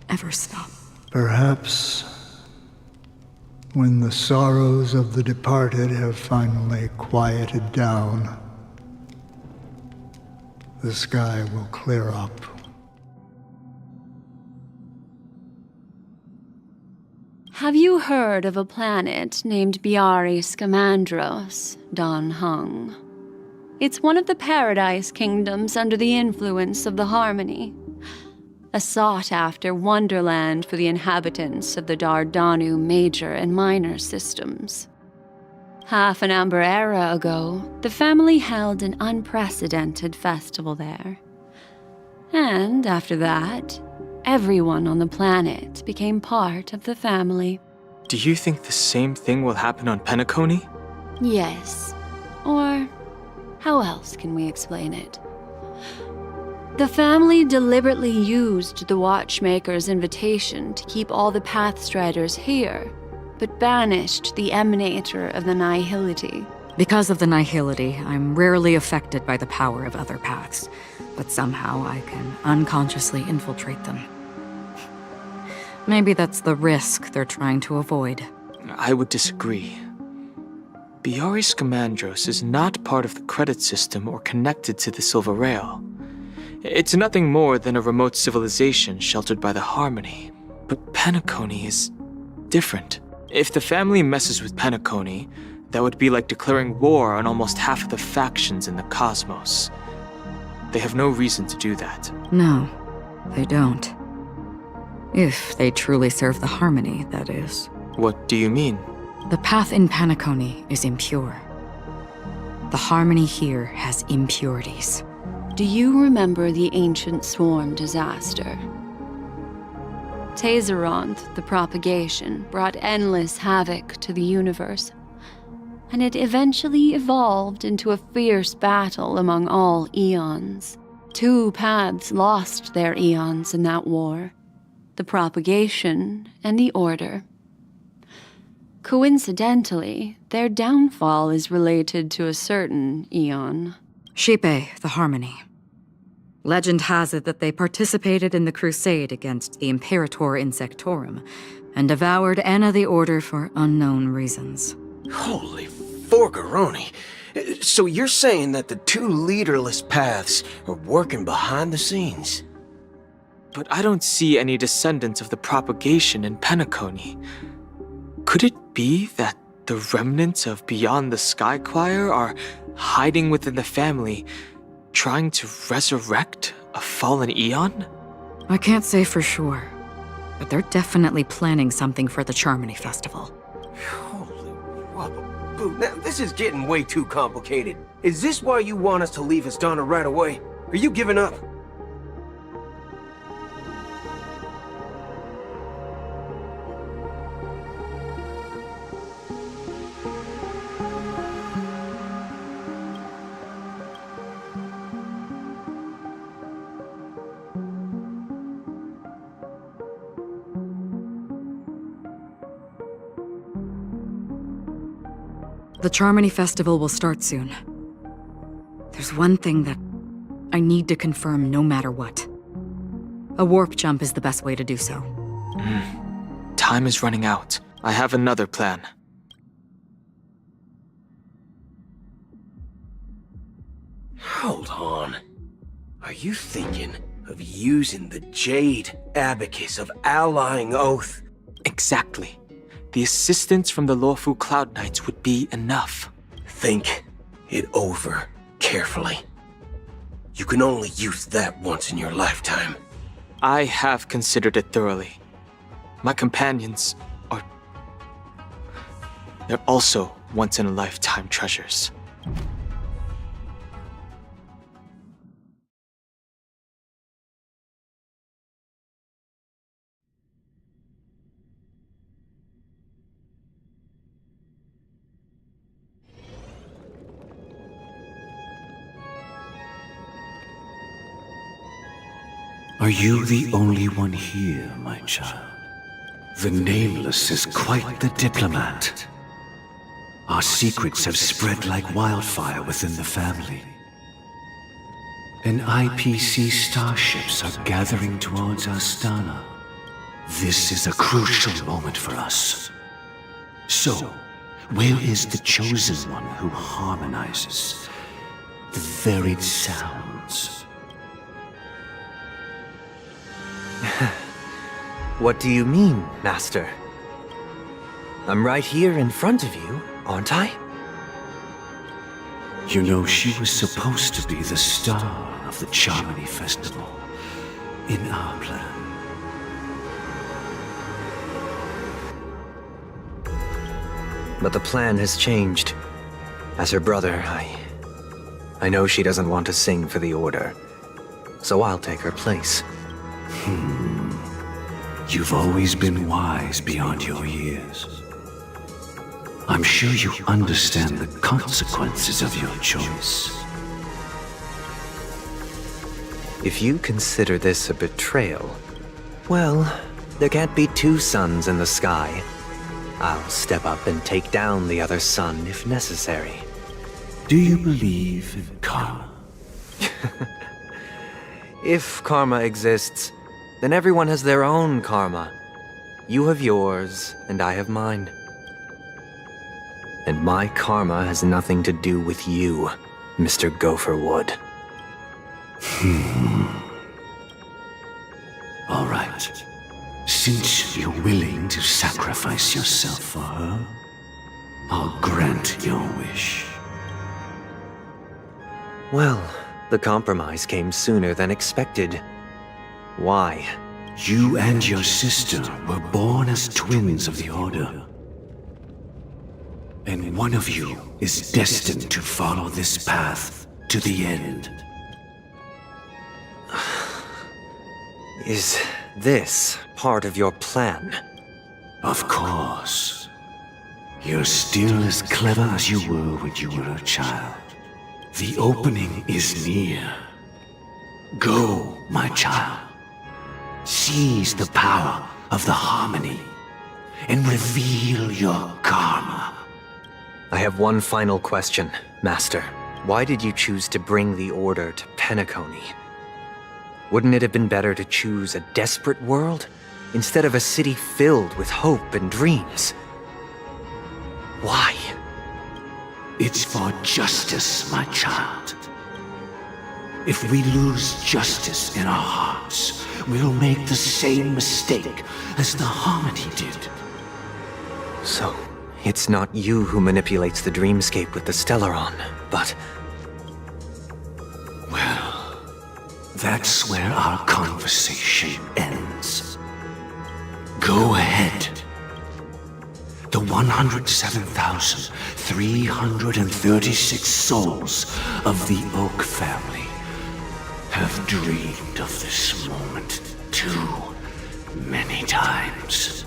ever stop? Perhaps when the sorrows of the departed have finally quieted down, the sky will clear up. Have you heard of a planet named Biari Scamandros, Don Hung? It's one of the Paradise Kingdoms under the influence of the Harmony. A sought-after wonderland for the inhabitants of the Dardanu Major and Minor systems. Half an Amber Era ago, the family held an unprecedented festival there. And after that, everyone on the planet became part of the family. Do you think the same thing will happen on Penacony? Yes. Or how else can we explain it? The family deliberately used the Watchmaker's invitation to keep all the Pathstriders here, but banished the Emanator of the Nihility. Because of the Nihility, I'm rarely affected by the power of other paths, but somehow I can unconsciously infiltrate them. Maybe that's the risk they're trying to avoid. I would disagree. Biari Scamandros is not part of the credit system or connected to the Silver Rail. It's nothing more than a remote civilization sheltered by the Harmony. But Penacony is different. If the family messes with Penacony, that would be like declaring war on almost half of the factions in the cosmos. They have no reason to do that. No, they don't. If they truly serve the Harmony, that is. What do you mean? The path in Penacony is impure. The Harmony here has impurities. Do you remember the Ancient Swarm disaster? Tazeronth, the propagation, brought endless havoc to the universe, and it eventually evolved into a fierce battle among all eons. 2 paths lost their eons in that war, the propagation and the order. Coincidentally, their downfall is related to a certain eon. Shipe, the Harmony. Legend has it that they participated in the crusade against the Imperator Insectorum and devoured Anna the Order for unknown reasons. Holy forgaroni. So you're saying that the 2 leaderless paths are working behind the scenes? But I don't see any descendants of the propagation in Penacony. Could it be that the remnants of Beyond the Sky Choir are hiding within the family, trying to resurrect a fallen eon? I can't say for sure, but they're definitely planning something for the Charmony Festival. Holy wabba-boo. Now, this is getting way too complicated. Is this why you want us to leave Astana right away? Are you giving up? The Charmony Festival will start soon. There's one thing that I need to confirm no matter what. A warp jump is the best way to do so. Time is running out. I have another plan. Hold on. Are you thinking of using the Jade Abacus of Allying Oath? Exactly. The assistance from the Lawful Cloud Knights would be enough. Think it over carefully. You can only use that once in your lifetime. I have considered it thoroughly. My companions are... they're also once-in-a-lifetime treasures. Are you the only one here, my child? The Nameless is quite the diplomat. Our secrets have spread like wildfire within the family. And IPC starships are gathering towards Astana. This is a crucial moment for us. So, where is the Chosen One who harmonizes the varied sounds? What do you mean, Master? I'm right here in front of you, aren't I? You know, she was supposed to be the star of the Charmony Festival in our plan. But the plan has changed. As her brother, I know she doesn't want to sing for the Order, so I'll take her place. You've always been wise beyond your years. I'm sure you understand the consequences of your choice. If you consider this a betrayal, well, there can't be two suns in the sky. I'll step up and take down the other sun if necessary. Do you believe in karma? If karma exists, then everyone has their own karma. You have yours, and I have mine. And my karma has nothing to do with you, Mr. Gopherwood. All right. Since you're willing to sacrifice yourself for her, I'll grant your wish. Well, the compromise came sooner than expected. Why? You and your sister were born as twins of the Order. And one of you is destined to follow this path to the end. Is this part of your plan? Of course. You're still as clever as you were when you were a child. The opening is near. Go, my child. Seize the power of the harmony and reveal your karma. I have one final question, Master. Why did you choose to bring the Order to Penacony? Wouldn't it have been better to choose a desperate world instead of a city filled with hope and dreams? Why? It's for justice, my child. If we lose justice in our hearts, we'll make the same mistake as the Harmony did. So, it's not you who manipulates the dreamscape with the Stellaron, but... Well, that's where our conversation ends. Go ahead. The 107,336 souls of the Oak family have dreamed of this moment too many times.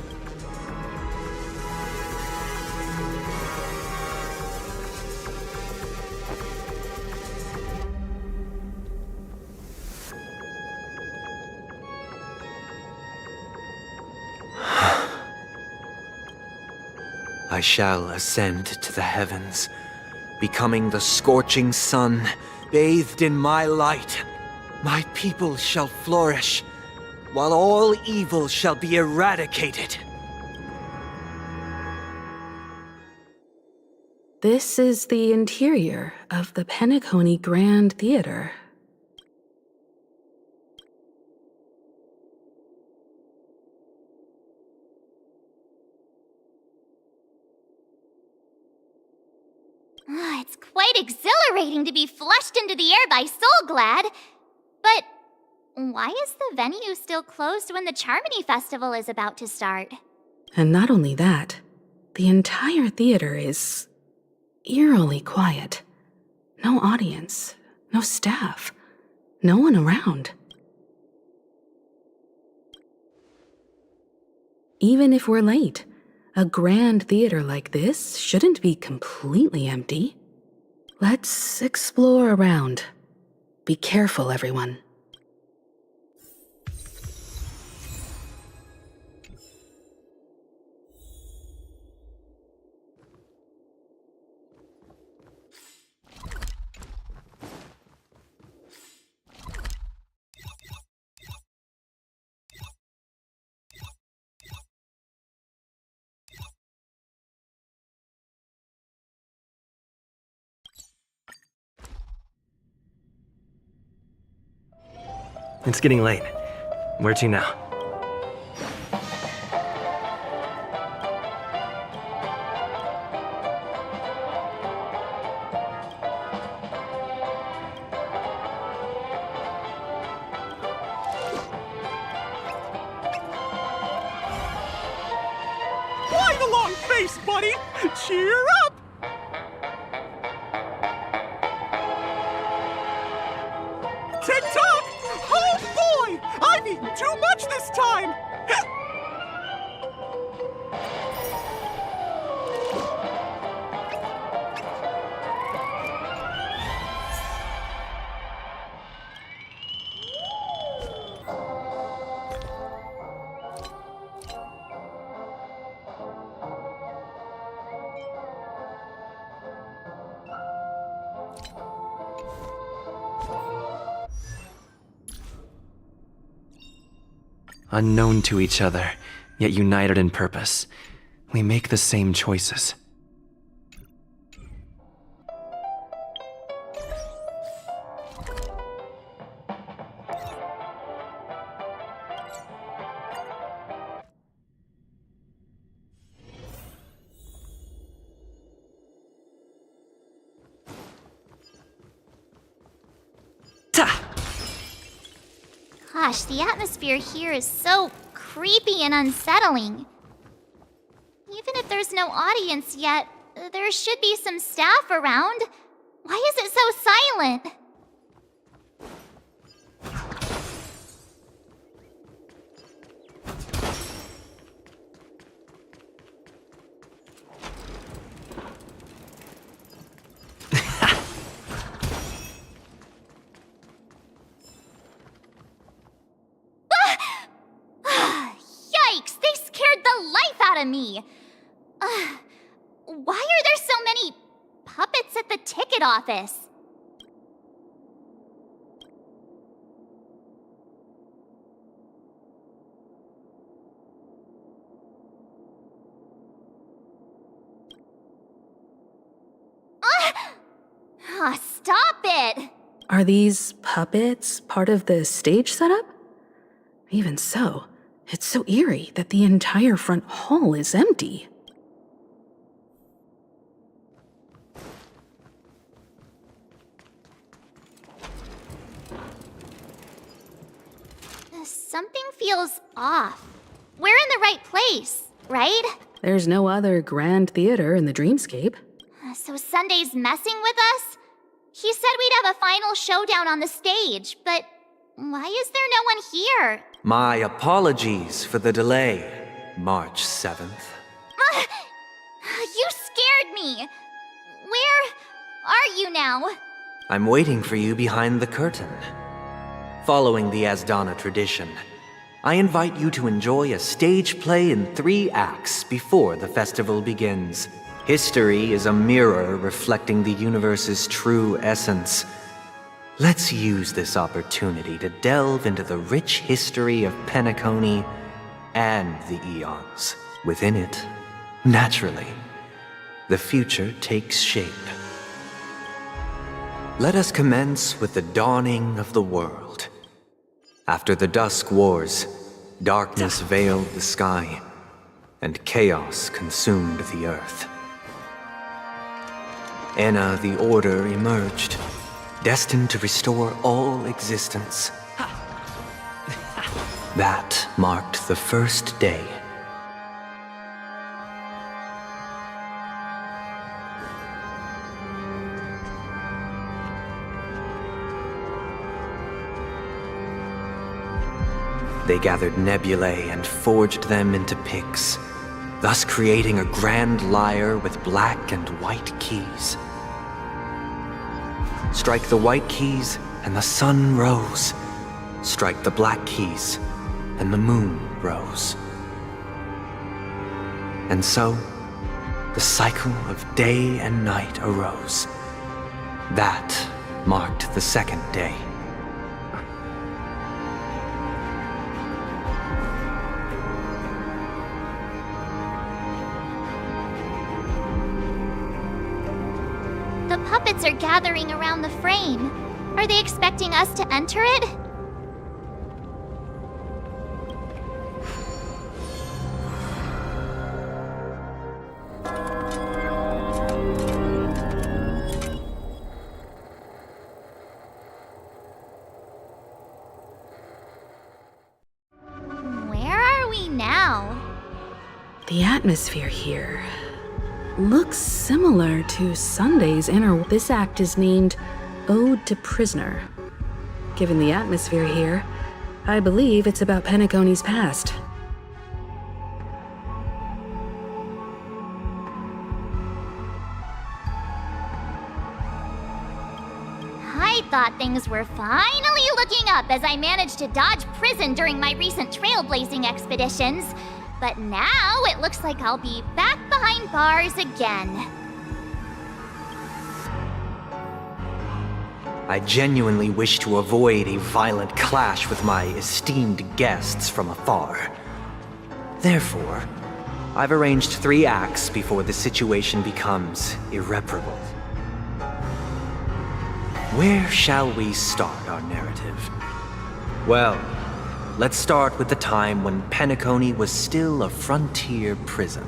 I shall ascend to the heavens, becoming the scorching sun, bathed in my light. My people shall flourish, while all evil shall be eradicated. This is the interior of the Penacony Grand Theater. It's quite exhilarating to be flushed into the air by Soulglad. But why is the venue still closed when the Charmony Festival is about to start? And not only that, the entire theater is eerily quiet. No audience, no staff, no one around. Even if we're late, a grand theater like this shouldn't be completely empty. Let's explore around. Be careful, everyone. It's getting late. Where to now? race, buddy! Cheer up! Tick-tock! Oh boy! I've eaten too much this time! Unknown to each other, yet united in purpose, we make the same choices. Gosh, the atmosphere here is so creepy and unsettling. Even if there's no audience yet, there should be some staff around. Why is it so silent? Yikes! They scared the life out of me! Why are there so many puppets at the ticket office? Stop it! Are these puppets part of the stage setup? Even so, it's so eerie that the entire front hall is empty. Something feels off. We're in the right place, right? There's no other grand theater in the dreamscape. So Sunday's messing with us? He said we'd have a final showdown on the stage, but why is there no one here? My apologies for the delay, March 7th. You scared me! Where are you now? I'm waiting for you behind the curtain. Following the Asdana tradition, I invite you to enjoy a stage play in 3 acts before the festival begins. History is a mirror reflecting the universe's true essence. Let's use this opportunity to delve into the rich history of Penacony and the eons. Within it, naturally, the future takes shape. Let us commence with the dawning of the world. After the Dusk Wars, darkness veiled the sky, and chaos consumed the earth. Enna the Order emerged, destined to restore all existence. That marked the first day. They gathered nebulae and forged them into picks, thus creating a grand lyre with black and white keys. Strike the white keys, and the sun rose. Strike the black keys, and the moon rose. And so, the cycle of day and night arose. That marked the second day. The puppets are gathering around the frame. Are they expecting us to enter it? The atmosphere here, looks similar to Sunday's inner. This act is named Ode to Prisoner. Given the atmosphere here, I believe it's about Penacony's past. I thought things were finally looking up as I managed to dodge prison during my recent trailblazing expeditions. But now it looks like I'll be back behind bars again. I genuinely wish to avoid a violent clash with my esteemed guests from afar. Therefore, I've arranged 3 acts before the situation becomes irreparable. Where shall we start our narrative? Well, let's start with the time when Penacony was still a frontier prison.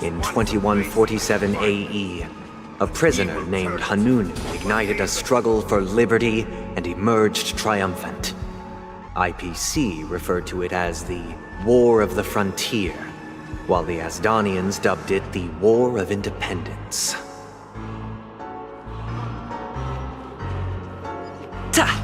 In 2147 AE, a prisoner named Hanunu ignited a struggle for liberty and emerged triumphant. IPC referred to it as the War of the Frontier, while the Asdanians dubbed it the War of Independence. Ta!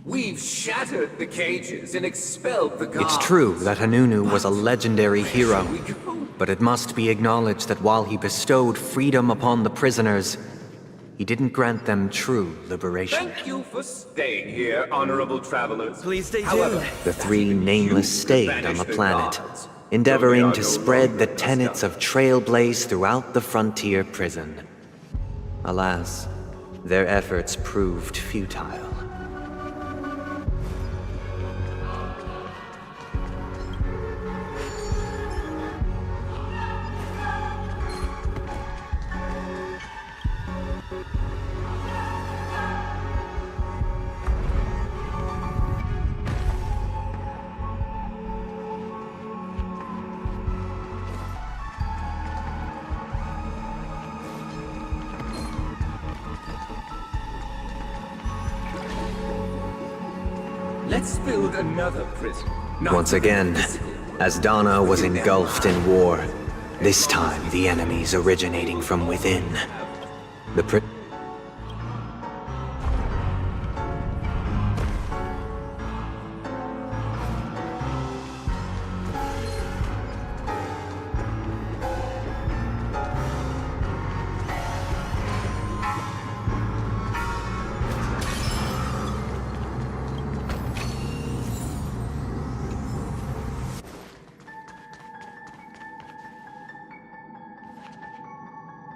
We've shattered the cages and expelled the guards. It's true that Hanunu was a legendary hero, but it must be acknowledged that while he bestowed freedom upon the prisoners, he didn't grant them true liberation. Thank you for staying here, honorable travelers. Please stay However, the 3 nameless stayed on the planet, endeavoring to spread the tenets of Trailblaze throughout the frontier prison. Alas, their efforts proved futile. Let's build another prison. Once again, Asdana was engulfed in war. This time, the enemies originating from within. The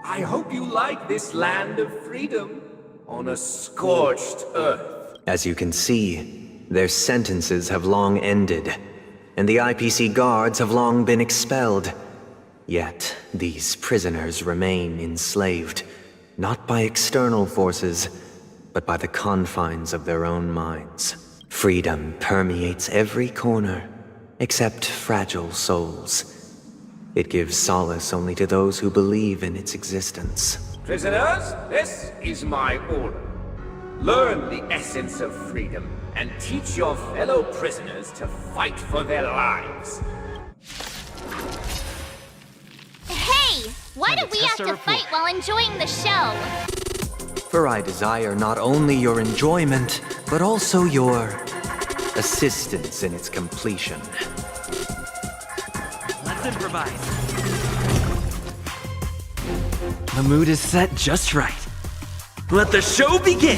I hope you like this land of freedom on a scorched earth. As you can see, their sentences have long ended, and the IPC guards have long been expelled. Yet, these prisoners remain enslaved, not by external forces, but by the confines of their own minds. Freedom permeates every corner, except fragile souls. It gives solace only to those who believe in its existence. Prisoners, this is my order. Learn the essence of freedom and teach your fellow prisoners to fight for their lives. Hey! Why do we have to fight while enjoying the show? For I desire not only your enjoyment, but also your assistance in its completion. Let's improvise. The mood is set just right. Let the show begin!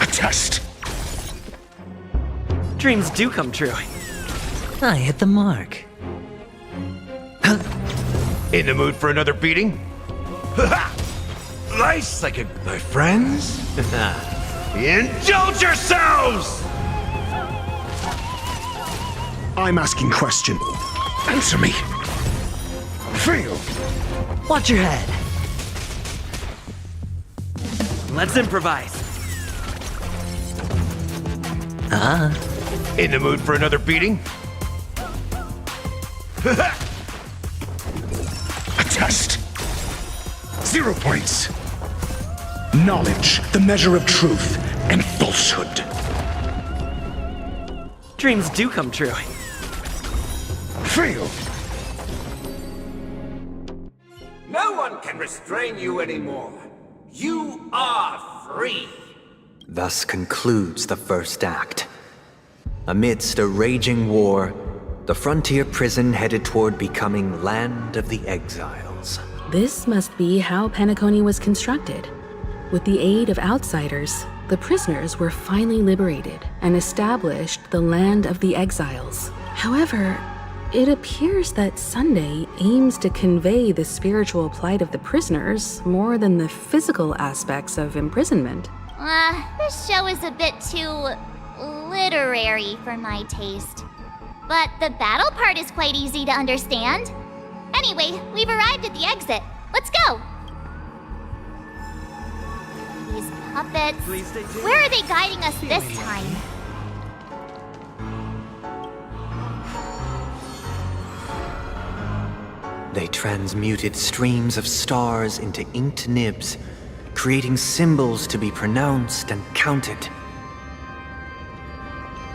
A test. Dreams do come true. I hit the mark. In the mood for another beating? Nice, like my friends? Indulge yourselves! I'm asking question. Answer me. Feel. Watch your head. Let's improvise. In the mood for another beating? A test. 0 points. Knowledge, the measure of truth and falsehood. Dreams do come true. Feel. No one can restrain you anymore. You are free. Thus concludes the first act. Amidst a raging war, the frontier prison headed toward becoming Land of the Exiles. This must be how Penacony was constructed. With the aid of outsiders, the prisoners were finally liberated and established the Land of the Exiles. However, it appears that Sunday aims to convey the spiritual plight of the prisoners more than the physical aspects of imprisonment. This show is a bit too literary for my taste. But the battle part is quite easy to understand. Anyway, we've arrived at the exit. Let's go! These puppets... Where are they guiding us this time? They transmuted streams of stars into inked nibs, creating symbols to be pronounced and counted.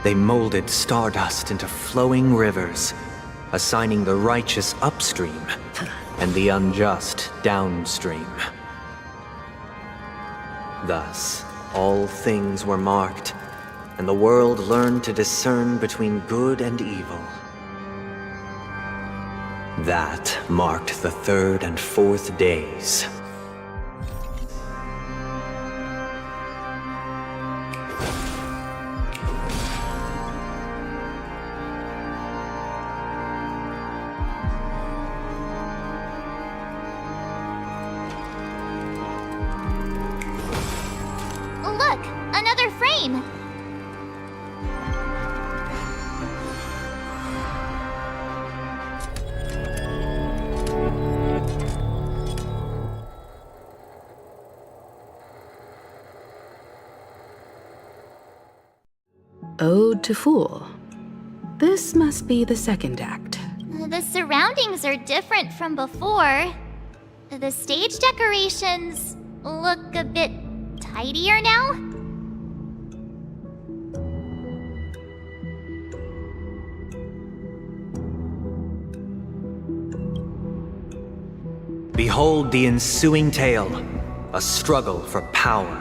They molded stardust into flowing rivers, assigning the righteous upstream and the unjust downstream. Thus, all things were marked, and the world learned to discern between good and evil. That marked the 3rd and 4th days. Look, another frame! Ode to Fool. This must be the 2nd act. The surroundings are different from before. The stage decorations look a bit tidier now. Behold the ensuing tale, a struggle for power.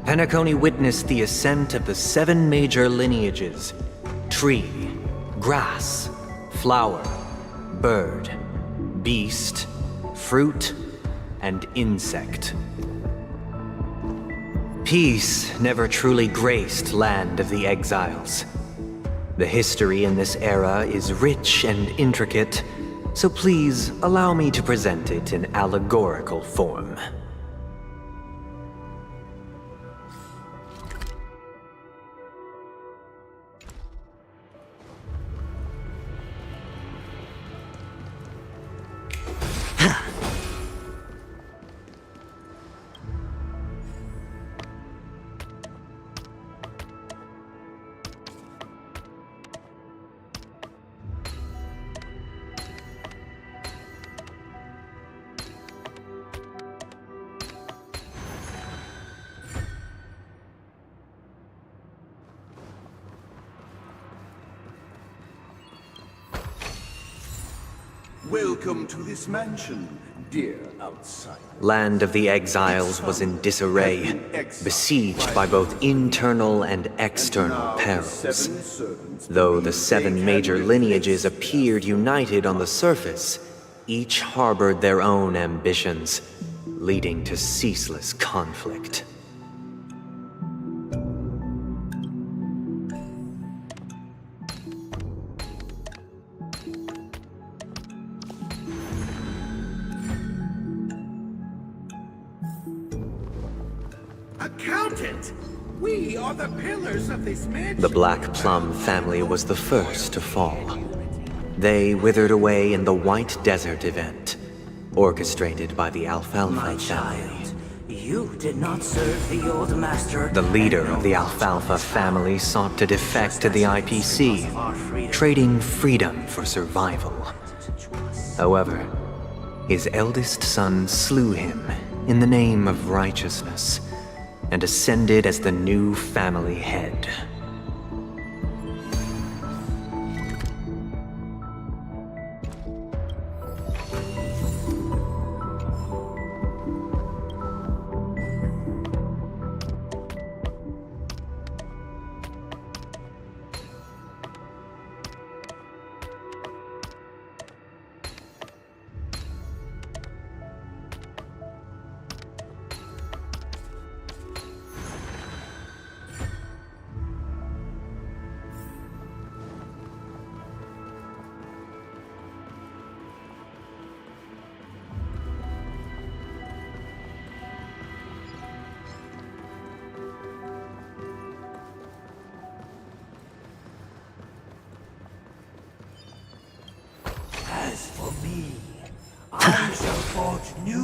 Penacony witnessed the ascent of the 7 major lineages: tree, grass, flower, bird, beast, fruit, and insect. Peace never truly graced Land of the Exiles. The history in this era is rich and intricate, so please allow me to present it in allegorical form. Welcome to this mansion, dear outsider. Land of the Exiles was in disarray, besieged by both internal and external perils. Though the 7 major lineages appeared united on the surface, each harbored their own ambitions, leading to ceaseless conflict. Accountant! We are the pillars of this mansion. The Black Plum family was the first to fall. They withered away in the White Desert event, orchestrated by the Alfalfa family. You did not serve the old master. The leader of the Alfalfa family sought to defect to the IPC, trading freedom for survival. However, his eldest son slew him in the name of righteousness, and ascended as the new family head.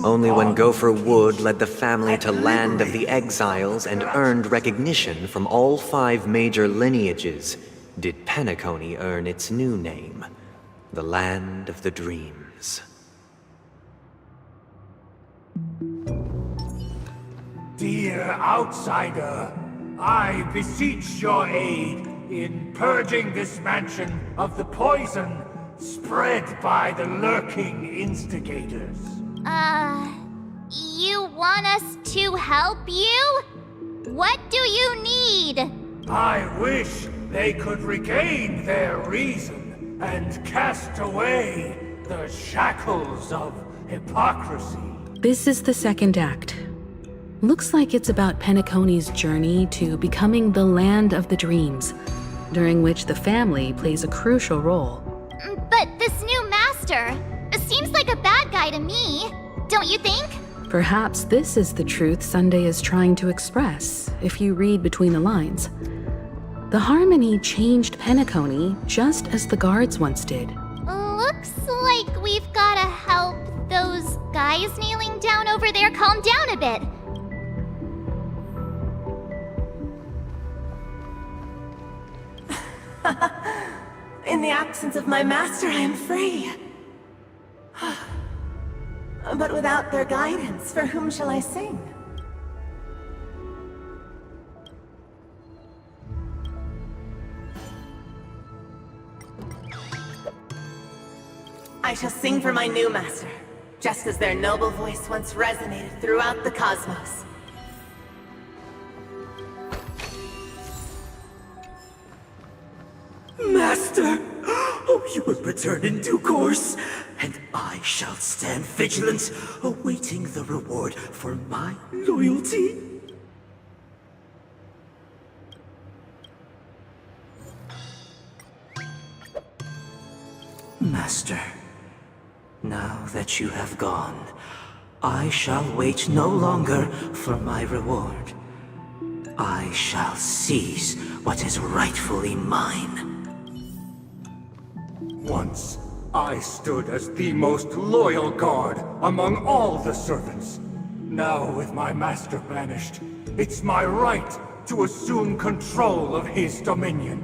Only when Gopher Wood led the family to Land of the Exiles and earned recognition from all 5 major lineages did Penacony earn its new name, the Land of the Dreams. Dear outsider, I beseech your aid in purging this mansion of the poison spread by the lurking instigators. You want us to help you? What do you need? I wish they could regain their reason and cast away the shackles of hypocrisy. This is the second act. Looks like it's about Penacony's journey to becoming the Land of the Dreams, during which the family plays a crucial role. But this new master seems like a bad guy to me, don't you think? Perhaps this is the truth Sunday is trying to express, if you read between the lines. The Harmony changed Penacony just as the guards once did. Looks like we've gotta help those guys kneeling down over there calm down a bit. In the absence of my master, I am free. But without their guidance, for whom shall I sing? I shall sing for my new master, just as their noble voice once resonated throughout the cosmos. Master! Oh, you will return in due course, and I shall stand vigilant, awaiting the reward for my loyalty. Master, now that you have gone, I shall wait no longer for my reward. I shall seize what is rightfully mine. Once, I stood as the most loyal guard among all the servants. Now, with my master banished, it's my right to assume control of his dominion.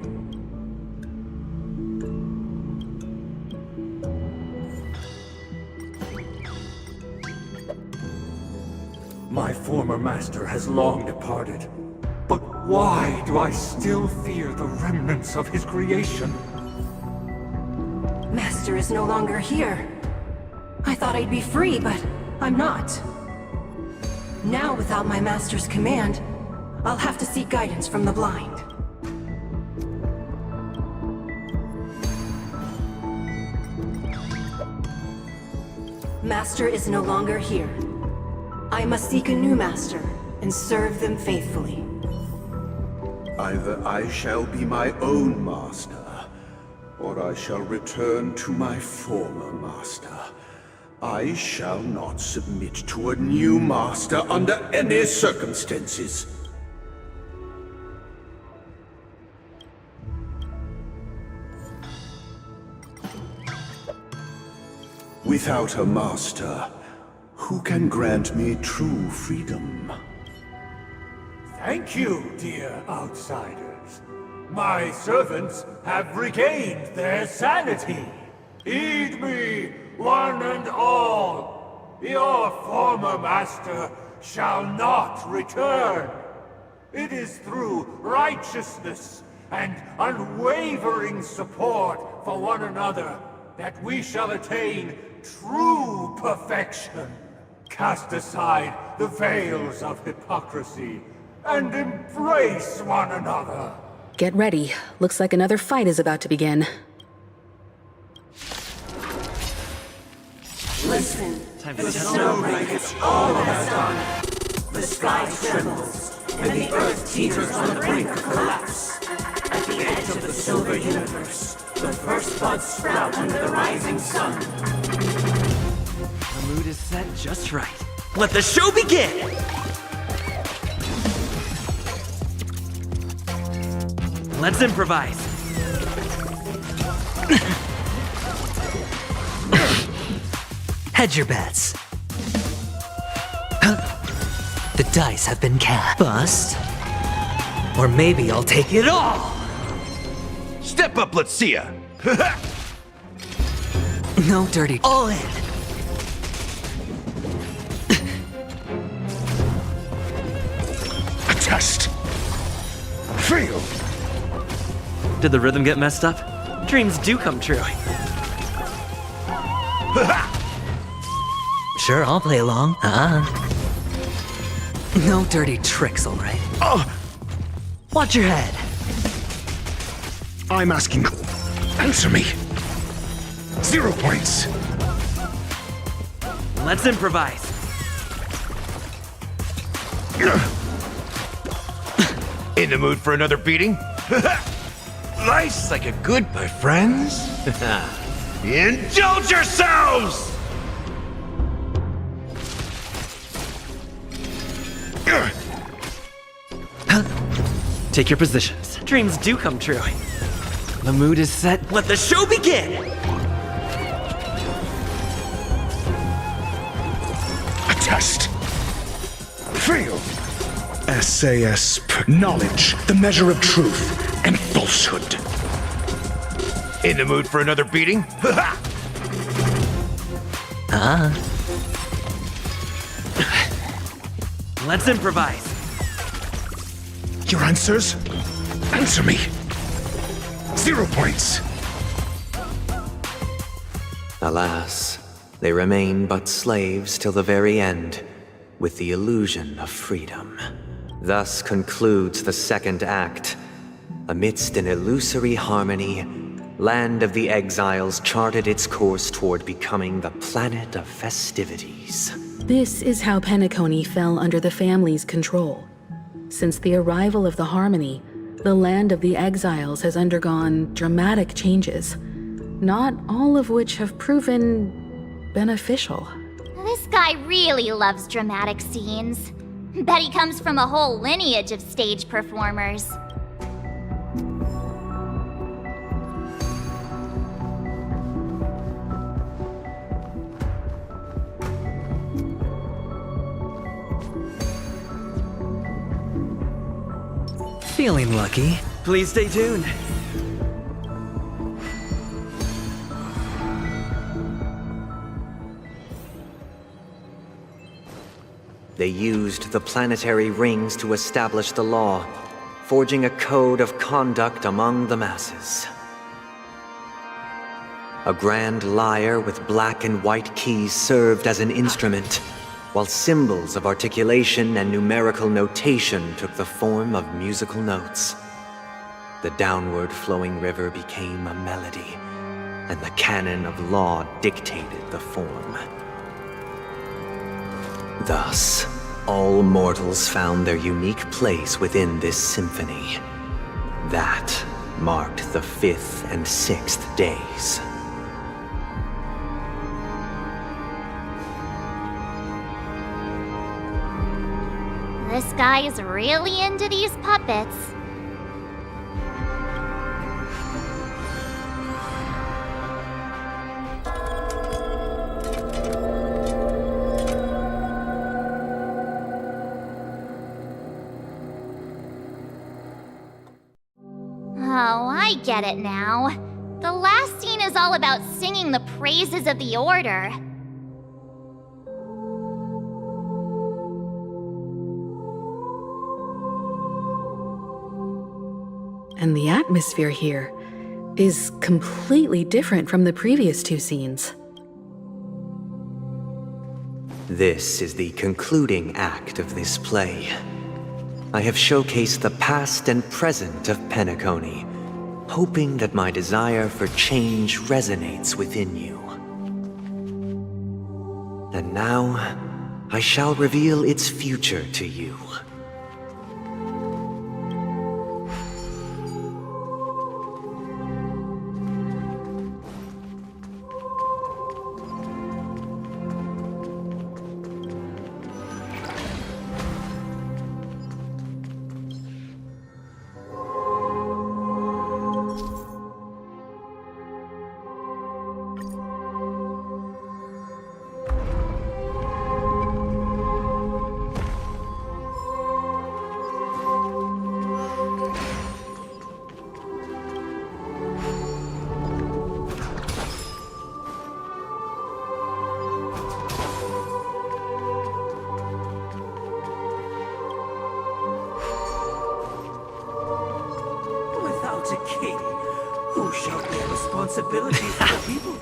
My former master has long departed, but why do I still fear the remnants of his creation? Master is no longer here. I thought I'd be free, but I'm not. Now, without my master's command, I'll have to seek guidance from the blind. Master is no longer here. I must seek a new master and serve them faithfully. Either I shall be my own master, or I shall return to my former master. I shall not submit to a new master under any circumstances. Without a master, who can grant me true freedom? Thank you, dear outsiders. My servants have regained their sanity. Heed me, one and all. Your former master shall not return. It is through righteousness and unwavering support for one another that we shall attain true perfection. Cast aside the veils of hypocrisy and embrace one another. Get ready. Looks like another fight is about to begin. Listen, the snow blankets all of Asdana. The sky trembles, and the earth teeters on the brink of collapse. At the edge of the silver universe, the first buds sprout under the rising sun. The mood is set just right. Let the show begin! Let's improvise. Hedge your bets. The dice have been cast. Bust. Or maybe I'll take it all! Step up, let's see ya! No dirty. All in. A test. Fail. Did the rhythm get messed up? Dreams do come true. Sure, I'll play along. No dirty tricks, all right? Watch your head. I'm asking. Answer me. 0 points. Let's improvise. In the mood for another beating? Life's like a good, my friends. Indulge yourselves! Take your positions. Dreams do come true. The mood is set. Let the show begin! A test. Fail. SAS. Knowledge, the measure of truth and falsehood. In the mood for another beating? Let's improvise. Your answers? Answer me. 0 points. Alas, they remain but slaves till the very end, with the illusion of freedom. Thus concludes the second act. Amidst an illusory harmony, Land of the Exiles charted its course toward becoming the planet of festivities. This is how Penacony fell under the family's control. Since the arrival of the Harmony, the Land of the Exiles has undergone dramatic changes, not all of which have proven beneficial. This guy really loves dramatic scenes. Bet he comes from a whole lineage of stage performers. Feeling lucky. Please stay tuned. They used the planetary rings to establish the law, forging a code of conduct among the masses. A grand lyre with black and white keys served as an instrument, while symbols of articulation and numerical notation took the form of musical notes. The downward flowing river became a melody, and the canon of law dictated the form. Thus, all mortals found their unique place within this symphony. That marked the 5th and 6th days. This guy is really into these puppets. Oh, I get it now. The last scene is all about singing the praises of the Order. And the atmosphere here is completely different from the previous 2 scenes. This is the concluding act of this play. I have showcased the past and present of Penacony, hoping that my desire for change resonates within you. And now, I shall reveal its future to you. Responsibility for the people.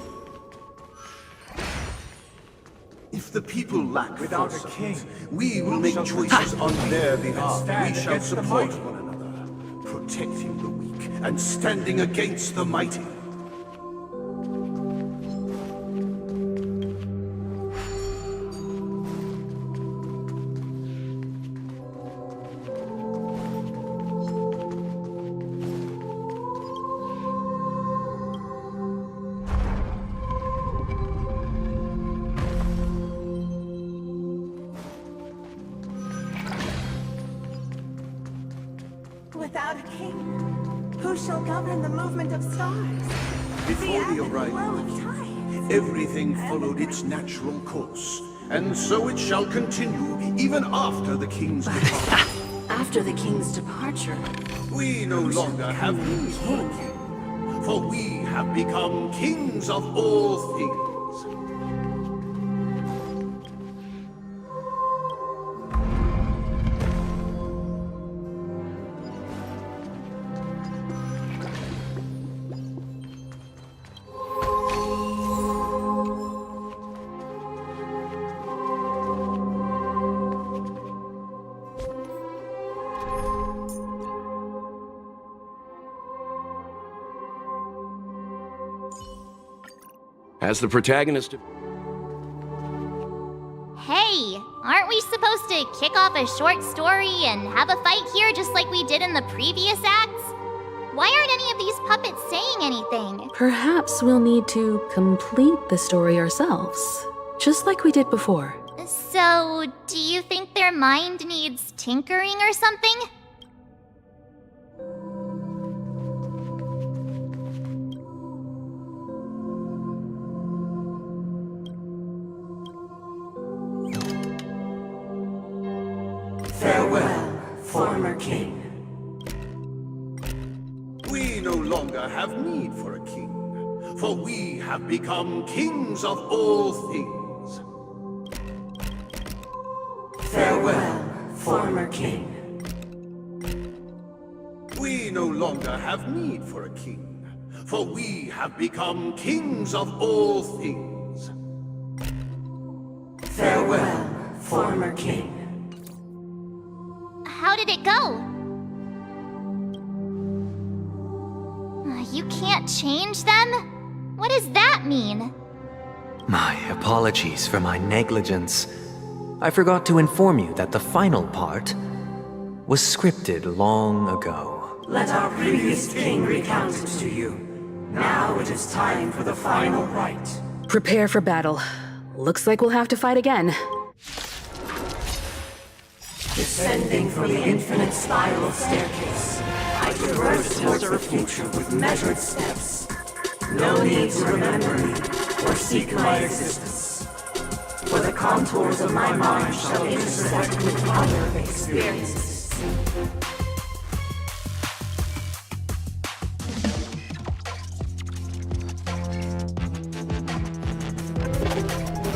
If the people lack Without a foresight, king, we will make choices on their behalf. We shall support one another, protecting the weak and standing against the mighty. Without a king, who shall govern the movement of stars? Before the arrival of you, everything followed its natural course, and so it shall continue even after the king's departure. After the king's departure, We no longer have need for a king, for we have become kings of all things. As the protagonist of... Hey, aren't we supposed to kick off a short story and have a fight here just like we did in the previous acts? Why aren't any of these puppets saying anything? Perhaps we'll need to complete the story ourselves, just like we did before. So, do you think their mind needs tinkering or something? Farewell, former king. We no longer have need for a king, for we have become kings of all things. Farewell, former king. We no longer have need for a king, for we have become kings of all things. Farewell, former king. How did it go? You can't change them? What does that mean? My apologies for my negligence. I forgot to inform you that the final part was scripted long ago. Let our previous king recount it to you. Now it is time for the final rite. Prepare for battle. Looks like we'll have to fight again. Descending from the infinite spiral staircase, I traverse towards the future with measured steps. No need to remember me or seek my existence. For the contours of my mind shall intersect with other experiences.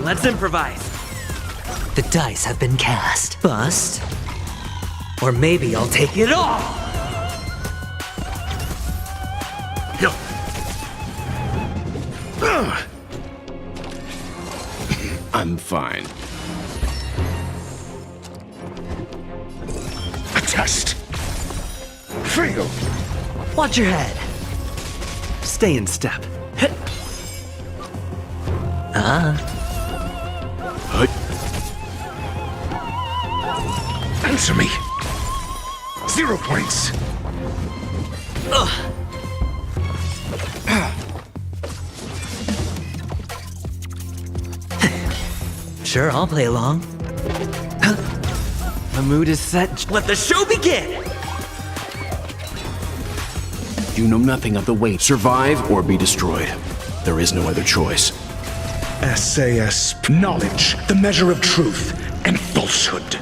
Let's improvise. The dice have been cast. Bust. Or maybe I'll take it all! Yo. I'm fine. A test. Fail. Watch your head. Stay in step. Answer me. 0 points. Sure, I'll play along. The mood is set. Let the show begin! You know nothing of the weight. Survive or be destroyed. There is no other choice. SAS. Knowledge, the measure of truth and falsehood.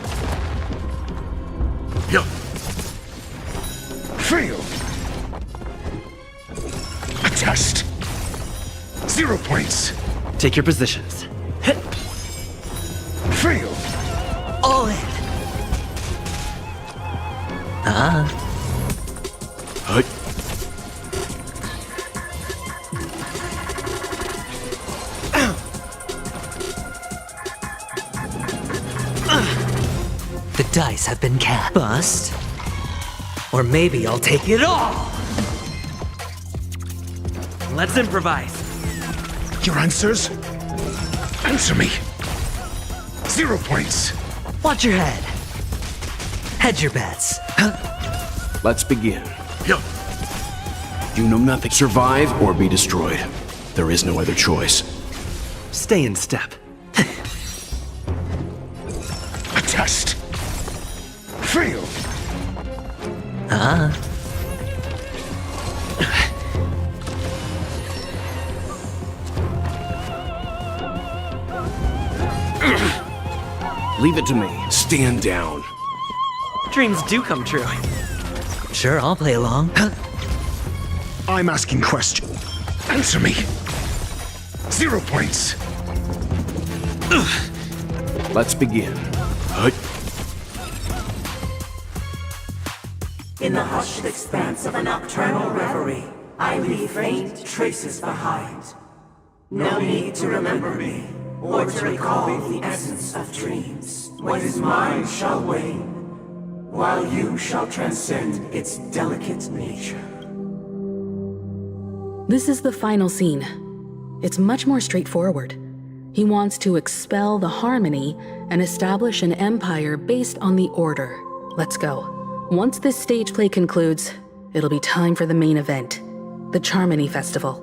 Yo. Fail. A test. 0 points. Take your positions. Fail. All in. The dice have been cast. Bust. Or maybe I'll take it all! Let's improvise. Your answers? Answer me. 0 points. Watch your head. Hedge your bets. Let's begin. Yo. You know nothing. Survive or be destroyed. There is no other choice. Stay in step. A test. Fail. Leave it to me. Stand down. Dreams do come true. Sure, I'll play along. I'm asking question. Answer me. 0 points. Let's begin. In the hushed expanse of a nocturnal reverie, I leave faint traces behind. No need to remember me, or to recall the essence of dreams. What is mine shall wane, while you shall transcend its delicate nature. This is the final scene. It's much more straightforward. He wants to expel the harmony and establish an empire based on the order. Let's go. Once this stage play concludes, it'll be time for the main event, the Charmony Festival.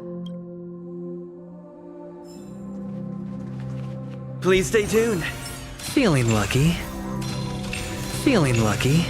Please stay tuned. Feeling lucky. Feeling lucky.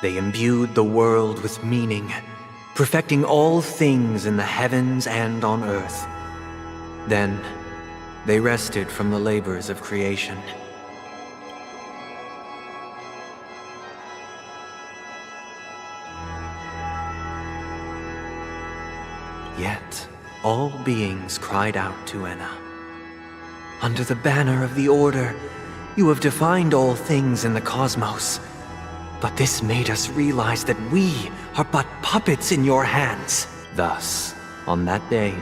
They imbued the world with meaning, perfecting all things in the heavens and on earth. Then, they rested from the labors of creation. Yet, all beings cried out to Enna. Under the banner of the Order, you have defined all things in the cosmos. But this made us realize that we are but puppets in your hands. Thus, on that day,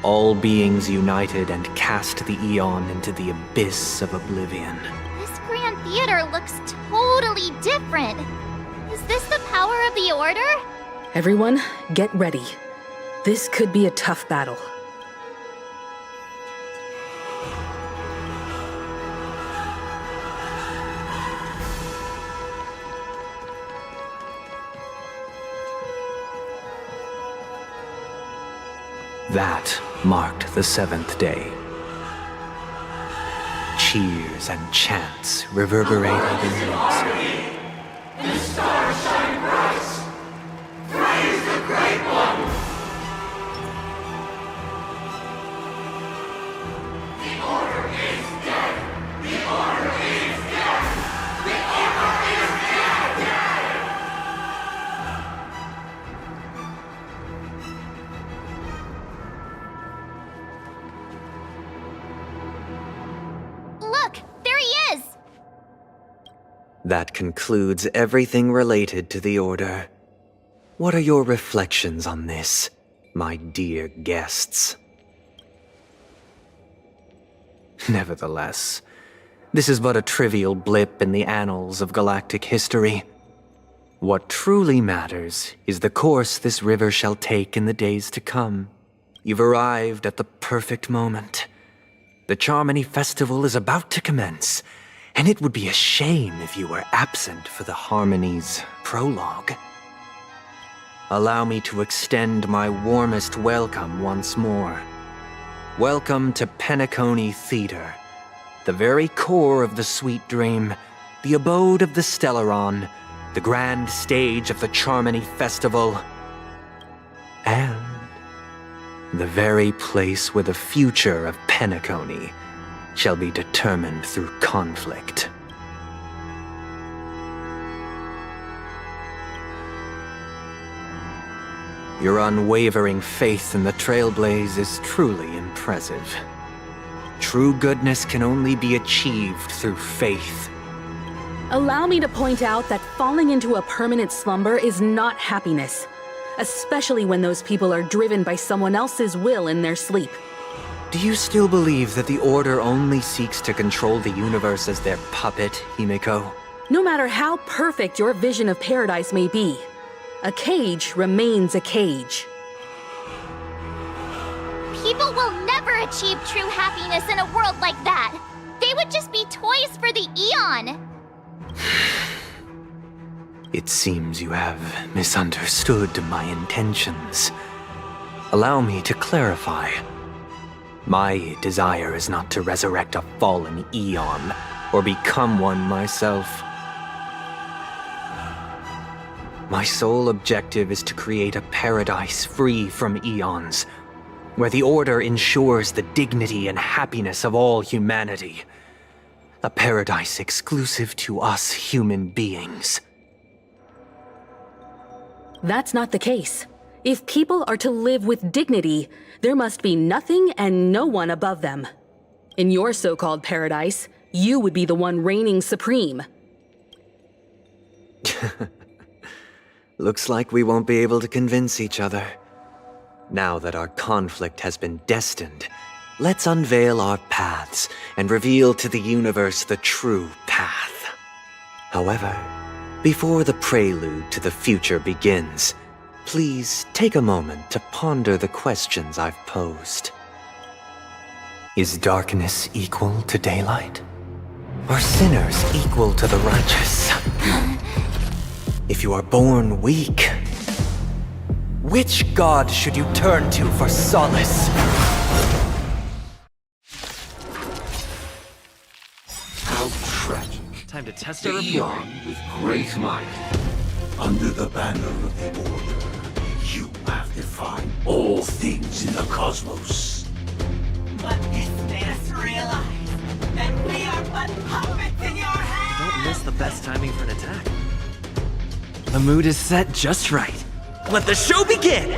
all beings united and cast the Eon into the abyss of oblivion. This Grand Theater looks totally different. Is this the power of the Order? Everyone, get ready. This could be a tough battle. That marked the 7th day. Cheers and chants reverberated in unison. The stars shine bright. Praise the Great One. The Order is dead. The Order is dead. The Order is dead. Look, there he is! That concludes everything related to the Order. What are your reflections on this, my dear guests? Nevertheless, this is but a trivial blip in the annals of galactic history. What truly matters is the course this river shall take in the days to come. You've arrived at the perfect moment. The Charmony Festival is about to commence, and it would be a shame if you were absent for the Harmony's prologue. Allow me to extend my warmest welcome once more. Welcome to Penacony Theater, the very core of the Sweet Dream, the abode of the Stellaron, the grand stage of the Charmony Festival, and the very place where the future of Penacony shall be determined through conflict. Your unwavering faith in the Trailblaze is truly impressive. True goodness can only be achieved through faith. Allow me to point out that falling into a permanent slumber is not happiness, especially when those people are driven by someone else's will in their sleep. Do you still believe that the Order only seeks to control the universe as their puppet, Himiko? No matter how perfect your vision of paradise may be, a cage remains a cage. People will never achieve true happiness in a world like that. They would just be toys for the Eon. It seems you have misunderstood my intentions. Allow me to clarify. My desire is not to resurrect a fallen Eon, or become one myself. My sole objective is to create a paradise free from Eons, where the Order ensures the dignity and happiness of all humanity. A paradise exclusive to us human beings. That's not the case. If people are to live with dignity, there must be nothing and no one above them. In your so-called paradise, you would be the one reigning supreme. Looks like we won't be able to convince each other. Now that our conflict has been destined, let's unveil our paths and reveal to the universe the true path. However, before the prelude to the future begins, please take a moment to ponder the questions I've posed. Is darkness equal to daylight? Are sinners equal to the righteous? If you are born weak, which god should you turn to for solace? How tragic. Time to test The our Eon with great might Under the banner of the Order, you have defined all things in the cosmos. But this made us realize that we are but puppets in your hands! Don't miss the best timing for an attack. The mood is set just right. Let the show begin!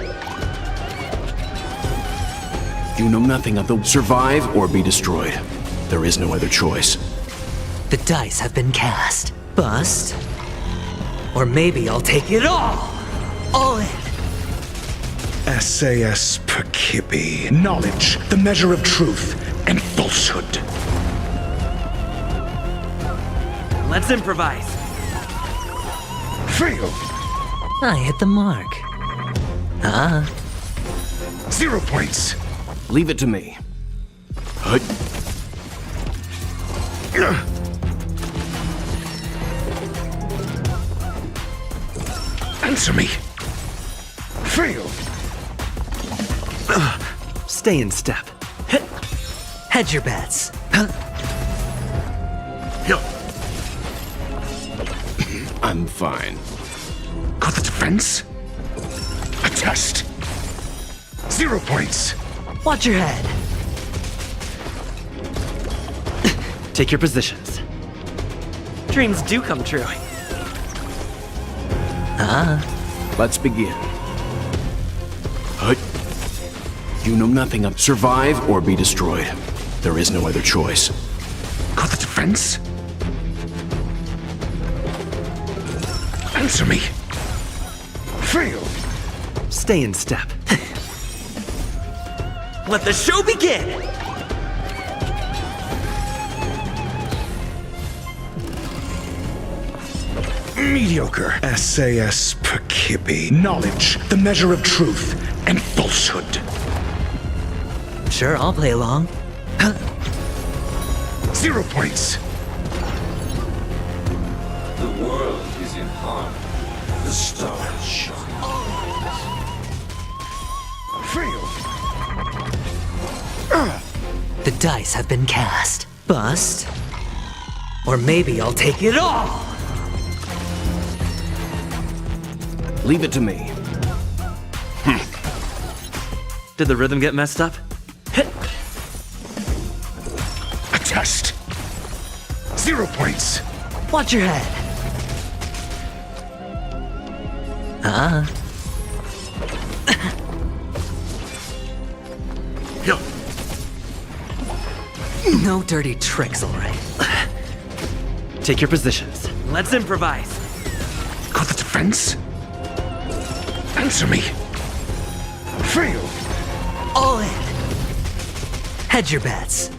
You know nothing of the survive or be destroyed. There is no other choice. The dice have been cast. Bust. Or maybe I'll take it all! All in! SAS Percipi. Knowledge, the measure of truth and falsehood. Let's improvise. Fail! I hit the mark. 0 points. Leave it to me. Hut. Answer me. Fail. Stay in step. Hedge your bets. I'm fine. Got the defense? A test. 0 points. Watch your head. Take your positions. Dreams do come true. Let's begin. Hut. You know nothing of survive or be destroyed. There is no other choice. Got the defense? Answer me. Fail. Stay in step. Let the show begin! Mediocre. SAS Percipi. Knowledge, the measure of truth and falsehood. Sure, I'll play along. 0 points. The world is in harmony. The stars shine. Fail. The dice have been cast. Bust. Or maybe I'll take it all! Leave it to me. Did the rhythm get messed up? A test. 0 points. Watch your head. No dirty tricks, all right. Take your positions. Let's improvise. Got the defense? Answer me. Fail. All in. Hedge your bets.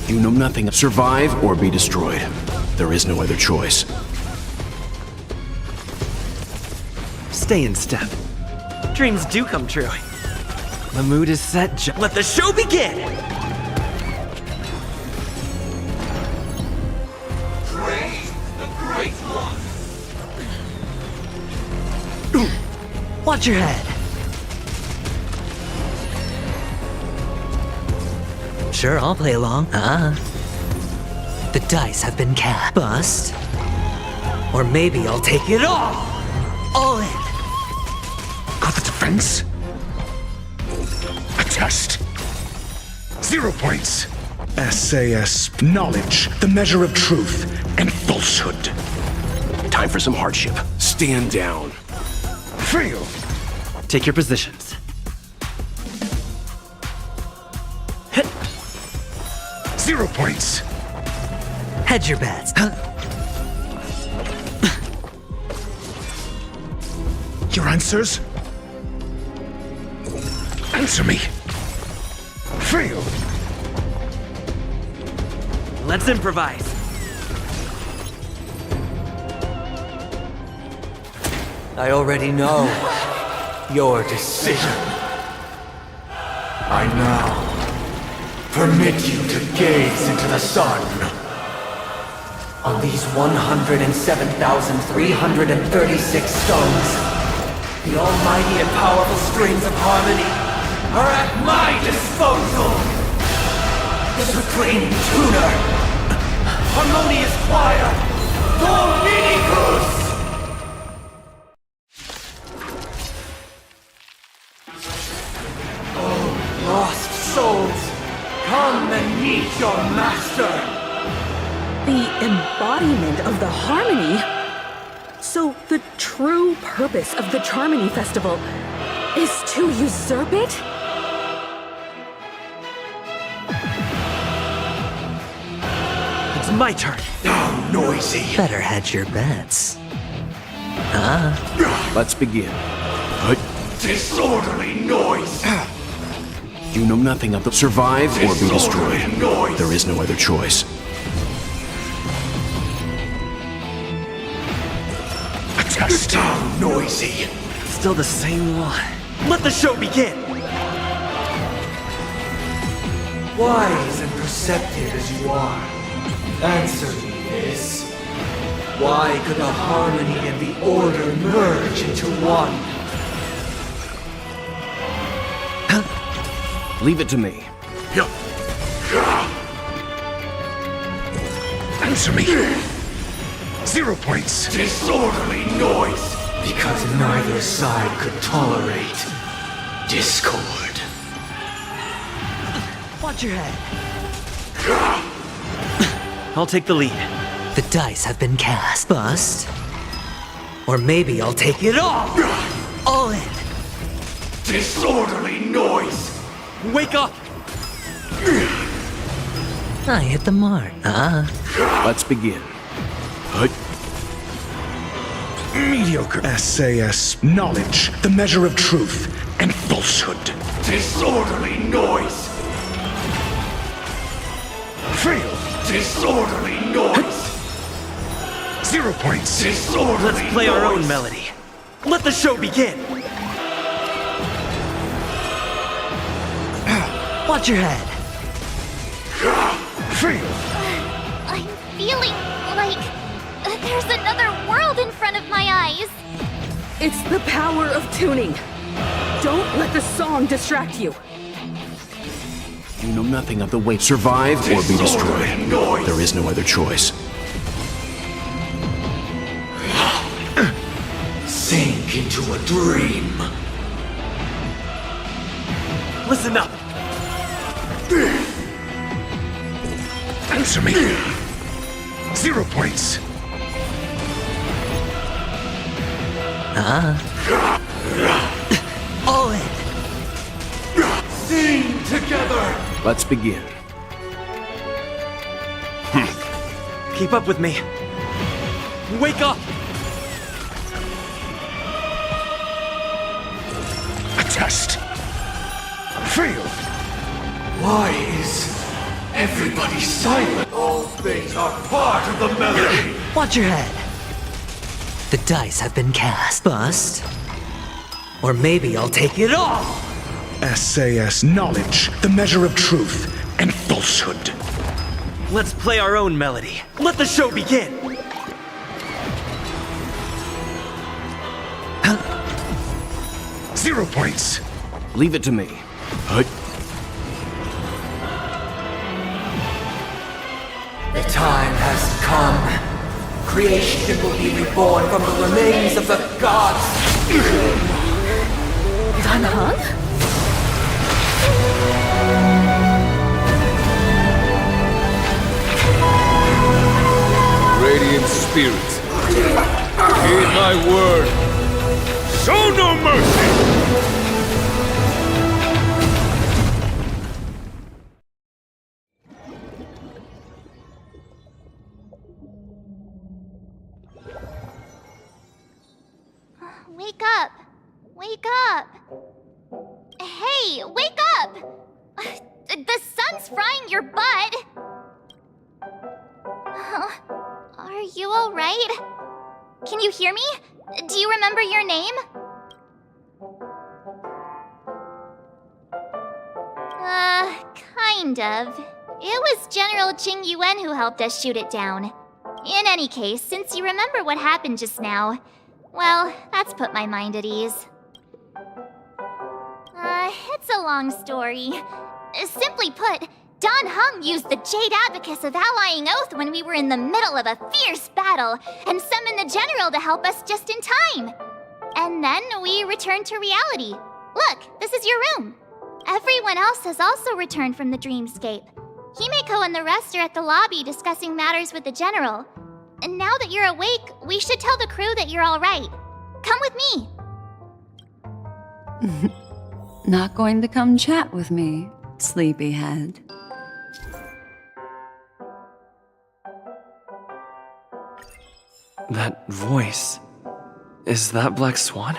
You know nothing of survive or be destroyed. There is no other choice. Stay in step. Dreams do come true. The mood is set. Let the show begin! Praise the Great One. Watch your head. Sure, I'll play along. The dice have been cast. Bust. Or maybe I'll take it all! All in! Got the defense? A test. 0 points. SAS knowledge, the measure of truth and falsehood. Time for some hardship. Stand down. Fail. Take your positions. 0 points. Hedge your bets. Your answers? Answer me. Fail. Let's improvise. I already know your decision. I now permit you to gaze into the sun. On these 107,336 stones, the almighty and powerful strings of harmony are at my disposal! Supreme Tuner! Harmonious Choir! Dominicus! Oh, lost souls! Come and meet your master! The embodiment of the harmony? So the true purpose of the Charmony Festival is to usurp it? It's my turn. Oh, noisy. Better hedge your bets. Let's begin. Disorderly noise! You know nothing of the survive or be destroyed. Disorderly noise! There is no other choice. Get down, noisy! Still the same line. Let the show begin! Wise and perceptive as you are, answer me this. Why could the harmony and the order merge into one? Leave it to me. Answer me. 0 points. Disorderly noise! Because neither side could tolerate discord. Watch your head. I'll take the lead. The dice have been cast. Bust. Or maybe I'll take it all! All in! Disorderly noise! Wake up! I hit the mark. Let's begin. Mediocre. SAS. Knowledge. The measure of truth and falsehood. Disorderly noise! Fail. Disorderly noise! 0 points. Disorderly Let's play our own noise. melody. Let the show begin! Watch your head. Fail. I'm feeling like there's another world in front of my eyes. It's the power of tuning. Don't let the song distract you. You know nothing of the way survive or be destroyed. Disorderly noise. There is no other choice. Sink into a dream. Listen up! Answer me. 0 points. All in! Sing together! Let's begin. Keep up with me. Wake up! A test. Fail. Why is everybody silent? All things are part of the melody. Watch your head. The dice have been cast. Bust. Or maybe I'll take it all! SAS. Knowledge. The measure of truth and falsehood. Let's play our own melody. Let the show begin! Zero points. Leave it to me. The time has come. Creation will be reborn from the remains of the gods. Danhang? Radiant spirits, heed my word. Show no mercy! Wake up! Wake up! Hey, wake up! The sun's frying your butt! Are you alright? Can you hear me? Do you remember your name? Kind of. It was General Qing Yuan who helped us shoot it down. In any case, since you remember what happened just now, well, that's put my mind at ease. It's a long story. Simply put, Don Hung used the Jade Abacus of Allying Oath when we were in the middle of a fierce battle and summoned the General to help us just in time. And then we returned to reality. Look, this is your room. Everyone else has also returned from the dreamscape. Himeko and the rest are at the lobby discussing matters with the General. And now that you're awake, we should tell the crew that you're all right. Come with me. Not going to come chat with me, sleepyhead. That voice. Is that Black Swan?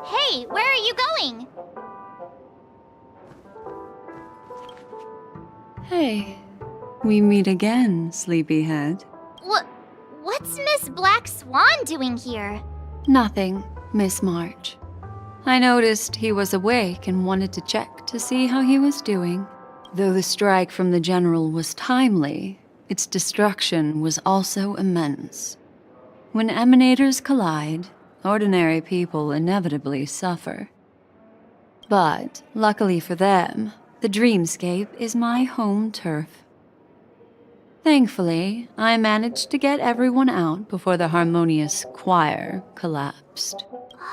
Hey, where are you going? Hey, we meet again, sleepyhead. What's Miss Black Swan doing here? Nothing, Miss March. I noticed he was awake and wanted to check to see how he was doing. Though the strike from the General was timely, its destruction was also immense. When emanators collide, ordinary people inevitably suffer. But, luckily for them, the dreamscape is my home turf. Thankfully, I managed to get everyone out before the harmonious choir collapsed.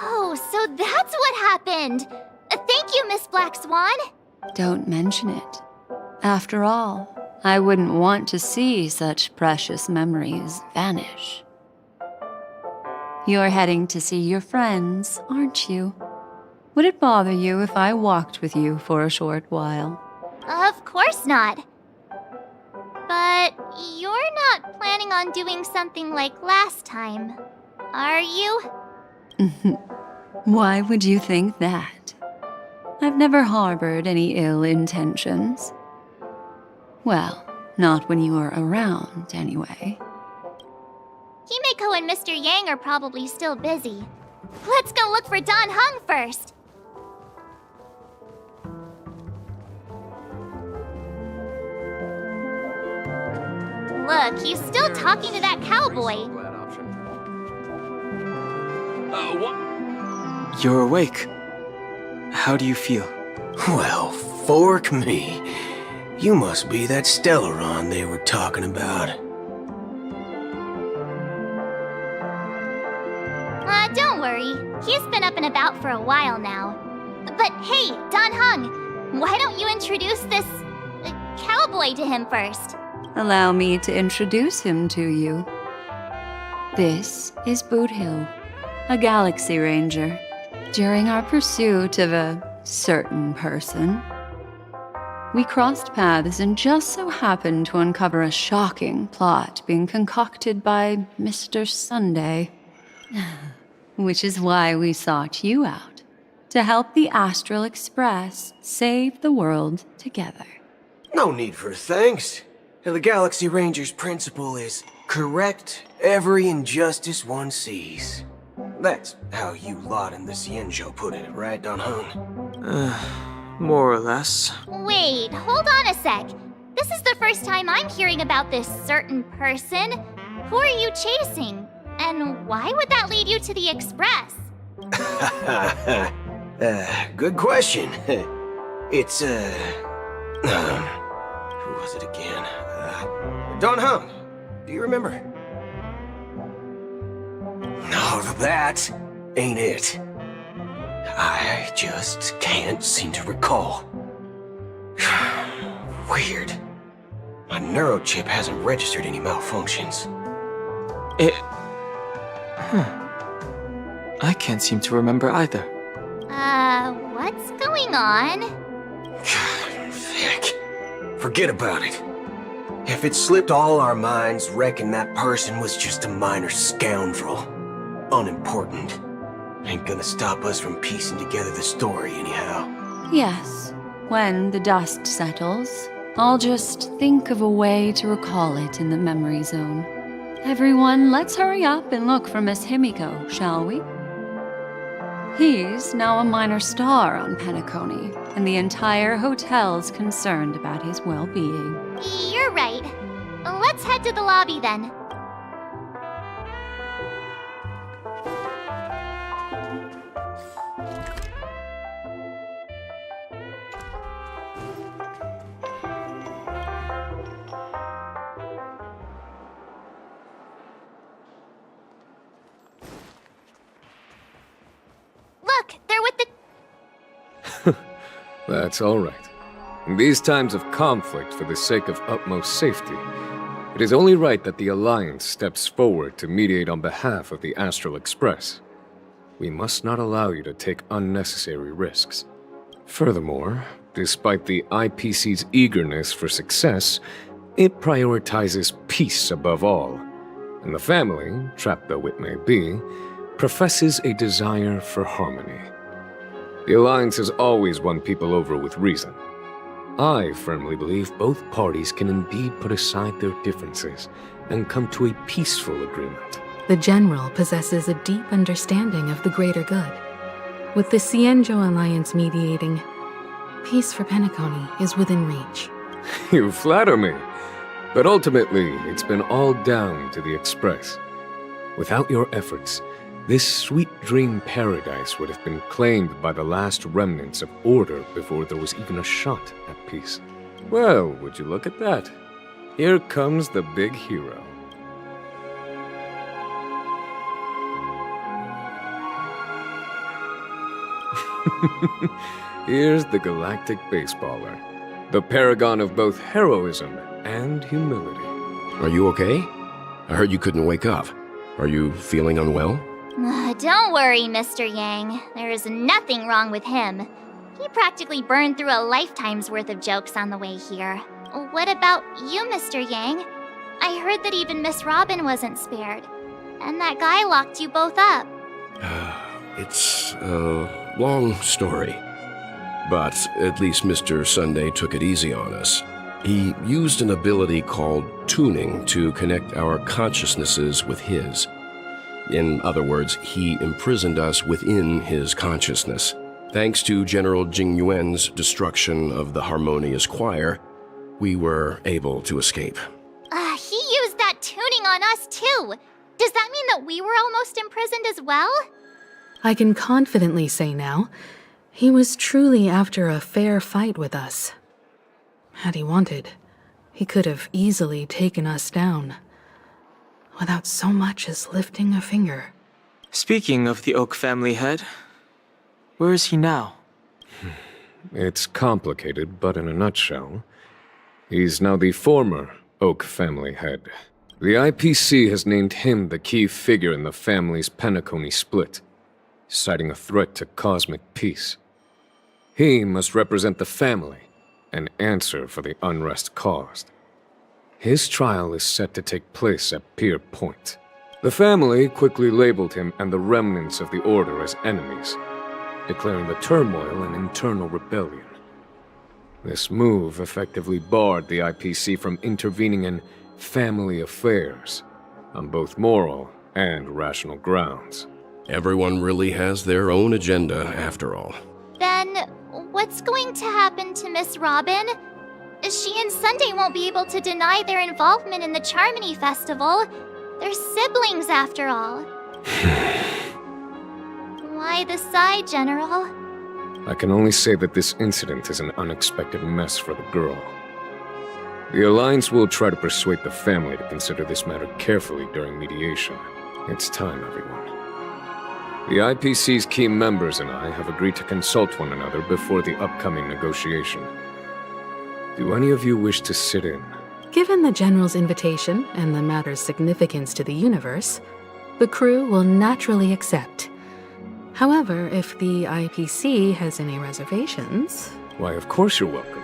Oh, so that's what happened! Thank you, Miss Black Swan! Don't mention it. After all, I wouldn't want to see such precious memories vanish. You're heading to see your friends, aren't you? Would it bother you if I walked with you for a short while? Of course not. But you're not planning on doing something like last time, are you? Why would you think that? I've never harbored any ill intentions. Well, not when you were around, anyway. Himeko and Mr. Yang are probably still busy. Let's go look for Don Hung first! Look, he's still talking to that cowboy. What? You're awake. How do you feel? Well, fork me. You must be that Stellaron they were talking about. Don't worry. He's been up and about for a while now. But hey, Don Hung, why don't you introduce this cowboy to him first? Allow me to introduce him to you. This is Boot Hill, a Galaxy Ranger. During our pursuit of a certain person, we crossed paths and just so happened to uncover a shocking plot being concocted by Mr. Sunday. Which is why we sought you out, to help the Astral Express save the world together. No need for thanks. The Galaxy Ranger's principle is correct every injustice one sees. That's how you lot in the Cienjo put it, right, Don Hung? More or less. Wait, hold on a sec. This is the first time I'm hearing about this certain person. Who are you chasing? And why would that lead you to the Express? Good question. It's, who was it again? Don Hung, do you remember? No, that ain't it. I just can't seem to recall. Weird. My neurochip hasn't registered any malfunctions. I can't seem to remember either. What's going on? Heck, forget about it. If it slipped all our minds, reckon that person was just a minor scoundrel. Unimportant. Ain't gonna stop us from piecing together the story anyhow. Yes, when the dust settles, I'll just think of a way to recall it in the memory zone. Everyone, let's hurry up and look for Miss Himeko, shall we? He's now a minor star on Penacony, and the entire hotel's concerned about his well-being. You're right. Let's head to the lobby then. That's all right. In these times of conflict for the sake of utmost safety, it is only right that the Alliance steps forward to mediate on behalf of the Astral Express. We must not allow you to take unnecessary risks. Furthermore, despite the IPC's eagerness for success, it prioritizes peace above all, and the family, trapped though it may be, professes a desire for harmony. The Alliance has always won people over with reason. I firmly believe both parties can indeed put aside their differences and come to a peaceful agreement. The General possesses a deep understanding of the greater good. With the Cienjo Alliance mediating, peace for Penacony is within reach. You flatter me. But ultimately, it's been all down to the Express. Without your efforts, this sweet dream paradise would have been claimed by the last remnants of order before there was even a shot at peace. Well, would you look at that? Here comes the big hero. Here's the galactic baseballer, the paragon of both heroism and humility. Are you okay? I heard you couldn't wake up. Are you feeling unwell? Don't worry, Mr. Yang. There is nothing wrong with him. He practically burned through a lifetime's worth of jokes on the way here. What about you, Mr. Yang? I heard that even Miss Robin wasn't spared. And that guy locked you both up. It's a long story. But at least Mr. Sunday took it easy on us. He used an ability called tuning to connect our consciousnesses with his. In other words, he imprisoned us within his consciousness. Thanks to General Jing Yuan's destruction of the Harmonious Choir, we were able to escape. He used that tuning on us too. Does that mean that we were almost imprisoned as well? I can confidently say now, he was truly after a fair fight with us. Had he wanted, he could have easily taken us down, without so much as lifting a finger. Speaking of the Oak family head, where is he now? It's complicated, but in a nutshell, he's now the former Oak family head. The IPC has named him the key figure in the family's Penacony split, citing a threat to cosmic peace. He must represent the family and answer for the unrest caused. His trial is set to take place at Pier Point. The family quickly labeled him and the remnants of the Order as enemies, declaring the turmoil an internal rebellion. This move effectively barred the IPC from intervening in family affairs on both moral and rational grounds. Everyone really has their own agenda, after all. Then, what's going to happen to Miss Robin? She and Sunday won't be able to deny their involvement in the Charmony Festival. They're siblings, after all. Why the sigh, General? I can only say that this incident is an unexpected mess for the girl. The Alliance will try to persuade the family to consider this matter carefully during mediation. It's time, everyone. The IPC's key members and I have agreed to consult one another before the upcoming negotiation. Do any of you wish to sit in? Given the General's invitation and the matter's significance to the universe, the crew will naturally accept. However, if the IPC has any reservations... Why, of course you're welcome.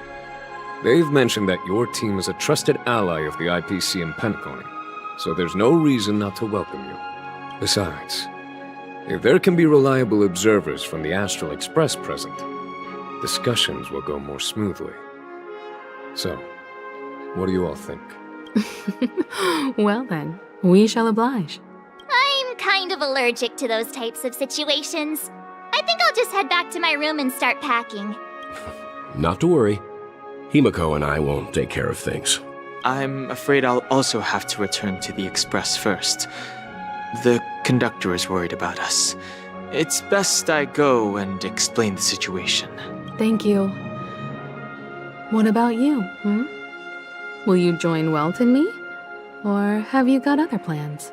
They've mentioned that your team is a trusted ally of the IPC in Penacony, so there's no reason not to welcome you. Besides, if there can be reliable observers from the Astral Express present, discussions will go more smoothly. So, what do you all think? Well then, we shall oblige. I'm kind of allergic to those types of situations. I think I'll just head back to my room and start packing. Not to worry. Himiko and I will take care of things. I'm afraid I'll also have to return to the Express first. The conductor is worried about us. It's best I go and explain the situation. Thank you. What about you, Will you join Welt and me? Or have you got other plans?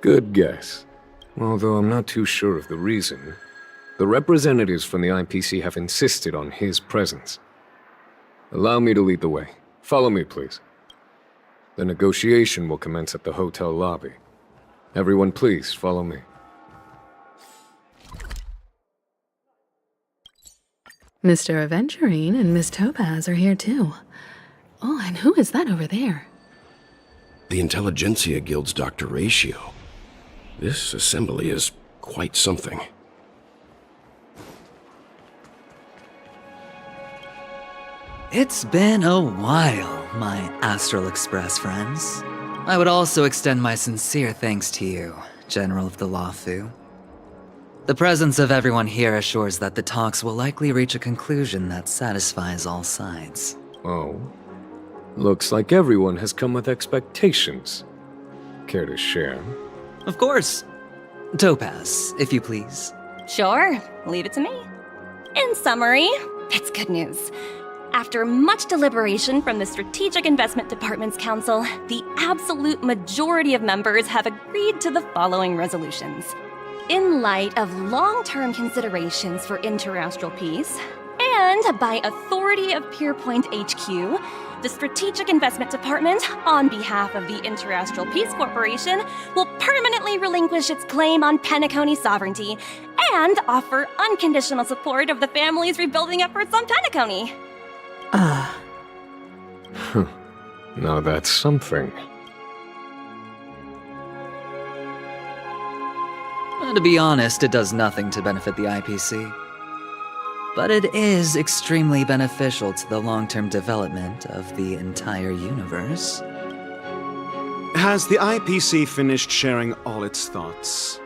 Good guess. Although I'm not too sure of the reason. The representatives from the IPC have insisted on his presence. Allow me to lead the way. Follow me, please. The negotiation will commence at the hotel lobby. Everyone, please follow me. Mr. Aventurine and Miss Topaz are here too. Oh, and who is that over there? The Intelligentsia Guild's Dr. Ratio. This assembly is quite something. It's been a while, my Astral Express friends. I would also extend my sincere thanks to you, General of the Lawfu. The presence of everyone here assures that the talks will likely reach a conclusion that satisfies all sides. Oh. Looks like everyone has come with expectations. Care to share? Of course. Topaz, if you please. Sure, leave it to me. In summary, it's good news. After much deliberation from the Strategic Investment Department's Council, the absolute majority of members have agreed to the following resolutions. In light of long-term considerations for interastral peace, and by authority of Pierpoint HQ, the Strategic Investment Department, on behalf of the Interastral Peace Corporation, will permanently relinquish its claim on Penacony sovereignty and offer unconditional support of the family's rebuilding efforts on Penacony. Now that's something. To be honest, it does nothing to benefit the IPC. But it is extremely beneficial to the long-term development of the entire universe. Has the IPC finished sharing all its thoughts?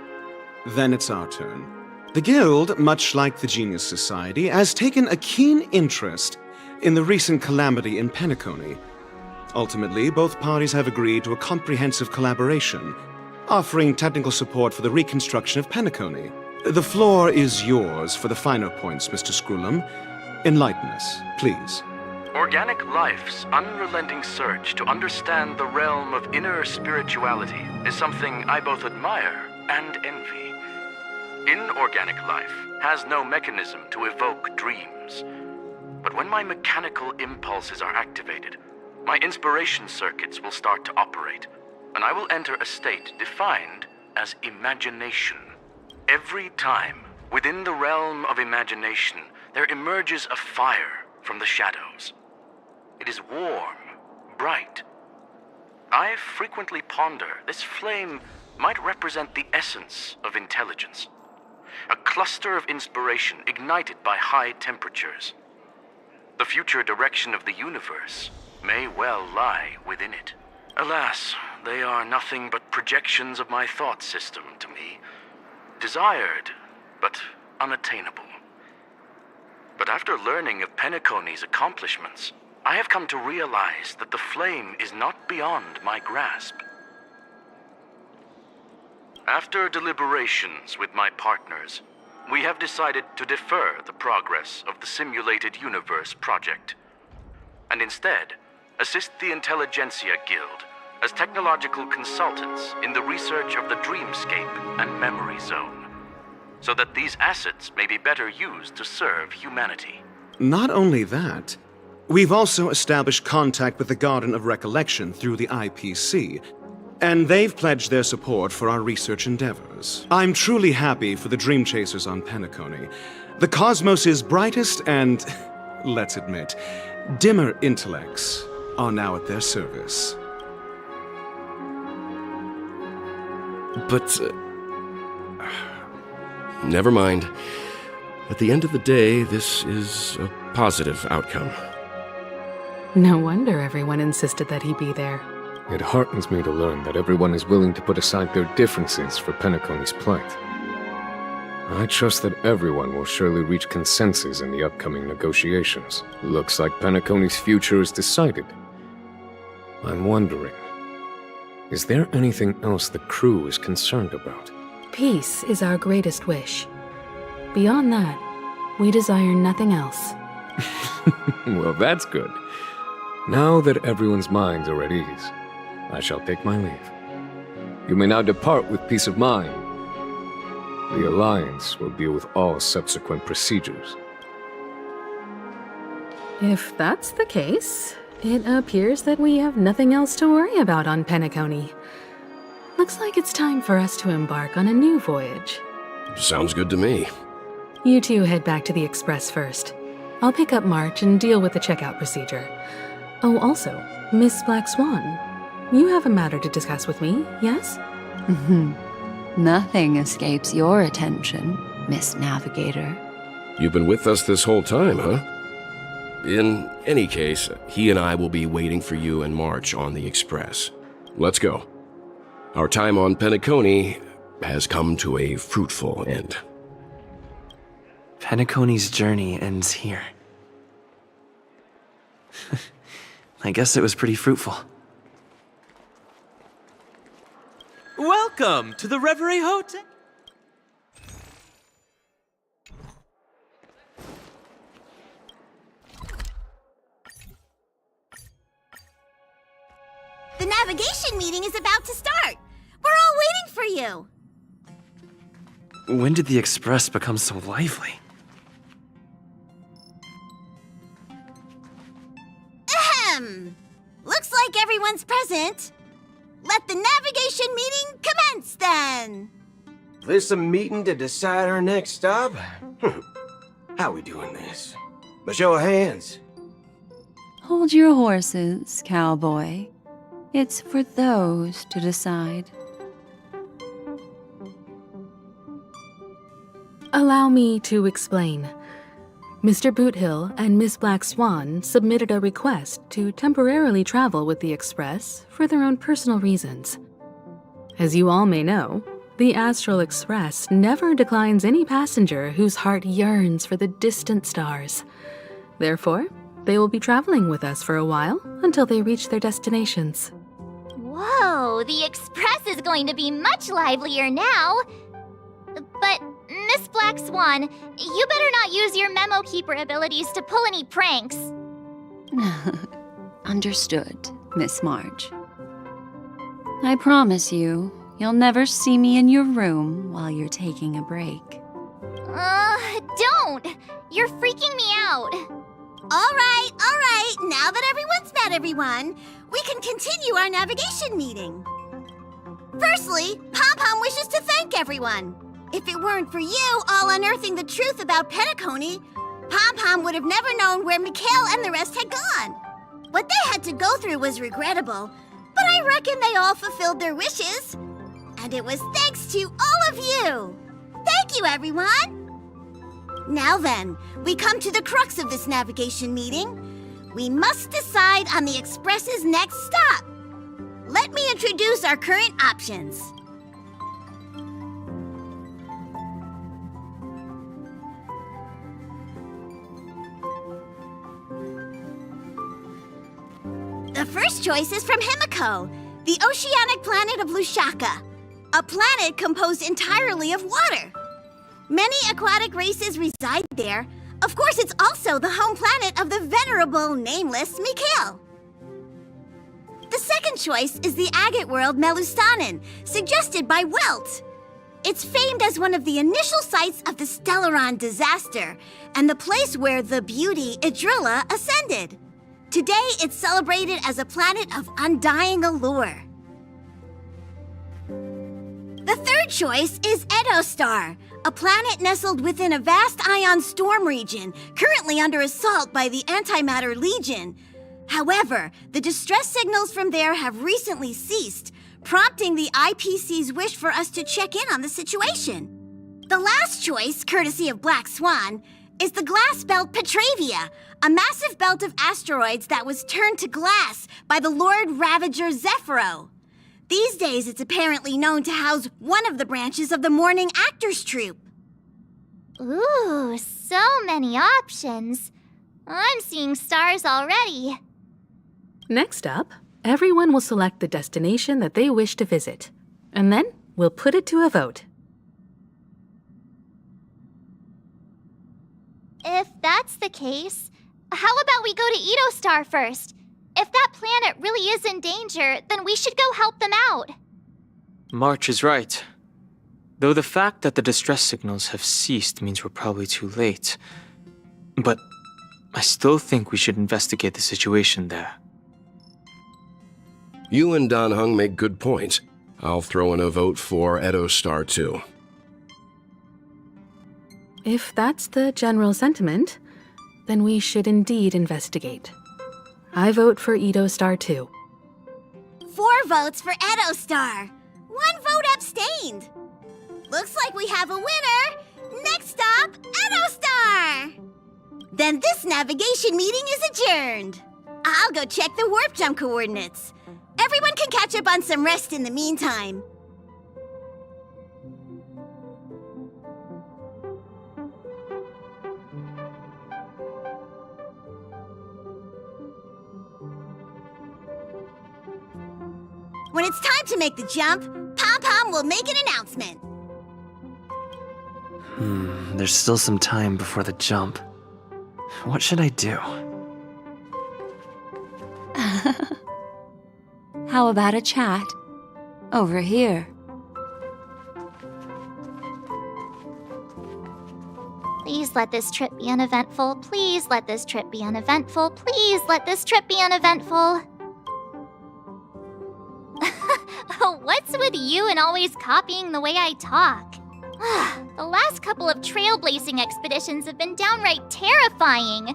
Then it's our turn. The Guild, much like the Genius Society, has taken a keen interest in the recent calamity in Penacony. Ultimately, both parties have agreed to a comprehensive collaboration, offering technical support for the reconstruction of Penacony. The floor is yours for the finer points, Mr. Screwlum. Enlighten us, please. Organic life's unrelenting search to understand the realm of inner spirituality is something I both admire and envy. Inorganic life has no mechanism to evoke dreams. But when my mechanical impulses are activated, my inspiration circuits will start to operate, and I will enter a state defined as imagination. Every time, within the realm of imagination, there emerges a fire from the shadows. It is warm, bright. I frequently ponder this flame might represent the essence of intelligence. A cluster of inspiration ignited by high temperatures. The future direction of the universe may well lie within it. Alas, they are nothing but projections of my thought system to me. Desired, but unattainable. But after learning of Penacony's accomplishments, I have come to realize that the flame is not beyond my grasp. After deliberations with my partners, we have decided to defer the progress of the Simulated Universe project, and instead assist the Intelligentsia Guild as technological consultants in the research of the Dreamscape and Memory Zone, so that these assets may be better used to serve humanity. Not only that, we've also established contact with the Garden of Recollection through the IPC, and they've pledged their support for our research endeavors. I'm truly happy for the Dream Chasers on Penacony. The cosmos's brightest and, let's admit, dimmer intellects are now at their service. But, never mind. At the end of the day, this is a positive outcome. No wonder everyone insisted that he be there. It heartens me to learn that everyone is willing to put aside their differences for Penacony's plight. I trust that everyone will surely reach consensus in the upcoming negotiations. Looks like Penacony's future is decided. I'm wondering, is there anything else the crew is concerned about? Peace is our greatest wish. Beyond that, we desire nothing else. Well, that's good. Now that everyone's minds are at ease, I shall take my leave. You may now depart with peace of mind. The Alliance will deal with all subsequent procedures. If that's the case, it appears that we have nothing else to worry about on Penacony. Looks like it's time for us to embark on a new voyage. Sounds good to me. You two head back to the Express first. I'll pick up March and deal with the checkout procedure. Oh, also, Miss Black Swan, you have a matter to discuss with me, yes? Nothing escapes your attention, Miss Navigator. You've been with us this whole time, huh? In any case, he and I will be waiting for you and March on the Express. Let's go. Our time on Penacony has come to a fruitful end. Penacony's journey ends here. I guess it was pretty fruitful. Welcome to the Reverie Hotel. The navigation meeting is about to start. We're all waiting for you. When did the Express become so lively? Ahem. Looks like everyone's present. Let the navigation meeting commence then. This a meeting to decide our next stop? How we doing this? A show of hands. Hold your horses, cowboy. It's for those to decide. Allow me to explain. Mr. Boothill and Miss Black Swan submitted a request to temporarily travel with the Express for their own personal reasons. As you all may know, the Astral Express never declines any passenger whose heart yearns for the distant stars. Therefore, they will be traveling with us for a while until they reach their destinations. Whoa, the Express is going to be much livelier now. But, Miss Black Swan, you better not use your memo keeper abilities to pull any pranks. Understood, Miss March. I promise you, you'll never see me in your room while you're taking a break. Don't! You're freaking me out. All right. Now that everyone's met everyone, we can continue our navigation meeting. Firstly, Pom-Pom wishes to thank everyone. If it weren't for you all unearthing the truth about Penacony, Pom-Pom would have never known where Mikhail and the rest had gone. What they had to go through was regrettable, but I reckon they all fulfilled their wishes. And it was thanks to all of you. Thank you, everyone. Now then, we come to the crux of this navigation meeting. We must decide on the Express's next stop. Let me introduce our current options. The first choice is from Himiko, the oceanic planet of Lushaka, a planet composed entirely of water. Many aquatic races reside there. Of course, it's also the home planet of the venerable, nameless Mikhail. The second choice is the agate world Melustanen, suggested by Welt. It's famed as one of the initial sites of the Stellaron disaster, and the place where the beauty Idrilla ascended. Today, it's celebrated as a planet of undying allure. The third choice is Edostar, a planet nestled within a vast ion storm region, currently under assault by the Antimatter Legion. However, the distress signals from there have recently ceased, prompting the IPC's wish for us to check in on the situation. The last choice, courtesy of Black Swan, is the glass belt Petravia, a massive belt of asteroids that was turned to glass by the Lord Ravager Zephyro. These days, it's apparently known to house one of the branches of the Morning Actors Troupe. Ooh, so many options. I'm seeing stars already. Next up, everyone will select the destination that they wish to visit, and then we'll put it to a vote. If that's the case, how about we go to Edostar first? If that planet really is in danger, then we should go help them out. March is right. Though the fact that the distress signals have ceased means we're probably too late. But I still think we should investigate the situation there. You and Dan Heng make good points. I'll throw in a vote for Edo Star too. If that's the general sentiment, then we should indeed investigate. I vote for Edo Star too. 4 votes for Edo Star. 1 vote abstained. Looks like we have a winner. Next stop, Edo Star. Then this navigation meeting is adjourned. I'll go check the warp jump coordinates. Everyone can catch up on some rest in the meantime. When it's time to make the jump, Pom-Pom will make an announcement. There's still some time before the jump. What should I do? How about a chat? Over here. Please let this trip be uneventful. Please let this trip be uneventful. Please let this trip be uneventful. What's with you and always copying the way I talk? The last couple of trailblazing expeditions have been downright terrifying.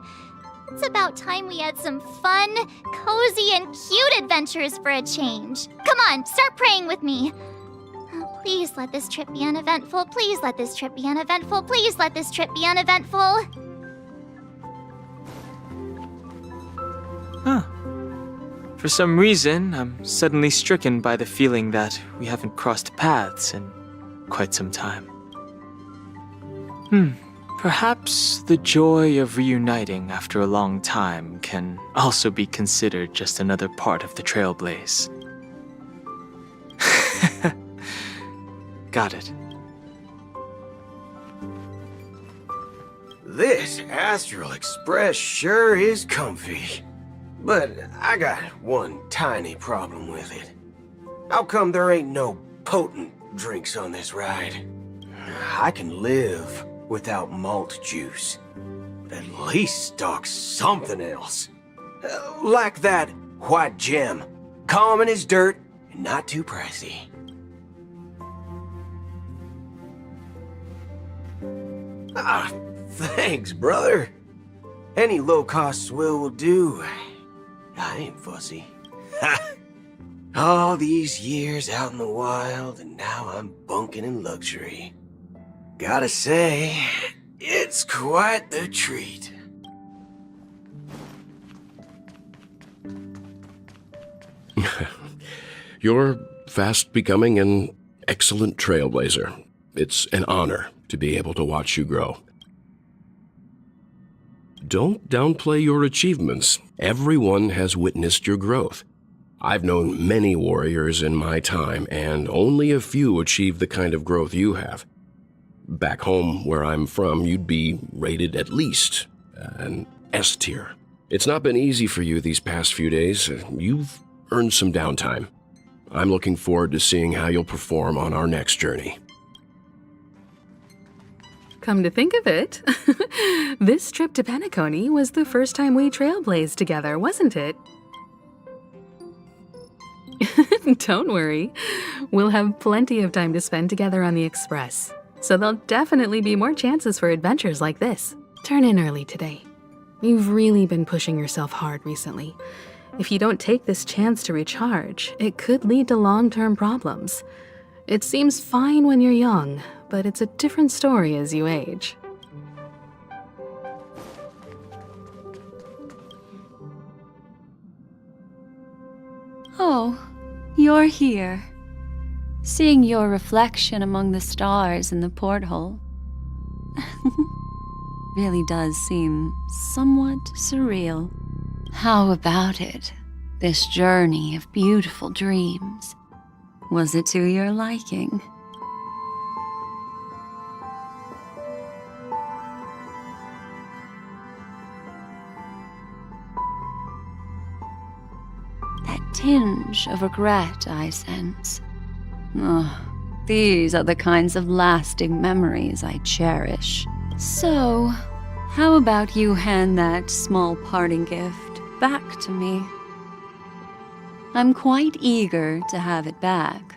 It's about time we had some fun, cozy, and cute adventures for a change. Come on, start praying with me. Please let this trip be uneventful. Please let this trip be uneventful. Please let this trip be uneventful. Huh. For some reason, I'm suddenly stricken by the feeling that we haven't crossed paths in quite some time. Perhaps the joy of reuniting after a long time can also be considered just another part of the trailblaze. Got it. This Astral Express sure is comfy. But I got one tiny problem with it. How come there ain't no potent drinks on this ride? I can live without malt juice. But at least stock something else. Like that white gem. Common as dirt and not too pricey. Ah, thanks, brother. Any low-cost swill will do. I ain't fussy. All these years out in the wild, and now I'm bunking in luxury. Gotta say, it's quite the treat. You're fast becoming an excellent trailblazer. It's an honor to be able to watch you grow. Don't downplay your achievements. Everyone has witnessed your growth. I've known many warriors in my time, and only a few achieved the kind of growth you have. Back home, where I'm from, you'd be rated at least an S tier. It's not been easy for you these past few days. You've earned some downtime. I'm looking forward to seeing how you'll perform on our next journey. Come to think of it, this trip to Penacony was the first time we trailblazed together, wasn't it? Don't worry. We'll have plenty of time to spend together on the Express, so there'll definitely be more chances for adventures like this. Turn in early today. You've really been pushing yourself hard recently. If you don't take this chance to recharge, it could lead to long-term problems. It seems fine when you're young, but it's a different story as you age. Oh, you're here. Seeing your reflection among the stars in the porthole really does seem somewhat surreal. How about it? This journey of beautiful dreams. Was it to your liking? That tinge of regret I sense. These are the kinds of lasting memories I cherish. So, how about you hand that small parting gift back to me? I'm quite eager to have it back.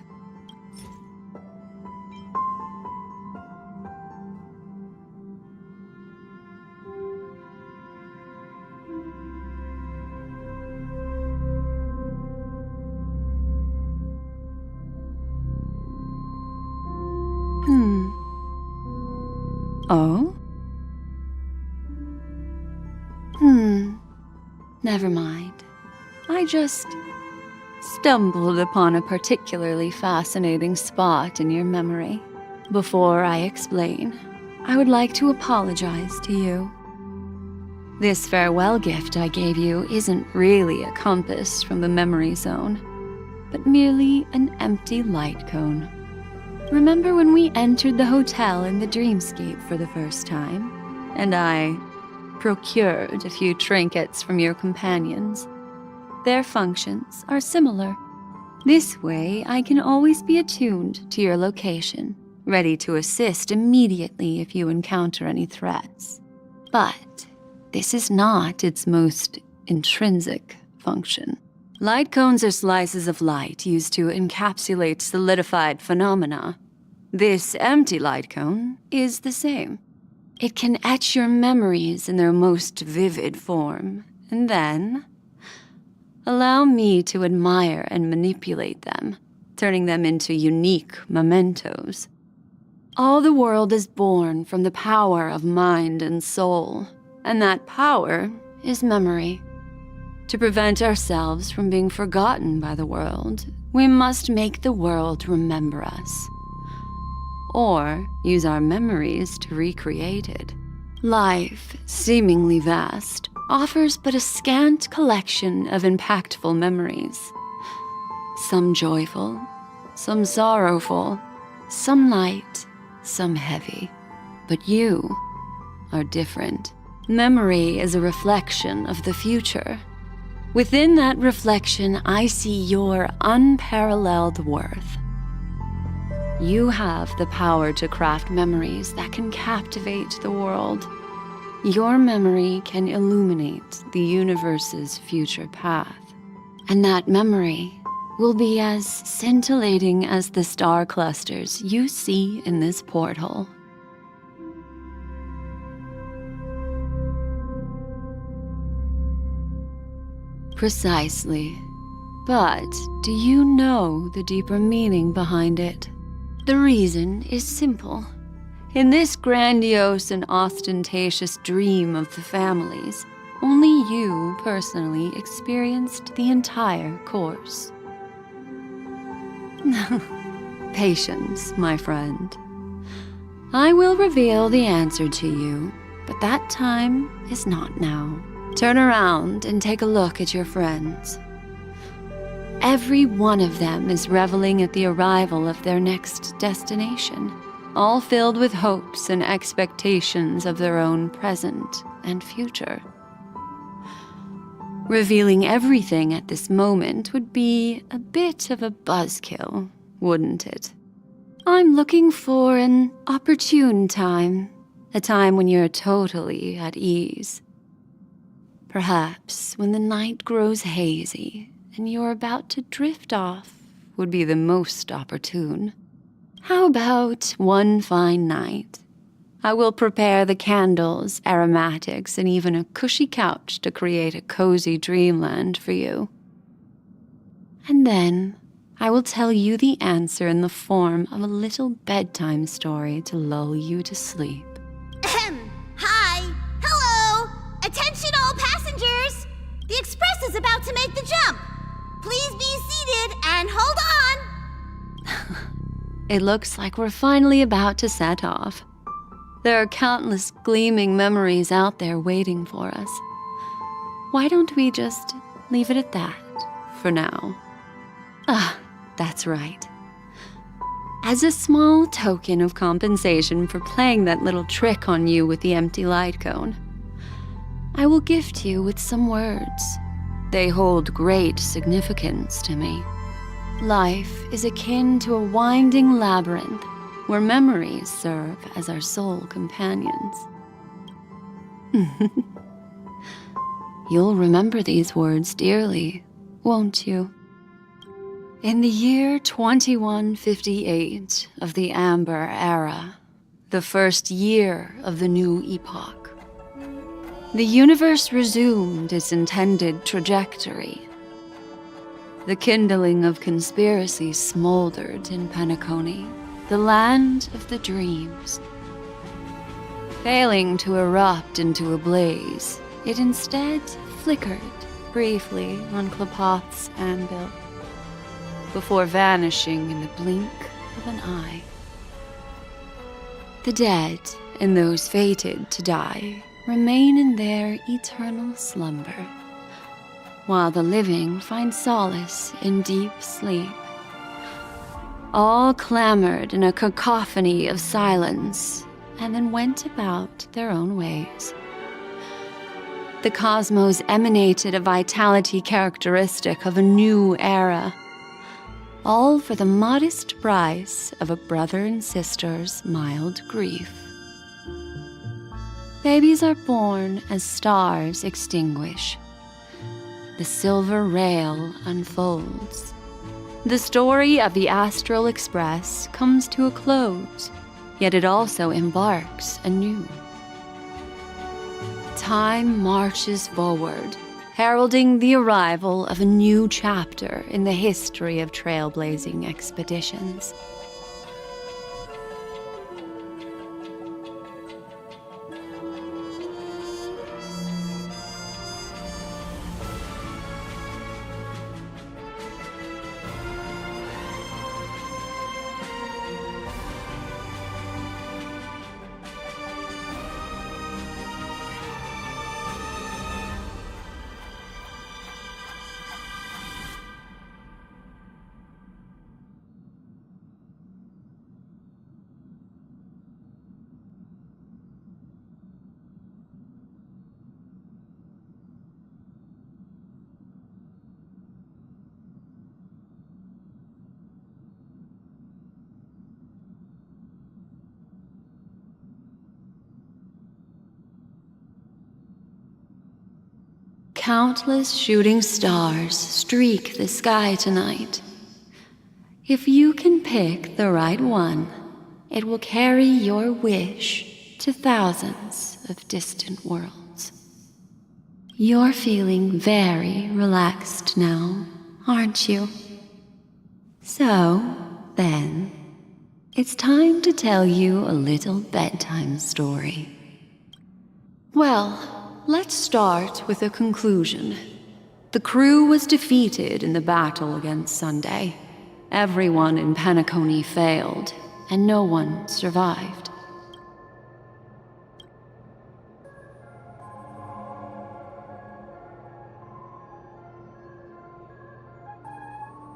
Oh? Never mind. I just stumbled upon a particularly fascinating spot in your memory. Before I explain, I would like to apologize to you. This farewell gift I gave you isn't really a compass from the memory zone, but merely an empty light cone. Remember when we entered the hotel in the dreamscape for the first time, and I procured a few trinkets from your companions? Their functions are similar. This way, I can always be attuned to your location, ready to assist immediately if you encounter any threats. But this is not its most intrinsic function. Light cones are slices of light used to encapsulate solidified phenomena. This empty light cone is the same. It can etch your memories in their most vivid form, and then allow me to admire and manipulate them, turning them into unique mementos. All the world is born from the power of mind and soul, and that power is memory. To prevent ourselves from being forgotten by the world, we must make the world remember us, or use our memories to recreate it. Life, seemingly vast, offers but a scant collection of impactful memories. Some joyful, some sorrowful, some light, some heavy. But you are different. Memory is a reflection of the future. Within that reflection, I see your unparalleled worth. You have the power to craft memories that can captivate the world. Your memory can illuminate the universe's future path. And that memory will be as scintillating as the star clusters you see in this porthole. Precisely. But do you know the deeper meaning behind it? The reason is simple. In this grandiose and ostentatious dream of the families, only you personally experienced the entire course. Patience, my friend. I will reveal the answer to you, but that time is not now. Turn around and take a look at your friends. Every one of them is reveling at the arrival of their next destination, all filled with hopes and expectations of their own present and future. Revealing everything at this moment would be a bit of a buzzkill, wouldn't it? I'm looking for an opportune time, a time when you're totally at ease. Perhaps when the night grows hazy and you're about to drift off would be the most opportune. How about one fine night? I will prepare the candles, aromatics, and even a cushy couch to create a cozy dreamland for you. And then I will tell you the answer in the form of a little bedtime story to lull you to sleep. Hi! Hello! Attention all passengers! The express is about to make the jump! Please be seated and hold on! It looks like we're finally about to set off. There are countless gleaming memories out there waiting for us. Why don't we just leave it at that for now? That's right. As a small token of compensation for playing that little trick on you with the empty light cone, I will gift you with some words. They hold great significance to me. Life is akin to a winding labyrinth where memories serve as our sole companions. You'll remember these words dearly, won't you? In the year 2158 of the Amber Era, the first year of the new epoch, the universe resumed its intended trajectory. The kindling of conspiracy smoldered in Penacony, the land of the dreams. Failing to erupt into a blaze, it instead flickered briefly on Klapoth's anvil, before vanishing in the blink of an eye. The dead and those fated to die remain in their eternal slumber, while the living find solace in deep sleep. All clamored in a cacophony of silence, and then went about their own ways. The cosmos emanated a vitality characteristic of a new era, all for the modest price of a brother and sister's mild grief. Babies are born as stars extinguish. The silver rail unfolds. The story of the Astral Express comes to a close, yet it also embarks anew. Time marches forward, heralding the arrival of a new chapter in the history of trailblazing expeditions. Countless shooting stars streak the sky tonight. If you can pick the right one, it will carry your wish to thousands of distant worlds. You're feeling very relaxed now, aren't you? So, then, it's time to tell you a little bedtime story. Well, let's start with a conclusion. The crew was defeated in the battle against Sunday. Everyone in Penacony failed, and no one survived.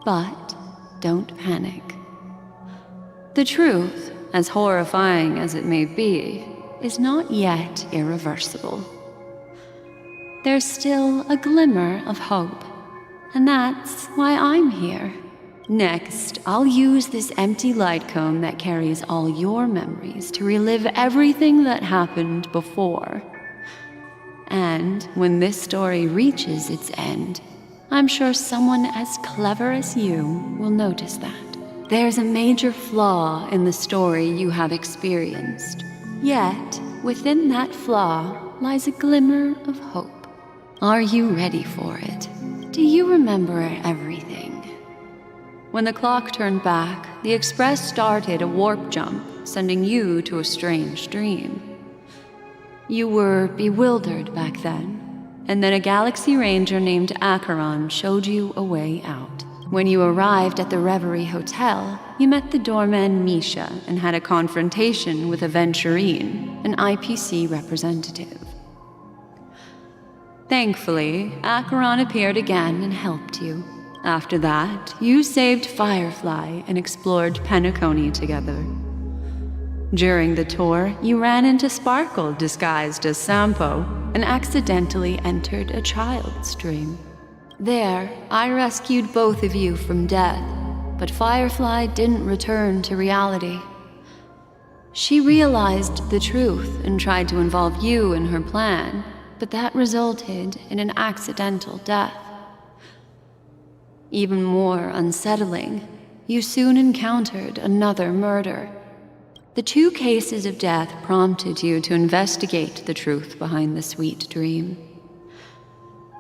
But don't panic. The truth, as horrifying as it may be, is not yet irreversible. There's still a glimmer of hope, and that's why I'm here. Next, I'll use this empty light cone that carries all your memories to relive everything that happened before. And when this story reaches its end, I'm sure someone as clever as you will notice that. There's a major flaw in the story you have experienced. Yet, within that flaw lies a glimmer of hope. Are you ready for it? Do you remember everything? When the clock turned back, the Express started a warp jump, sending you to a strange dream. You were bewildered back then, and then a Galaxy Ranger named Acheron showed you a way out. When you arrived at the Reverie Hotel, you met the doorman Misha and had a confrontation with Aventurine, an IPC representative. Thankfully, Acheron appeared again and helped you. After that, you saved Firefly and explored Penacony together. During the tour, you ran into Sparkle disguised as Sampo and accidentally entered a child's dream. There, I rescued both of you from death, but Firefly didn't return to reality. She realized the truth and tried to involve you in her plan, but that resulted in an accidental death. Even more unsettling, you soon encountered another murder. The 2 cases of death prompted you to investigate the truth behind the sweet dream.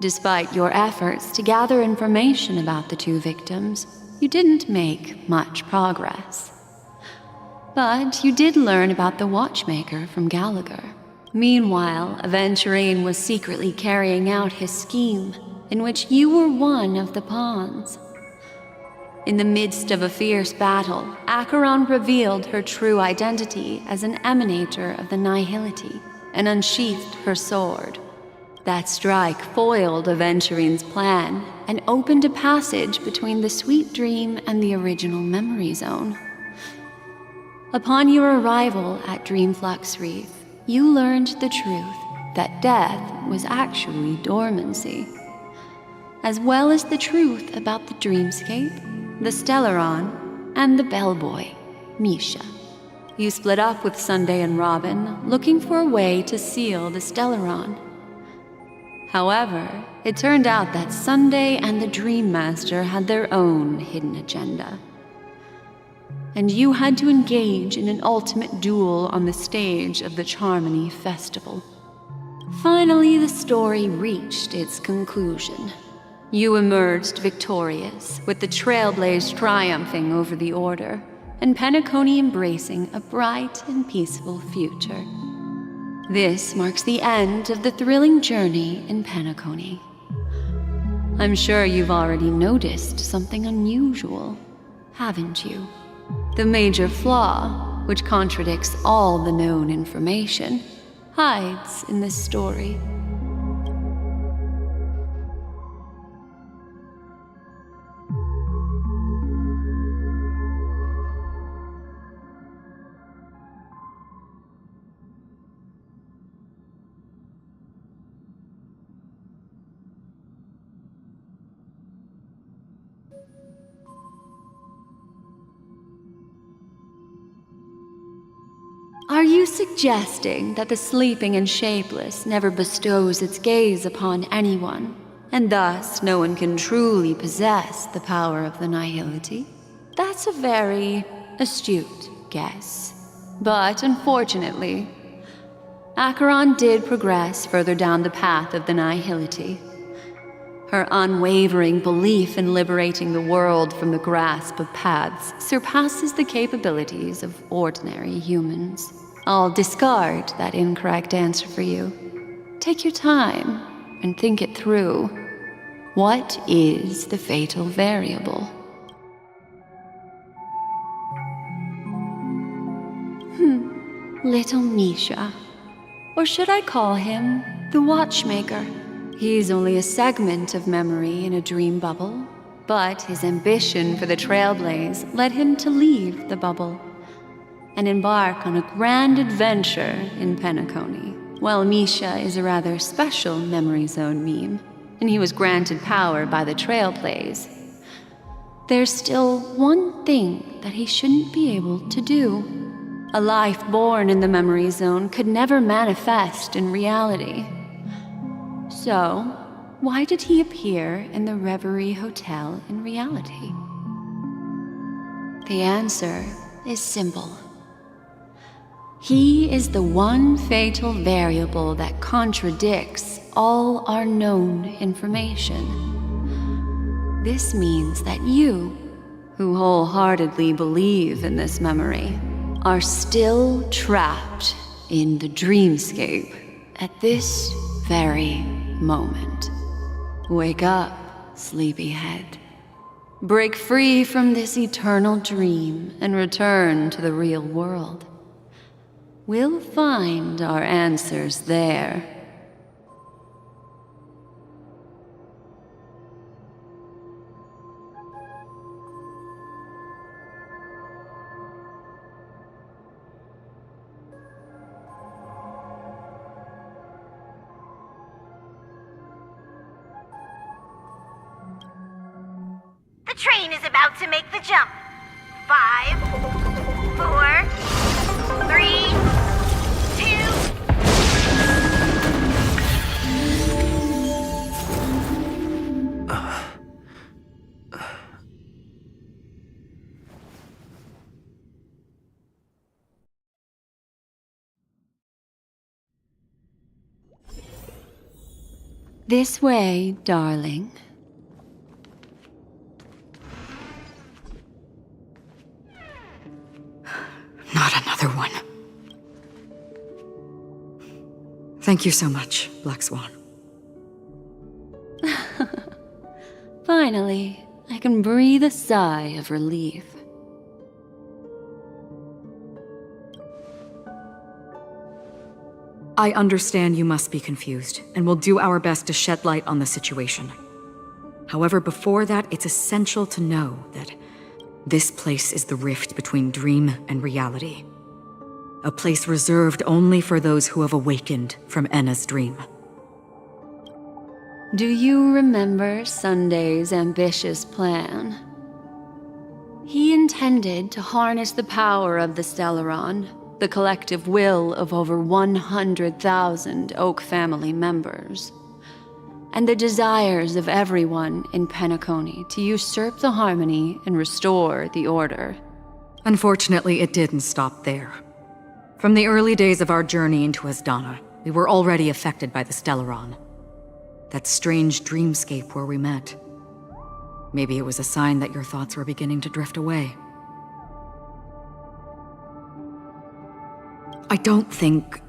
Despite your efforts to gather information about the 2 victims, you didn't make much progress. But you did learn about the watchmaker from Gallagher. Meanwhile, Aventurine was secretly carrying out his scheme, in which you were one of the pawns. In the midst of a fierce battle, Acheron revealed her true identity as an emanator of the Nihility and unsheathed her sword. That strike foiled Aventurine's plan and opened a passage between the sweet dream and the original memory zone. Upon your arrival at Dreamflux Reef, you learned the truth that death was actually dormancy, as well as the truth about the dreamscape, the Stellaron, and the bellboy, Misha. You split up with Sunday and Robin, looking for a way to seal the Stellaron. However, it turned out that Sunday and the Dream Master had their own hidden agenda. And you had to engage in an ultimate duel on the stage of the Charmony Festival. Finally, the story reached its conclusion. You emerged victorious, with the Trailblaze triumphing over the Order, and Penacony embracing a bright and peaceful future. This marks the end of the thrilling journey in Penacony. I'm sure you've already noticed something unusual, haven't you? The major flaw, which contradicts all the known information, hides in this story. Are you suggesting that the sleeping and shapeless never bestows its gaze upon anyone, and thus no one can truly possess the power of the Nihility? That's a very astute guess. But unfortunately, Acheron did progress further down the path of the Nihility. Her unwavering belief in liberating the world from the grasp of paths surpasses the capabilities of ordinary humans. I'll discard that incorrect answer for you. Take your time and think it through. What is the fatal variable? Little Misha. Or should I call him the Watchmaker? He's only a segment of memory in a dream bubble, but his ambition for the Trailblaze led him to leave the bubble and embark on a grand adventure in Penacony. While Misha is a rather special memory zone meme, and he was granted power by the Trailblaze, there's still one thing that he shouldn't be able to do. A life born in the memory zone could never manifest in reality. So, why did he appear in the Reverie Hotel in reality? The answer is simple. He is the one fatal variable that contradicts all our known information. This means that you, who wholeheartedly believe in this memory, are still trapped in the dreamscape at this very moment. Wake up, sleepyhead. Break free from this eternal dream and return to the real world. We'll find our answers there. The train is about to make the jump. 5, 4, 3, 2... This way, darling. Not another one. Thank you so much, Black Swan. Finally, I can breathe a sigh of relief. I understand you must be confused, and will do our best to shed light on the situation. However, before that, it's essential to know that this place is the rift between dream and reality. A place reserved only for those who have awakened from Enna's dream. Do you remember Sunday's ambitious plan? He intended to harness the power of the Stellaron, the collective will of over 100,000 Oak family members, and the desires of everyone in Penacony to usurp the harmony and restore the order. Unfortunately, it didn't stop there. From the early days of our journey into Asdana, we were already affected by the Stellaron. That strange dreamscape where we met. Maybe it was a sign that your thoughts were beginning to drift away. I don't think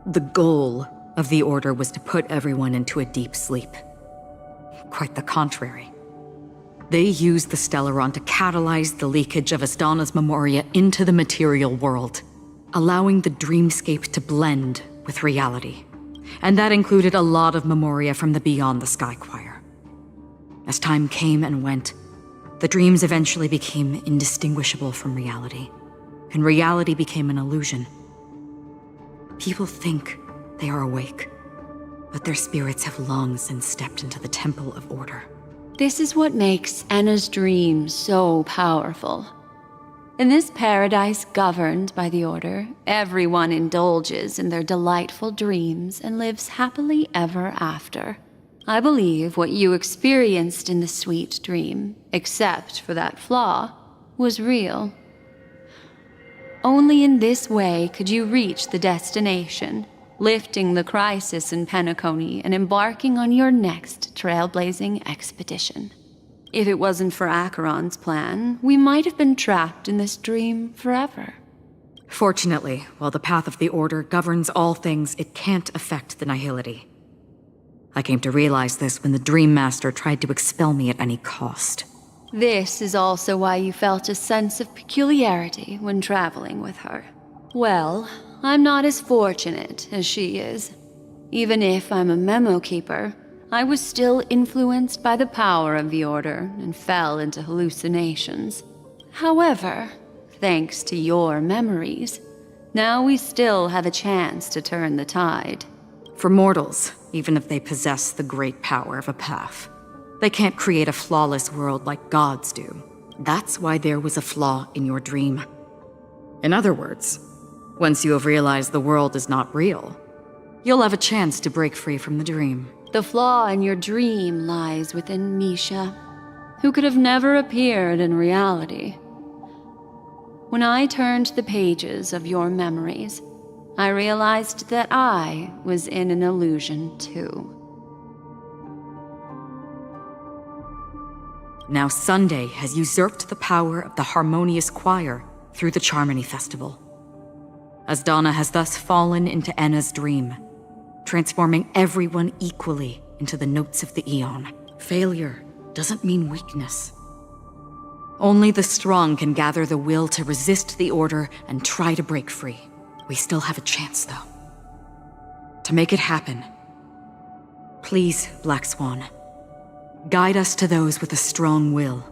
the goal of the Order was to put everyone into a deep sleep. Quite the contrary. They used the Stellaron to catalyze the leakage of Asdana's memoria into the material world, allowing the dreamscape to blend with reality. And that included a lot of memoria from the Beyond the Sky Choir. As time came and went, the dreams eventually became indistinguishable from reality, and reality became an illusion. People think they are awake, but their spirits have long since stepped into the Temple of Order. This is what makes Enna's dream so powerful. In this paradise governed by the Order, everyone indulges in their delightful dreams and lives happily ever after. I believe what you experienced in the sweet dream, except for that flaw, was real. Only in this way could you reach the destination, lifting the crisis in Penacony and embarking on your next trailblazing expedition. If it wasn't for Acheron's plan, we might have been trapped in this dream forever. Fortunately, while the path of the Order governs all things, it can't affect the Nihility. I came to realize this when the Dream Master tried to expel me at any cost. This is also why you felt a sense of peculiarity when traveling with her. Well, I'm not as fortunate as she is. Even if I'm a memo keeper, I was still influenced by the power of the Order and fell into hallucinations. However, thanks to your memories, now we still have a chance to turn the tide. For mortals, even if they possess the great power of a path, they can't create a flawless world like gods do. That's why there was a flaw in your dream. In other words, once you have realized the world is not real, you'll have a chance to break free from the dream. The flaw in your dream lies within Misha, who could have never appeared in reality. When I turned the pages of your memories, I realized that I was in an illusion too. Now Sunday has usurped the power of the Harmonious Choir through the Charmony Festival. Asdana has thus fallen into Enna's dream, transforming everyone equally into the notes of the Aeon. Failure doesn't mean weakness. Only the strong can gather the will to resist the Order and try to break free. We still have a chance, though. To make it happen, please, Black Swan, guide us to those with a strong will.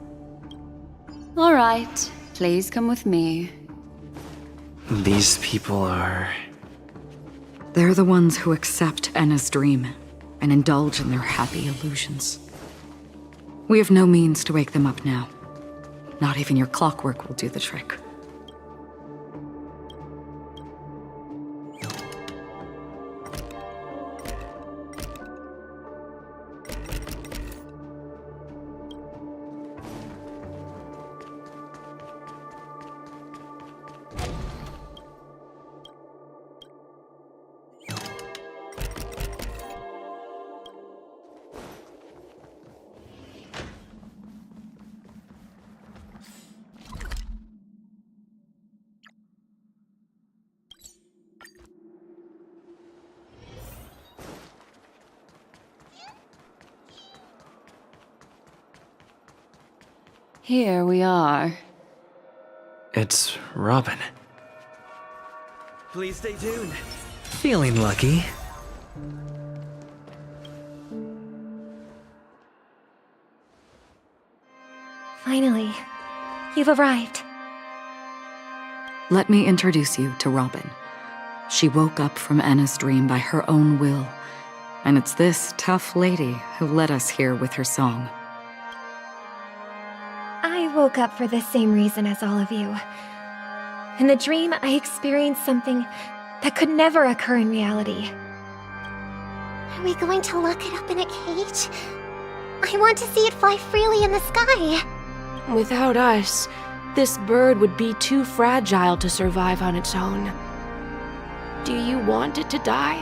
All right, please come with me. These people are... They're the ones who accept Enna's dream and indulge in their happy illusions. We have no means to wake them up now. Not even your clockwork will do the trick. Here we are. It's Robin. Please stay tuned. Feeling lucky. Finally, you've arrived. Let me introduce you to Robin. She woke up from Anna's dream by her own will, and it's this tough lady who led us here with her song. I woke up for the same reason as all of you. In the dream, I experienced something that could never occur in reality. Are we going to lock it up in a cage? I want to see it fly freely in the sky. Without us, this bird would be too fragile to survive on its own. Do you want it to die?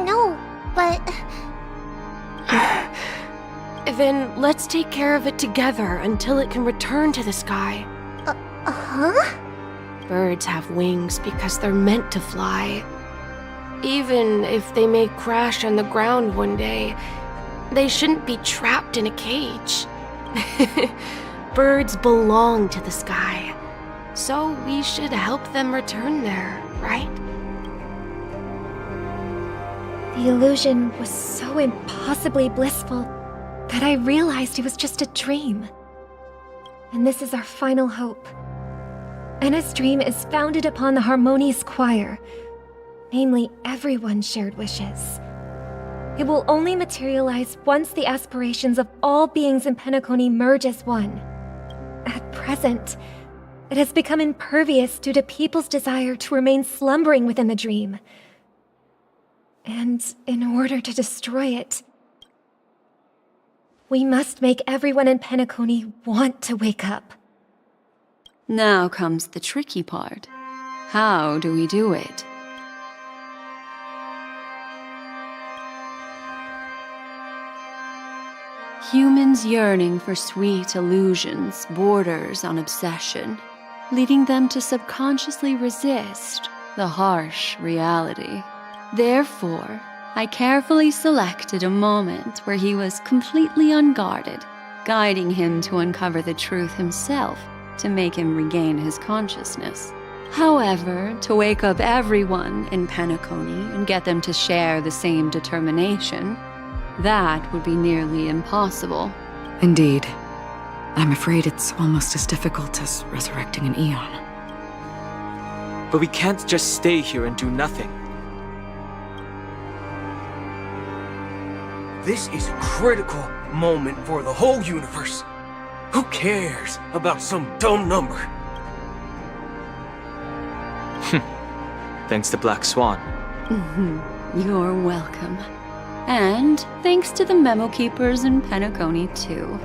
No, but... Then let's take care of it together until it can return to the sky. Huh? Birds have wings because they're meant to fly. Even if they may crash on the ground one day, they shouldn't be trapped in a cage. Birds belong to the sky, so we should help them return there, right? The illusion was so impossibly blissful that I realized it was just a dream. And this is our final hope. Anna's dream is founded upon the harmonious choir, namely everyone's shared wishes. It will only materialize once the aspirations of all beings in Penacony merge as one. At present, it has become impervious due to people's desire to remain slumbering within the dream. And in order to destroy it, we must make everyone in Penacony want to wake up. Now comes the tricky part. How do we do it? Humans' yearning for sweet illusions borders on obsession, leading them to subconsciously resist the harsh reality. Therefore, I carefully selected a moment where he was completely unguarded, guiding him to uncover the truth himself to make him regain his consciousness. However, to wake up everyone in Penacony and get them to share the same determination, that would be nearly impossible. Indeed. I'm afraid it's almost as difficult as resurrecting an Eon. But we can't just stay here and do nothing. This is a critical moment for the whole universe. Who cares about some dumb number? Thanks to Black Swan. You're welcome. And thanks to the memo keepers in Penacony, too.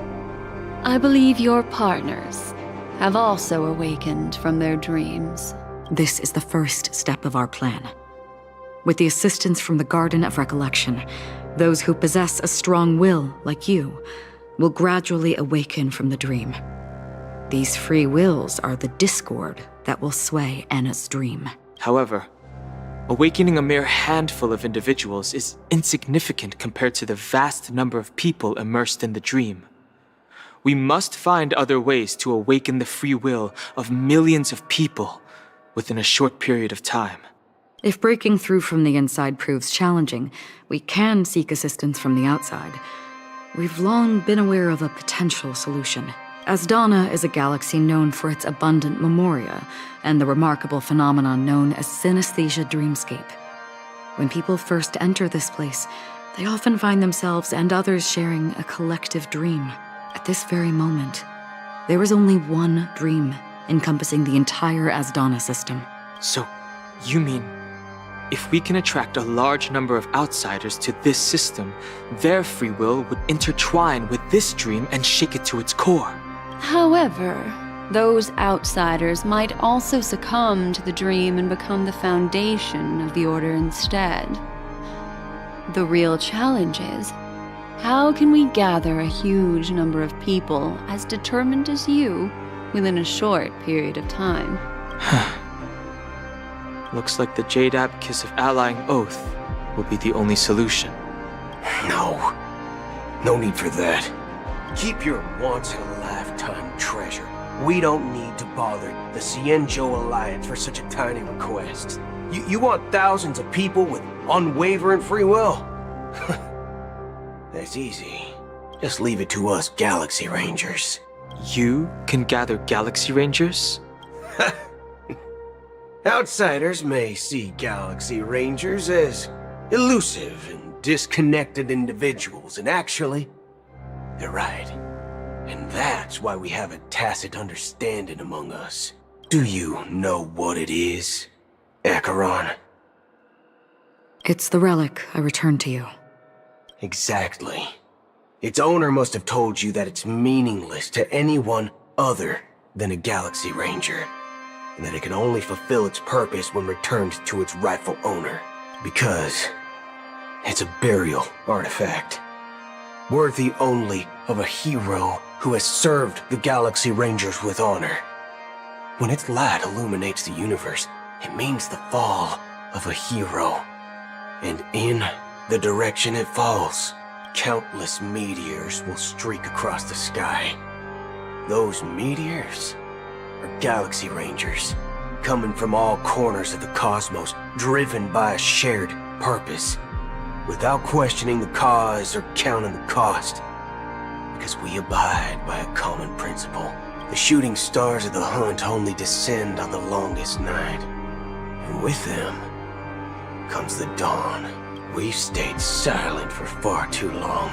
I believe your partners have also awakened from their dreams. This is the first step of our plan. With the assistance from the Garden of Recollection, those who possess a strong will, like you, will gradually awaken from the dream. These free wills are the discord that will sway Anna's dream. However, awakening a mere handful of individuals is insignificant compared to the vast number of people immersed in the dream. We must find other ways to awaken the free will of millions of people within a short period of time. If breaking through from the inside proves challenging, we can seek assistance from the outside. We've long been aware of a potential solution. Asdana is a galaxy known for its abundant memoria and the remarkable phenomenon known as synesthesia dreamscape. When people first enter this place, they often find themselves and others sharing a collective dream. At this very moment, There is only one dream, encompassing the entire Asdana system. So, you mean, if we can attract a large number of outsiders to this system, their free will would intertwine with this dream and shake it to its core? However, those outsiders might also succumb to the dream and become the foundation of the Order instead. The real challenge is, how can we gather a huge number of people as determined as you within a short period of time? Looks like the Jade Abacus of Allying Oath will be the only solution. No. No need for that. Keep your once-in-a-lifetime treasure. We don't need to bother the Cienjo Alliance for such a tiny request. You want thousands of people with unwavering free will? That's easy. Just leave it to us Galaxy Rangers. You can gather Galaxy Rangers? Outsiders may see Galaxy Rangers as elusive and disconnected individuals, and actually, they're right. And that's why we have a tacit understanding among us. Do you know what it is, Acheron? It's the relic I returned to you. Exactly. Its owner must have told you that it's meaningless to anyone other than a Galaxy Ranger, and that it can only fulfill its purpose when returned to its rightful owner, because it's a burial artifact, worthy only of a hero who has served the Galaxy Rangers with honor. When its light illuminates the universe, it means the fall of a hero, and in the direction it falls, countless meteors will streak across the sky. Those meteors are Galaxy Rangers, coming from all corners of the cosmos, driven by a shared purpose, without questioning the cause or counting the cost, because we abide by a common principle. The shooting stars of the hunt only descend on the longest night, and with them comes the dawn. We've stayed silent for far too long.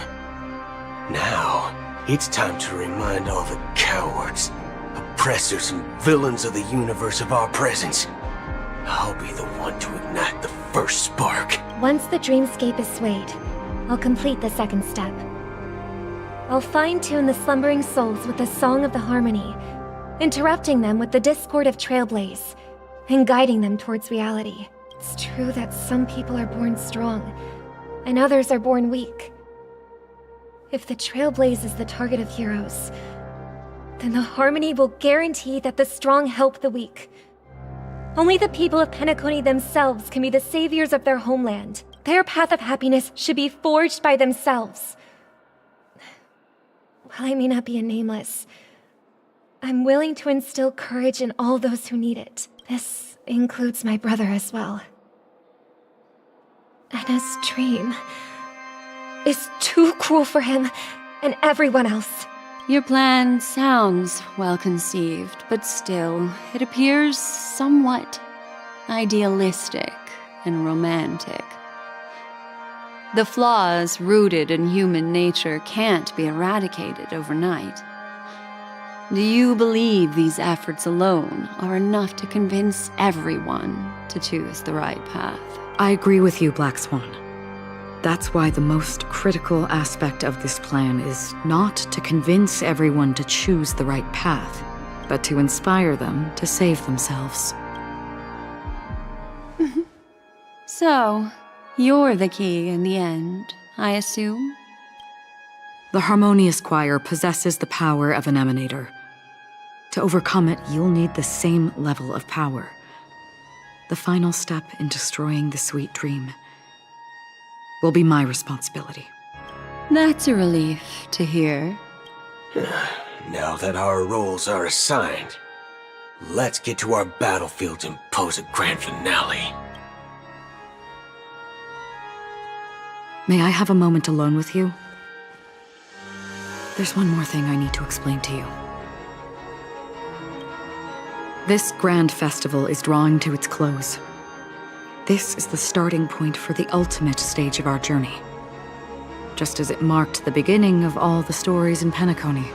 Now, it's time to remind all the cowards, oppressors, and villains of the universe of our presence. I'll be the one to ignite the first spark. Once the dreamscape is swayed, I'll complete the second step. I'll fine-tune the slumbering souls with the Song of the Harmony, interrupting them with the discord of Trailblaze, and guiding them towards reality. It's true that some people are born strong, and others are born weak. If the Trailblaze is the target of heroes, then the Harmony will guarantee that the strong help the weak. Only the people of Penacony themselves can be the saviors of their homeland. Their path of happiness should be forged by themselves. While I may not be a Nameless, I'm willing to instill courage in all those who need it. This includes my brother as well. And his dream is too cruel for him and everyone else. Your plan sounds well conceived, but still, it appears somewhat idealistic and romantic. The flaws rooted in human nature can't be eradicated overnight. Do you believe these efforts alone are enough to convince everyone to choose the right path? I agree with you, Black Swan. That's why the most critical aspect of this plan is not to convince everyone to choose the right path, but to inspire them to save themselves. So, you're the key in the end, I assume? The Harmonious Choir possesses the power of an emanator. To overcome it, you'll need the same level of power. The final step in destroying the sweet dream will be my responsibility. That's a relief to hear. Now that our roles are assigned, let's get to our battlefields and pose a grand finale. May I have a moment alone with you? There's one more thing I need to explain to you. This grand festival is drawing to its close. This is the starting point for the ultimate stage of our journey, just as it marked the beginning of all the stories in Penacony.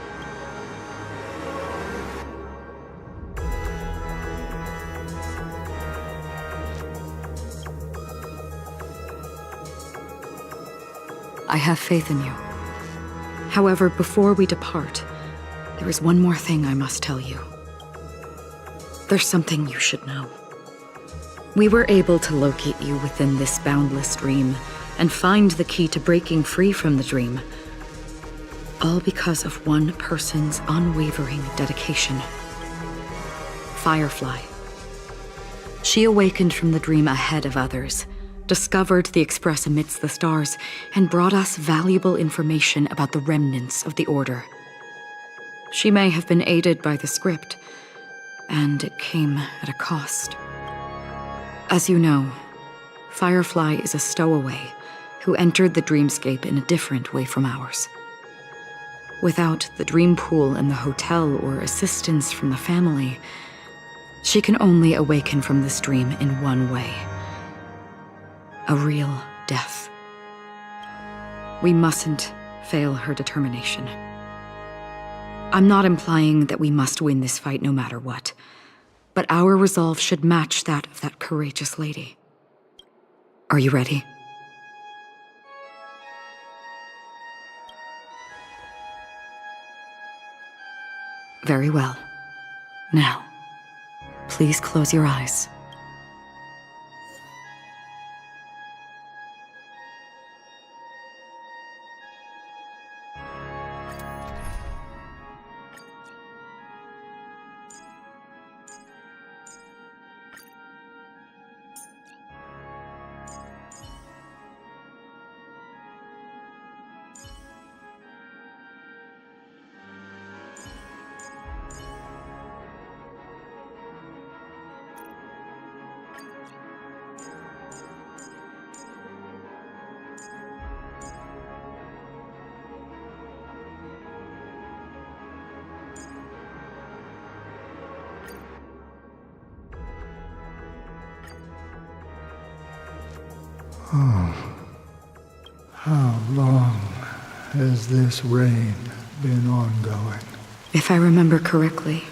have faith in you. However, before we depart, there is one more thing I must tell you. There's something you should know. We were able to locate you within this boundless dream and find the key to breaking free from the dream. All because of one person's unwavering dedication. Firefly. She awakened from the dream ahead of others, discovered the Express amidst the stars, and brought us valuable information about the remnants of the Order. She may have been aided by the script, and it came at a cost. As you know, Firefly is a stowaway who entered the dreamscape in a different way from ours. Without the dream pool and the hotel or assistance from the family, she can only awaken from this dream in one way. A real death. We mustn't fail her determination. I'm not implying that we must win this fight no matter what, but our resolve should match that of that courageous lady. Are you ready? Very well. Now, please close your eyes. Oh, how long has this reign been ongoing? If I remember correctly,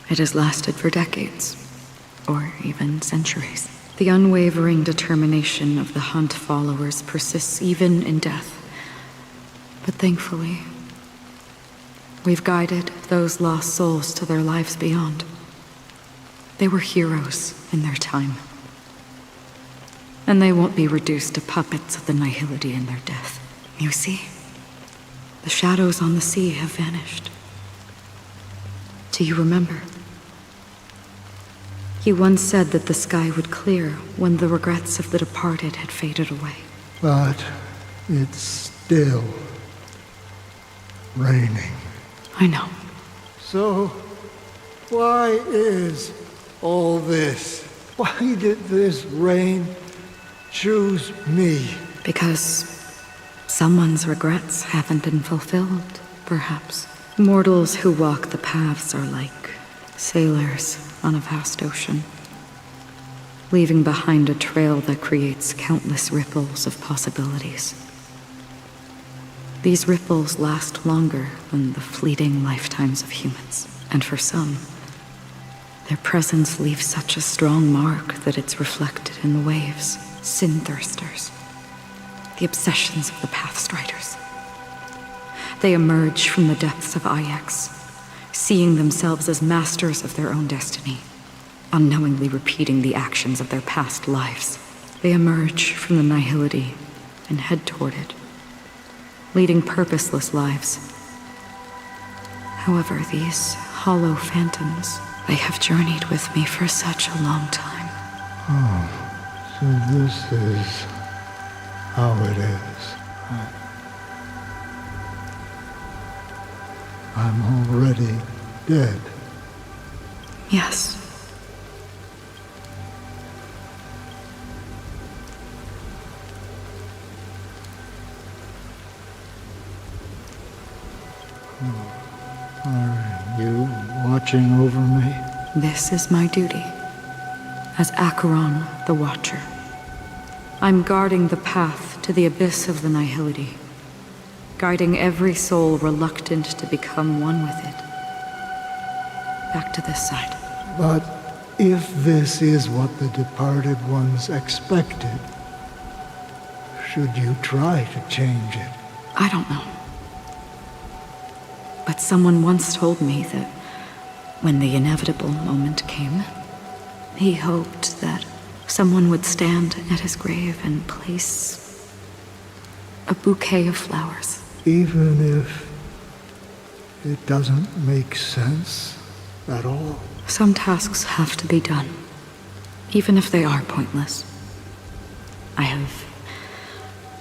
it has lasted for decades, or even centuries. The unwavering determination of the Hunt followers persists even in death. But thankfully, we've guided those lost souls to their lives beyond. They were heroes in their time. And they won't be reduced to puppets of the Nihility in their death. You see, the shadows on the sea have vanished. Do you remember? You once said that the sky would clear when the regrets of the departed had faded away. But it's still raining. I know. So, why is all this? Why did this rain choose me? Because someone's regrets haven't been fulfilled, perhaps. Mortals who walk the paths are like sailors on a vast ocean, leaving behind a trail that creates countless ripples of possibilities. These ripples last longer than the fleeting lifetimes of humans, and for some, their presence leaves such a strong mark that it's reflected in the waves. Sin-thirsters, the obsessions of the Pathstriders. They emerge from the depths of Ix, seeing themselves as masters of their own destiny, unknowingly repeating the actions of their past lives. They emerge from the Nihility and head toward it, leading purposeless lives. However, these hollow phantoms, they have journeyed with me for such a long time. Oh. So this is how it is. I'm already dead. Yes. Are you watching over me? This is my duty. As Acheron, the Watcher. I'm guarding the path to the abyss of the Nihility, guiding every soul reluctant to become one with it. Back to this side. But if this is what the departed ones expected, should you try to change it? I don't know. But someone once told me that when the inevitable moment came, he hoped that someone would stand at his grave and place a bouquet of flowers. Even if it doesn't make sense at all? Some tasks have to be done, even if they are pointless. I have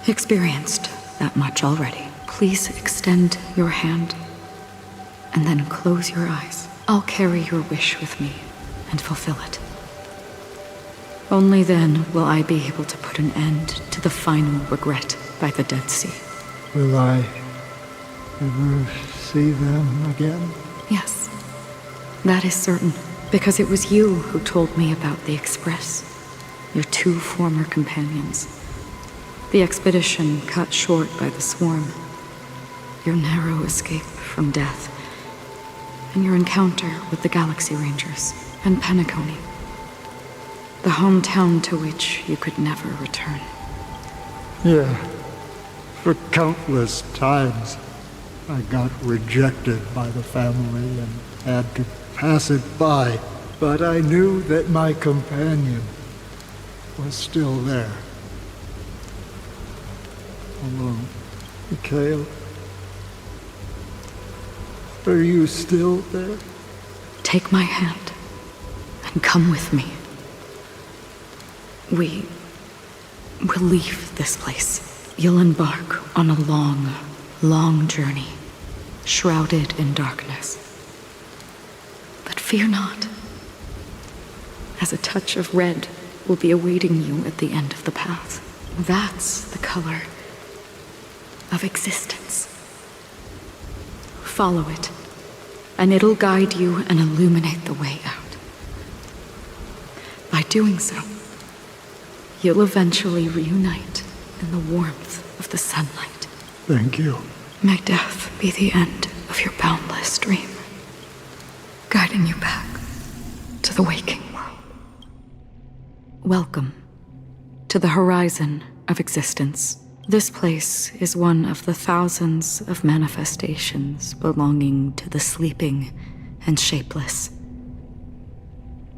experienced that much already. Please extend your hand and then close your eyes. I'll carry your wish with me and fulfill it. Only then will I be able to put an end to the final regret by the Dead Sea. Will I ever see them again? Yes, that is certain, because it was you who told me about the Express, your 2 former companions. The expedition cut short by the swarm, your narrow escape from death, and your encounter with the Galaxy Rangers and Penacony, the hometown to which you could never return. Yeah. For countless times, I got rejected by the family and had to pass it by. But I knew that my companion was still there. Alone. Mikhail, are you still there? Take my hand and come with me. We will leave this place. You'll embark on a long, long journey, shrouded in darkness. But fear not, as a touch of red will be awaiting you at the end of the path. That's the color of existence. Follow it, and it'll guide you and illuminate the way out. By doing so, you'll eventually reunite in the warmth of the sunlight. Thank you. May death be the end of your boundless dream, guiding you back to the waking world. Welcome to the horizon of existence. This place is one of the thousands of manifestations belonging to the sleeping and shapeless.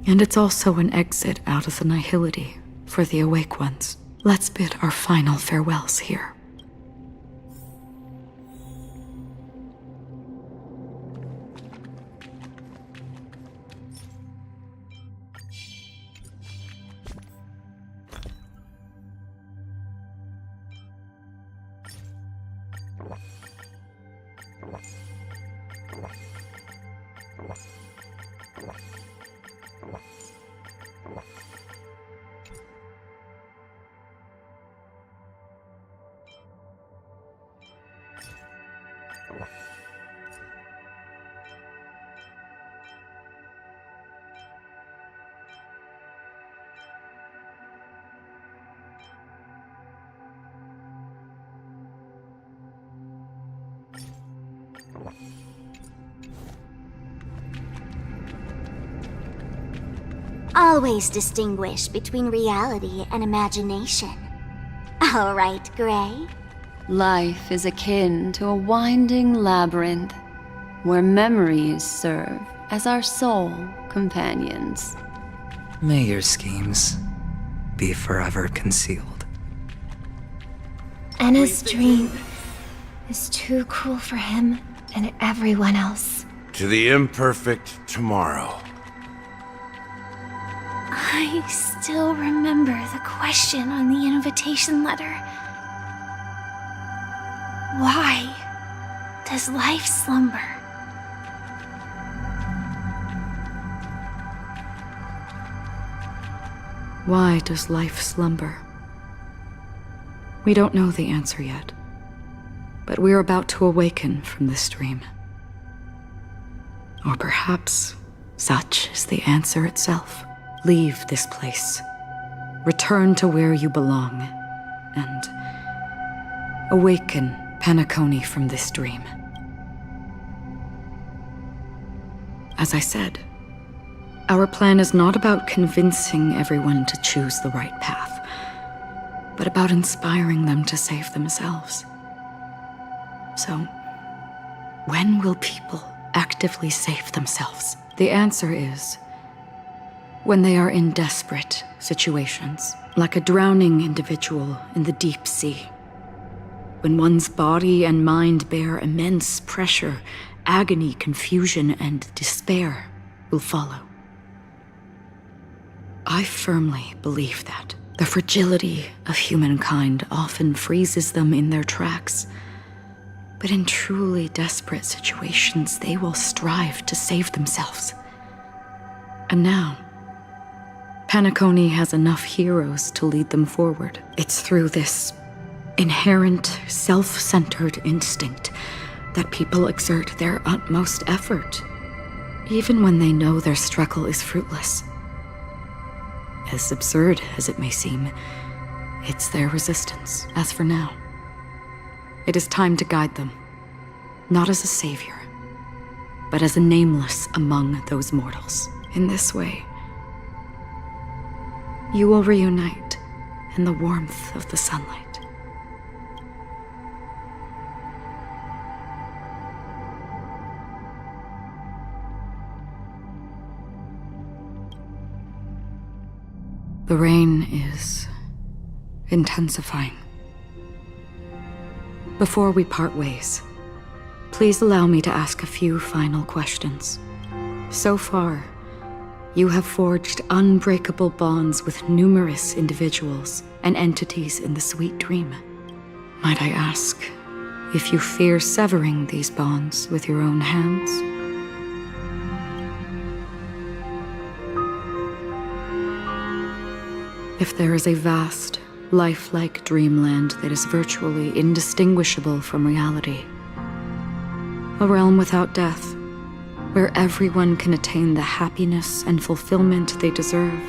And it's also an exit out of the nihility for the awake ones. Let's bid our final farewells here. Always distinguish between reality and imagination. All right, Gray? Life is akin to a winding labyrinth, where memories serve as our sole companions. May your schemes be forever concealed. Anna's dream is too cruel for him and everyone else. To the imperfect tomorrow. I still remember the question on the invitation letter. Why does life slumber? Why does life slumber? We don't know the answer yet, but we're about to awaken from this dream. Or perhaps such is the answer itself. Leave this place, return to where you belong, and awaken Penacony from this dream. As I said, our plan is not about convincing everyone to choose the right path, but about inspiring them to save themselves. So, when will people actively save themselves? The answer is when they are in desperate situations, like a drowning individual in the deep sea. When one's body and mind bear immense pressure, agony, confusion, and despair will follow. I firmly believe that the fragility of humankind often freezes them in their tracks. But in truly desperate situations, they will strive to save themselves. And now, Penacony has enough heroes to lead them forward. It's through this inherent, self-centered instinct that people exert their utmost effort, even when they know their struggle is fruitless. As absurd as it may seem, it's their resistance, as for now. It is time to guide them, not as a savior, but as a nameless among those mortals. In this way, you will reunite in the warmth of the sunlight. The rain is intensifying. Before we part ways, please allow me to ask a few final questions. So far, you have forged unbreakable bonds with numerous individuals and entities in the Sweet Dream. Might I ask if you fear severing these bonds with your own hands? If there is a vast, lifelike dreamland that is virtually indistinguishable from reality, a realm without death, where everyone can attain the happiness and fulfillment they deserve,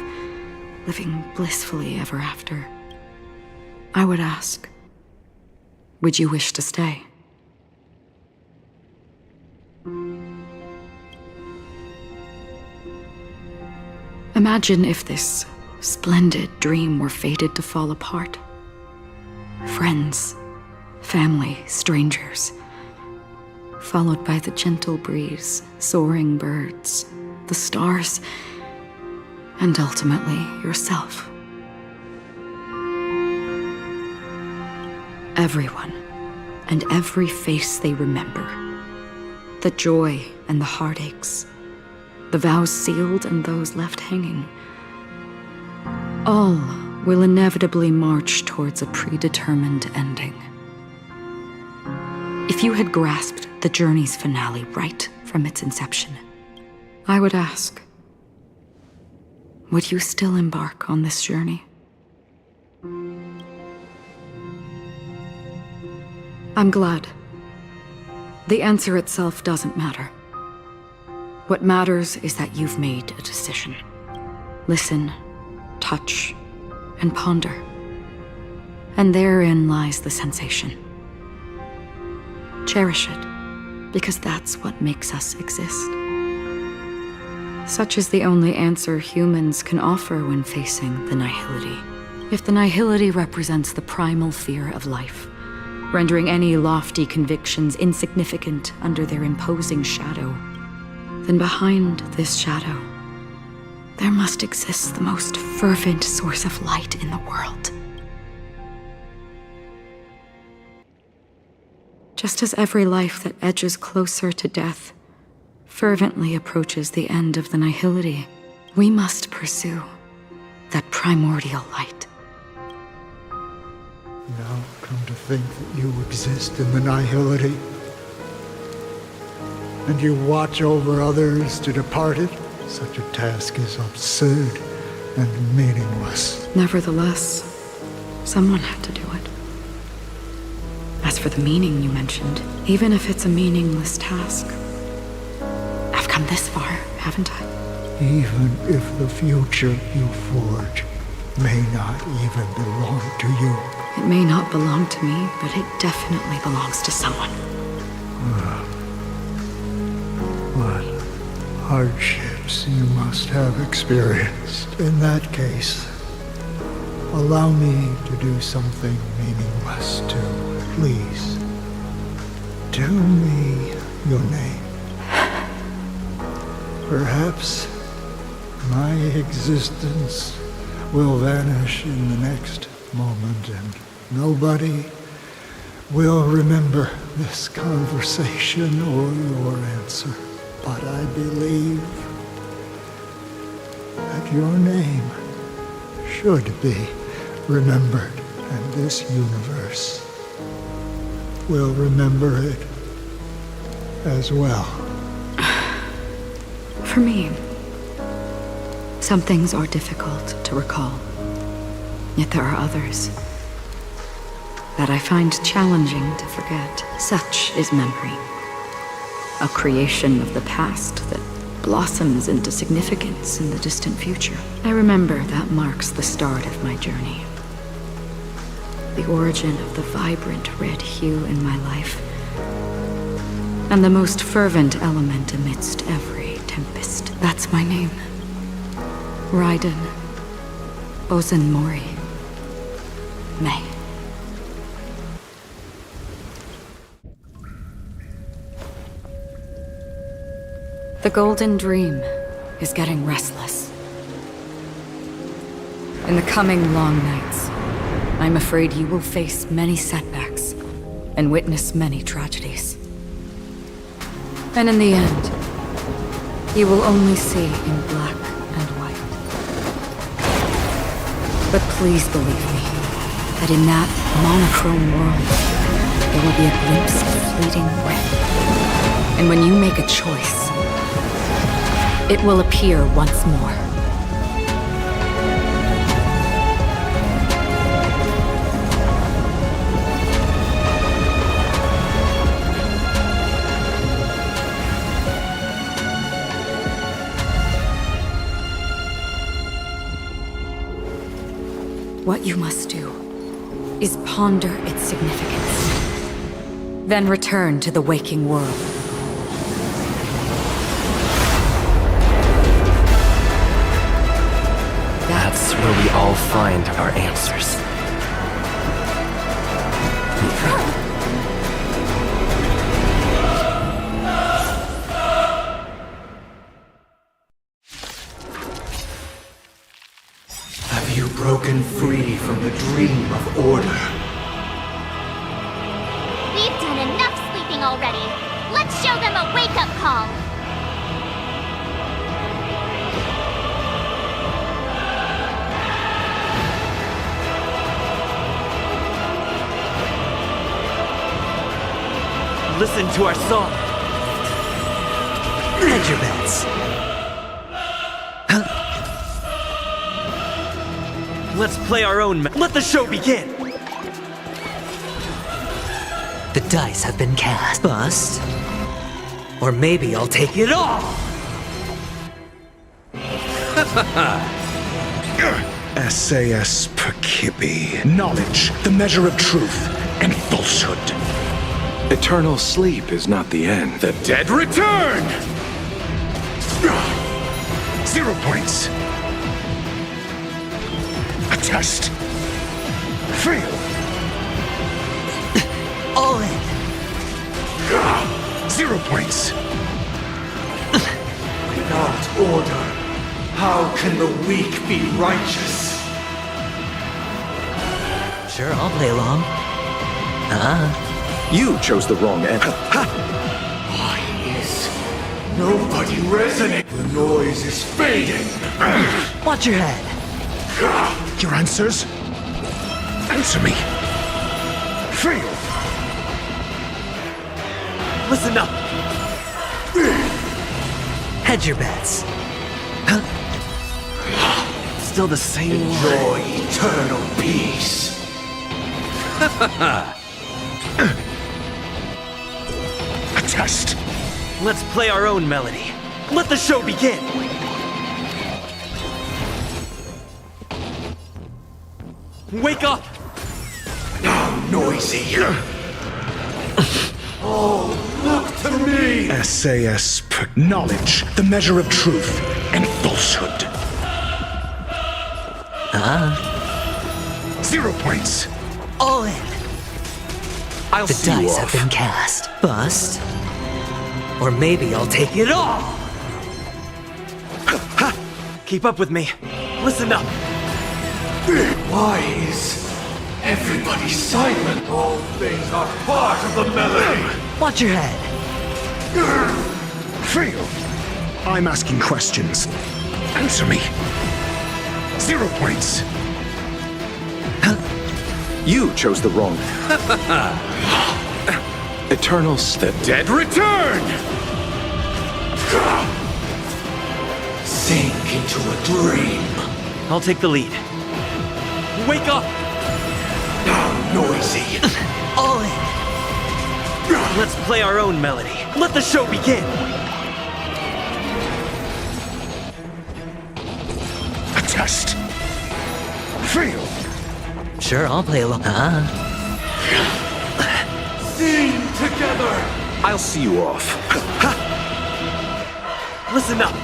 living blissfully ever after, I would ask, would you wish to stay? Imagine if this splendid dream were fated to fall apart. Friends, family, strangers, followed by the gentle breeze, soaring birds, the stars, and ultimately yourself. Everyone and every face they remember, the joy and the heartaches, the vows sealed and those left hanging, all will inevitably march towards a predetermined ending. If you had grasped the journey's finale right from its inception, I would ask, would you still embark on this journey? I'm glad. The answer itself doesn't matter. What matters is that you've made a decision. Listen, touch, and ponder. And therein lies the sensation. Cherish it, because that's what makes us exist. Such is the only answer humans can offer when facing the nihility. If the nihility represents the primal fear of life, rendering any lofty convictions insignificant under their imposing shadow, then behind this shadow, there must exist the most fervent source of light in the world. Just as every life that edges closer to death fervently approaches the end of the nihility, we must pursue that primordial light. Now come to think that you exist in the nihility, and you watch over others to depart it, such a task is absurd and meaningless. Nevertheless, someone had to do it. As for the meaning you mentioned, even if it's a meaningless task, I've come this far, haven't I? Even if the future you forge may not even belong to you. It may not belong to me, but it definitely belongs to someone. What hardships you must have experienced. In that case, allow me to do something meaningless too. Please, tell me your name. Perhaps my existence will vanish in the next moment and nobody will remember this conversation or your answer. But I believe that your name should be remembered, and this universe will remember it as well. For me, some things are difficult to recall. Yet there are others that I find challenging to forget. Such is memory, a creation of the past that blossoms into significance in the distant future. I remember that marks the start of my journey. The origin of the vibrant red hue in my life, and the most fervent element amidst every tempest. That's my name. Raiden Ozenmori May. The Golden Dream is getting restless. In the coming long nights, I'm afraid you will face many setbacks and witness many tragedies. And in the end, you will only see in black and white. But please believe me, that in that monochrome world, there will be a glimpse of fleeting red. And when you make a choice, it will appear once more. What you must do is ponder its significance, then return to the waking world. That's where we all find our answers. Have you broken free from the dream of order? We've done enough sleeping already. Let's show them a wake-up call. Listen to our song. Hedge your bets. Let's play our own. Let the show begin. The dice have been cast. Bust. Or maybe I'll take it all. SAS per Kibbe. Knowledge, the measure of truth and falsehood. Eternal sleep is not the end. The dead return! 0 points. A test. Fail. All in. 0 points. Without order, how can the weak be righteous? Sure, I'll play along. You chose the wrong answer. Why is nobody resonating? The noise is fading. Watch your head. Your answers? Answer me. Fail. Listen up. Hedge your bets. Still the same Enjoy eternal peace. A test. Let's play our own melody. Let the show begin. Wake up! Now noisy. Oh, look to me! SAS per knowledge, the measure of truth and falsehood. 0 points. All in. I'll The see you dice off. have been cast. Bust. Or maybe I'll take it all. Keep up with me. Listen up. Why is everybody silent? All things are part of the melody. Watch your head. Fail. I'm asking questions. Answer me. 0 points. You chose the wrong. Eternal step. Dead return! Sink into a dream. I'll take the lead. Wake up! How noisy. All in. Let's play our own melody. Let the show begin! A test. Fail. Sure, I'll play along. Sing together. I'll see you off. Listen up!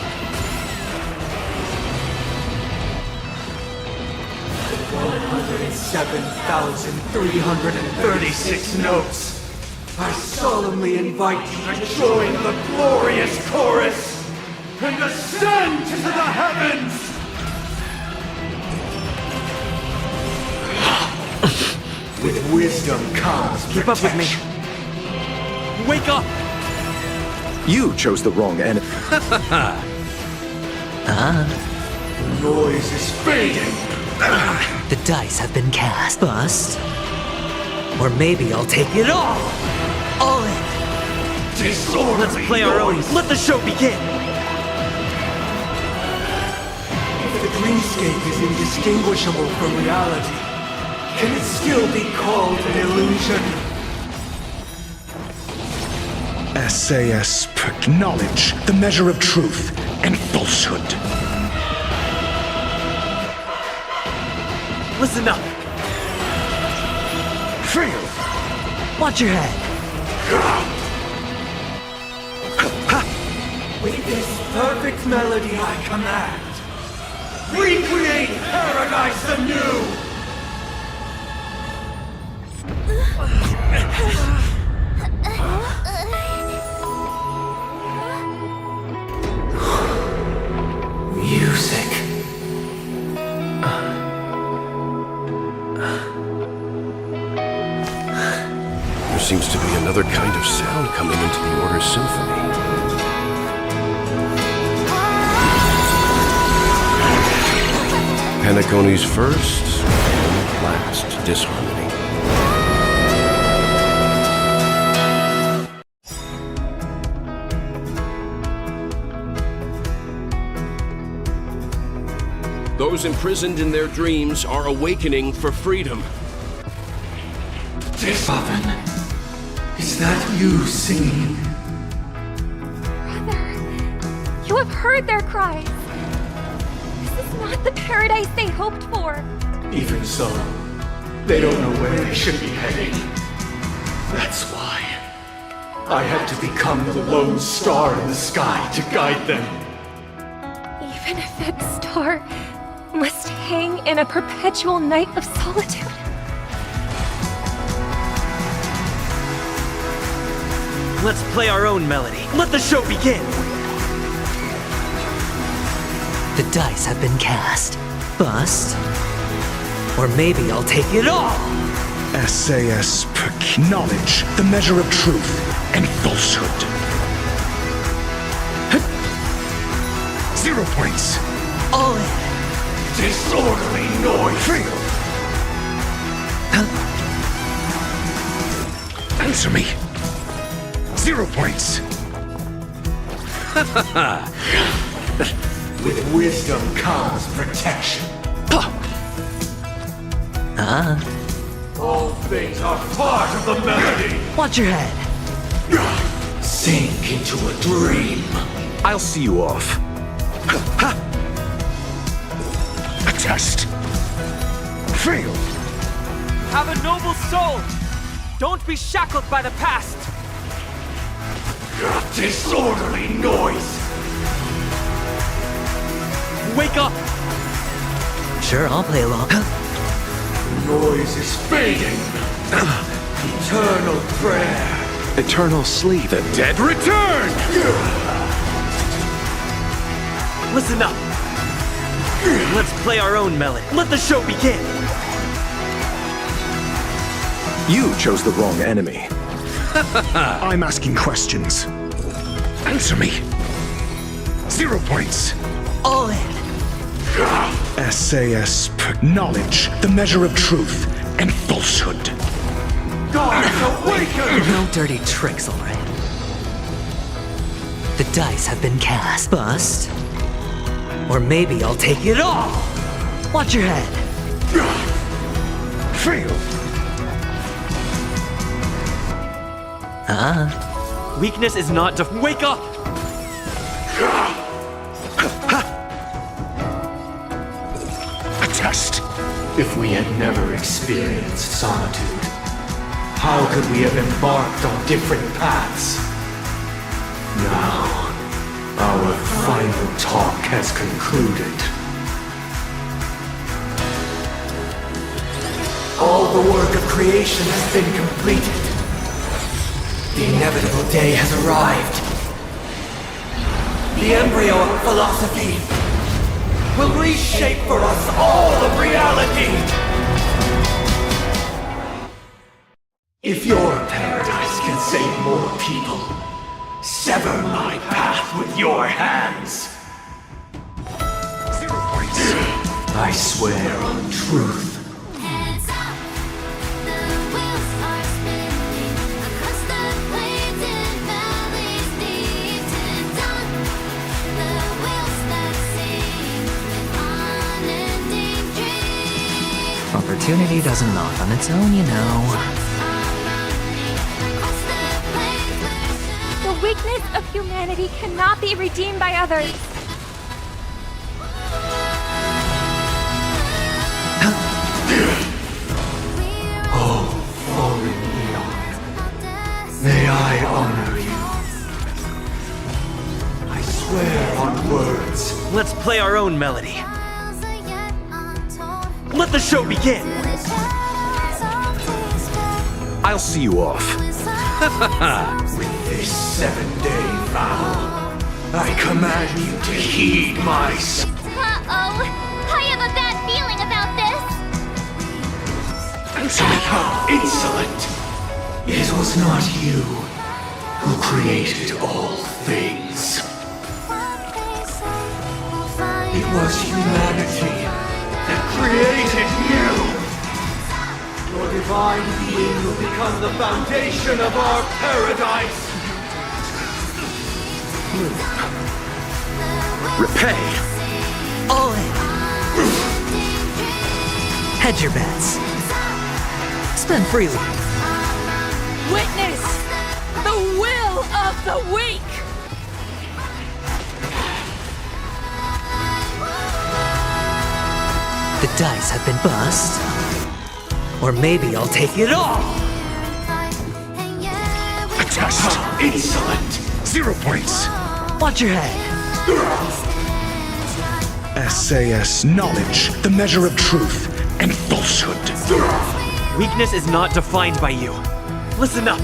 107,336 notes. I solemnly invite you to join the glorious chorus and ascend to the heavens! With wisdom comes Keep up with me. Wake up! You chose the wrong enemy. The noise is fading. The dice have been cast. Bust. Or maybe I'll take it all. All in. Disorderly Let's play our own. noise. Let the show begin! If the dreamscape is indistinguishable from reality, can it still be called an illusion? SAS knowledge, the measure of truth and falsehood. Listen up! Fail. Watch your head. With this perfect melody I command, recreate paradise anew! Music. There seems to be another kind of sound coming into the Order's symphony. Penacony's first and last disharmony. Those imprisoned in their dreams are awakening for freedom. Oven, is that you singing? You have heard their cries. This is not the paradise they hoped for. Even so, they don't know where they should be heading. That's why I had to become the lone star in the sky to guide them. Even if that star must hang in a perpetual night of solitude. Let's play our own melody. Let the show begin! The dice have been cast. Bust. Or maybe I'll take it all. SAS knowledge, the measure of truth and falsehood. 0 points. All in. Disorderly noise. Fail. Answer me. 0 points. With wisdom comes protection. All things are part of the melody. Watch your head. Sink into a dream. I'll see you off. A test. Fail. Have a noble soul! Don't be shackled by the past! Disorderly noise. Wake up! Sure, I'll play along. noise is fading. Eternal prayer. Eternal sleep. The dead return! Listen up. Let's play our own melody. Let the show begin. You chose the wrong enemy. I'm asking questions. Answer me. 0 points. All in. SAS knowledge, the measure of truth and falsehood. Gods awaken! No dirty tricks, alright? The dice have been cast. Bust. Or maybe I'll take it all. Watch your head. Fail. Weakness is not to wake up. A test. If we had never experienced solitude, how could we have embarked on different paths? Now, our final talk has concluded. All the work of creation has been completed. The inevitable day has arrived. The embryo of philosophy will reshape for us all of reality. If your paradise can save more people, sever my path with your hands. 0 points. I swear on truth. Opportunity doesn't knock on its own, you know. The weakness of humanity cannot be redeemed by others. Oh, fallen Eon, may I honor you. I swear on words. Let's play our own melody. Let the show begin. I'll see you off. With this 7-day vow, I command you to heed my Uh-oh. I have a bad feeling about this. How insolent! It was not you who created all things. It was humanity that created you! Your divine being will become the foundation of our paradise! Repay. All in. Hedge your bets. Spend freely. Witness the will of the weak! The dice have been bust. Or maybe I'll take it all. A test. How insolent! 0 points. Watch your head. SAS knowledge, the measure of truth and falsehood. Weakness is not defined by you. Listen up.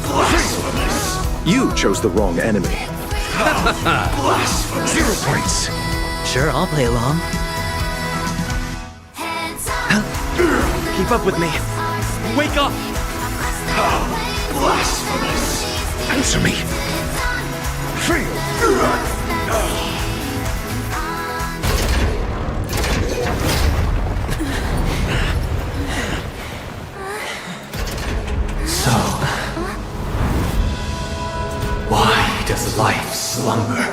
Blasphemous! You chose the wrong enemy. Blasphemous! 0 points. Sure, I'll play along. Keep up with me. Wake up! Blasphemous! Answer me. Fail. So, why does life slumber?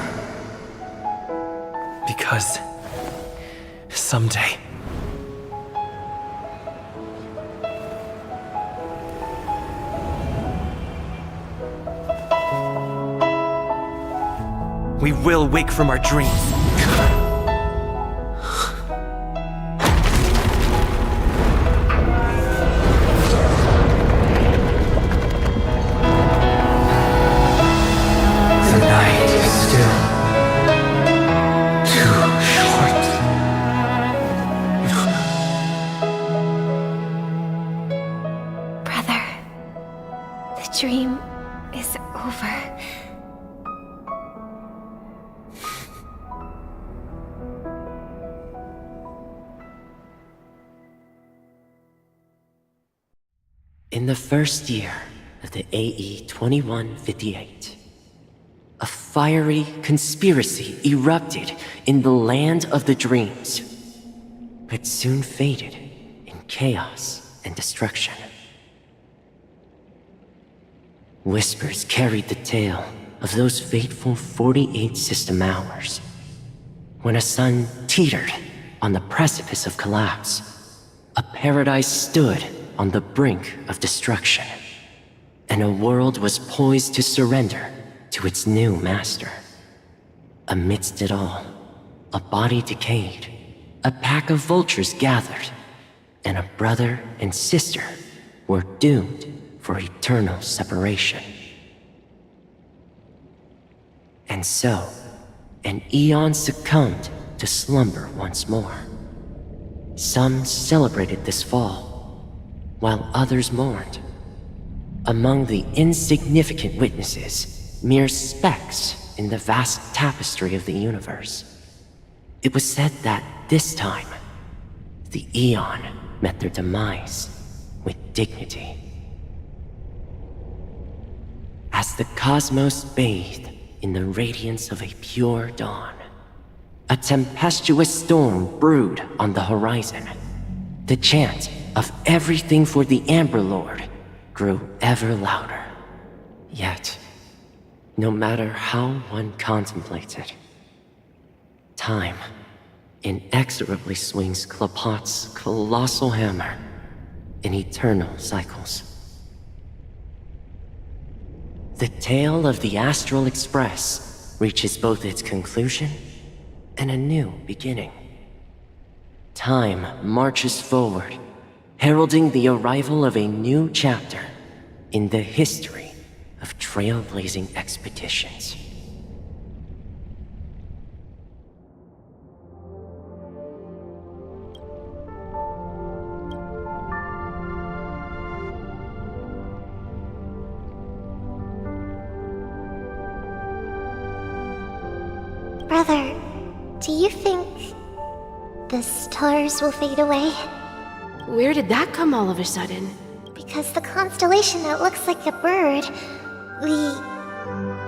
Because someday we will wake from our dreams. The night is still too short. In the first year of the AE 2158, a fiery conspiracy erupted in the land of the dreams, but soon faded in chaos and destruction. Whispers carried the tale of those fateful 48 system hours, when a sun teetered on the precipice of collapse. A paradise stood on the brink of destruction, and a world was poised to surrender to its new master. Amidst it all, a body decayed, a pack of vultures gathered, and a brother and sister were doomed for eternal separation. And so, an eon succumbed to slumber once more. Some celebrated this fall, while others mourned. Among the insignificant witnesses, mere specks in the vast tapestry of the universe, it was said that this time, the Eon met their demise with dignity. As the cosmos bathed in the radiance of a pure dawn, a tempestuous storm brewed on the horizon. The chant of everything for the Amber Lord grew ever louder. Yet, no matter how one contemplates it, time inexorably swings Klapot's colossal hammer in eternal cycles. The tale of the Astral Express reaches both its conclusion and a new beginning. Time marches forward, heralding the arrival of a new chapter in the history of trailblazing expeditions. Brother, do you think the stars will fade away? Where did that come all of a sudden? Because the constellation that looks like a bird, the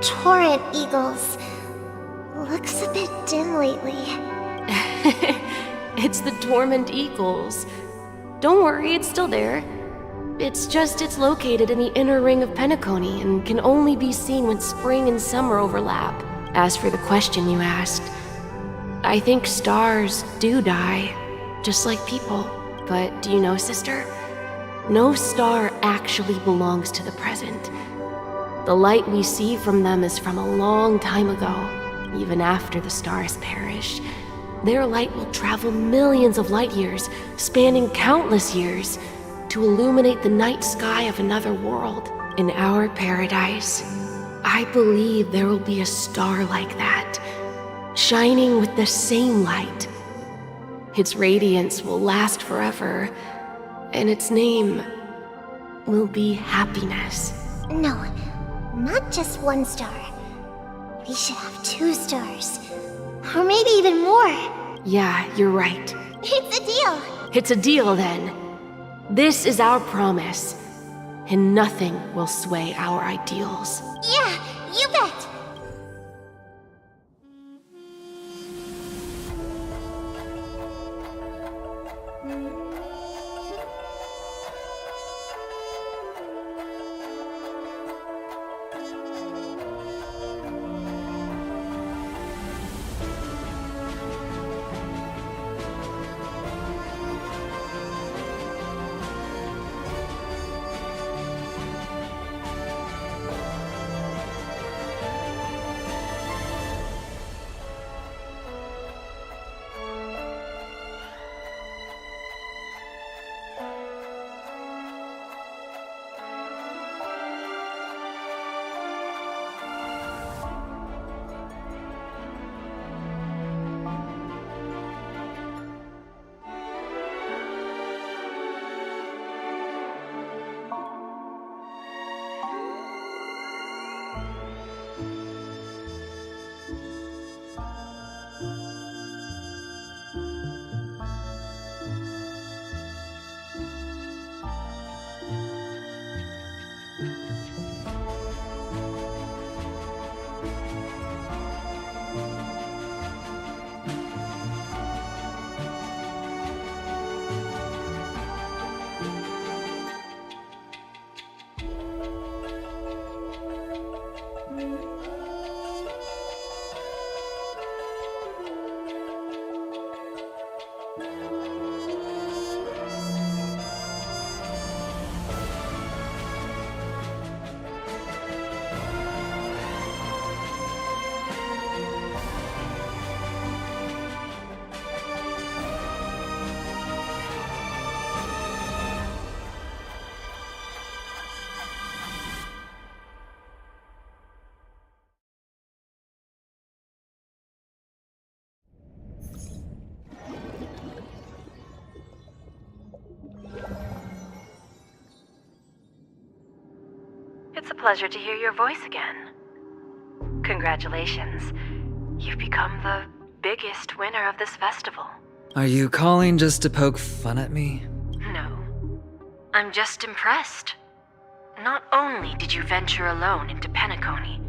Torrent Eagles, looks a bit dim lately. It's the Dormant Eagles. Don't worry, it's still there. It's located in the inner ring of Penacony and can only be seen when spring and summer overlap. As for the question you asked, I think stars do die, just like people. But do you know, sister? No star actually belongs to the present. The light we see from them is from a long time ago. Even after the stars perish, their light will travel millions of light years, spanning countless years, to illuminate the night sky of another world. In our paradise, I believe there will be a star like that, shining with the same light. Its radiance will last forever, and its name will be happiness. No, not just one star. We should have 2 stars. Or maybe even more. Yeah, you're right. It's a deal. It's a deal, then. This is our promise, and nothing will sway our ideals. Yeah, you bet. Pleasure to hear your voice again. Congratulations. You've become the biggest winner of this festival. Are you calling just to poke fun at me? No. I'm just impressed. Not only did you venture alone into Penacony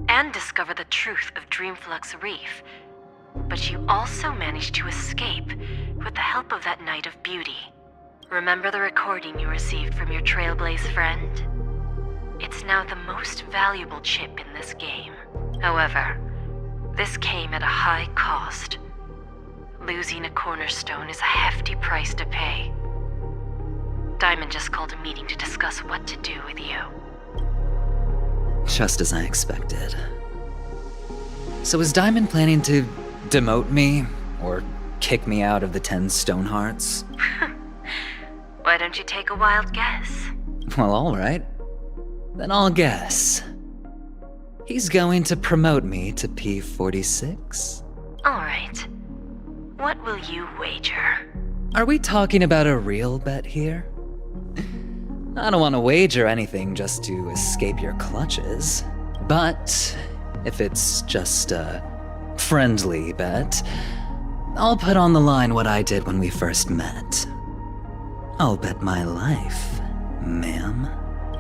and discover the truth of Dreamflux Reef, but you also managed to escape with the help of that Knight of Beauty. Remember the recording you received from your Trailblaze friend? It's now the most valuable chip in this game. However, this came at a high cost. Losing a cornerstone is a hefty price to pay. Diamond just called a meeting to discuss what to do with you. Just as I expected. So is Diamond planning to demote me? Or kick me out of the 10 Stonehearts? Why don't you take a wild guess? Well, alright. Then I'll guess. He's going to promote me to P46? Alright. What will you wager? Are we talking about a real bet here? I don't want to wager anything just to escape your clutches. But if it's just a friendly bet, I'll put on the line what I did when we first met. I'll bet my life, ma'am.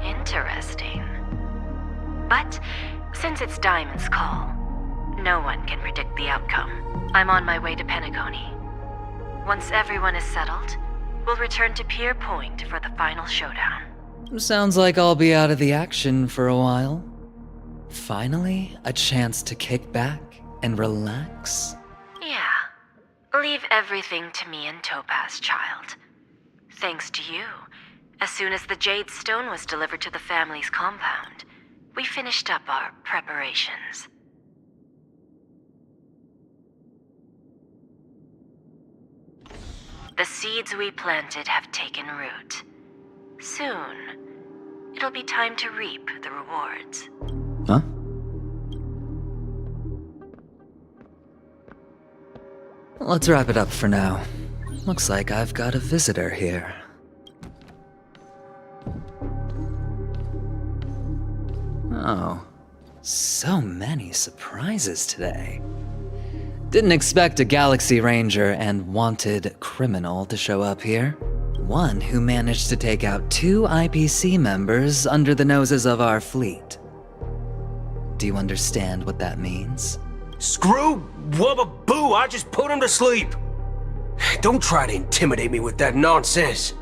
Interesting. But since it's Diamond's call, no one can predict the outcome. I'm on my way to Penacony. Once everyone is settled, we'll return to Pier Point for the final showdown. Sounds like I'll be out of the action for a while. Finally, a chance to kick back and relax. Yeah. Leave everything to me and Topaz, child. Thanks to you, as soon as the Jade Stone was delivered to the family's compound, we finished up our preparations. The seeds we planted have taken root. Soon, it'll be time to reap the rewards. Huh? Let's wrap it up for now. Looks like I've got a visitor here. Oh, so many surprises today. Didn't expect a Galaxy Ranger and wanted criminal to show up here. One who managed to take out 2 IPC members under the noses of our fleet. Do you understand what that means? Screw wubba boo, I just put him to sleep. Don't try to intimidate me with that nonsense.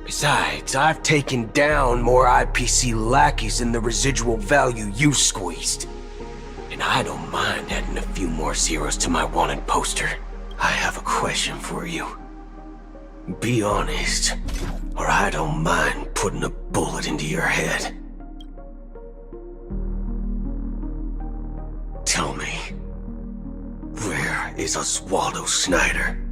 Besides, I've taken down more IPC lackeys than the residual value you squeezed. And I don't mind adding a few more zeros to my wanted poster. I have a question for you. Be honest, or I don't mind putting a bullet into your head. Tell me, where is Oswaldo Snyder?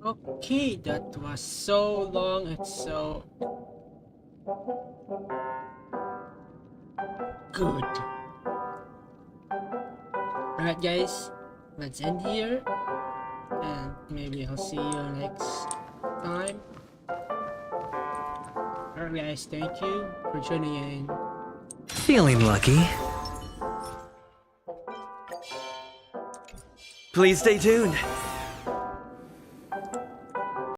Okay, that was so long and so good. Alright guys, let's end here and maybe I'll see you next time. Alright guys, thank you for tuning in. Feeling lucky. Please stay tuned.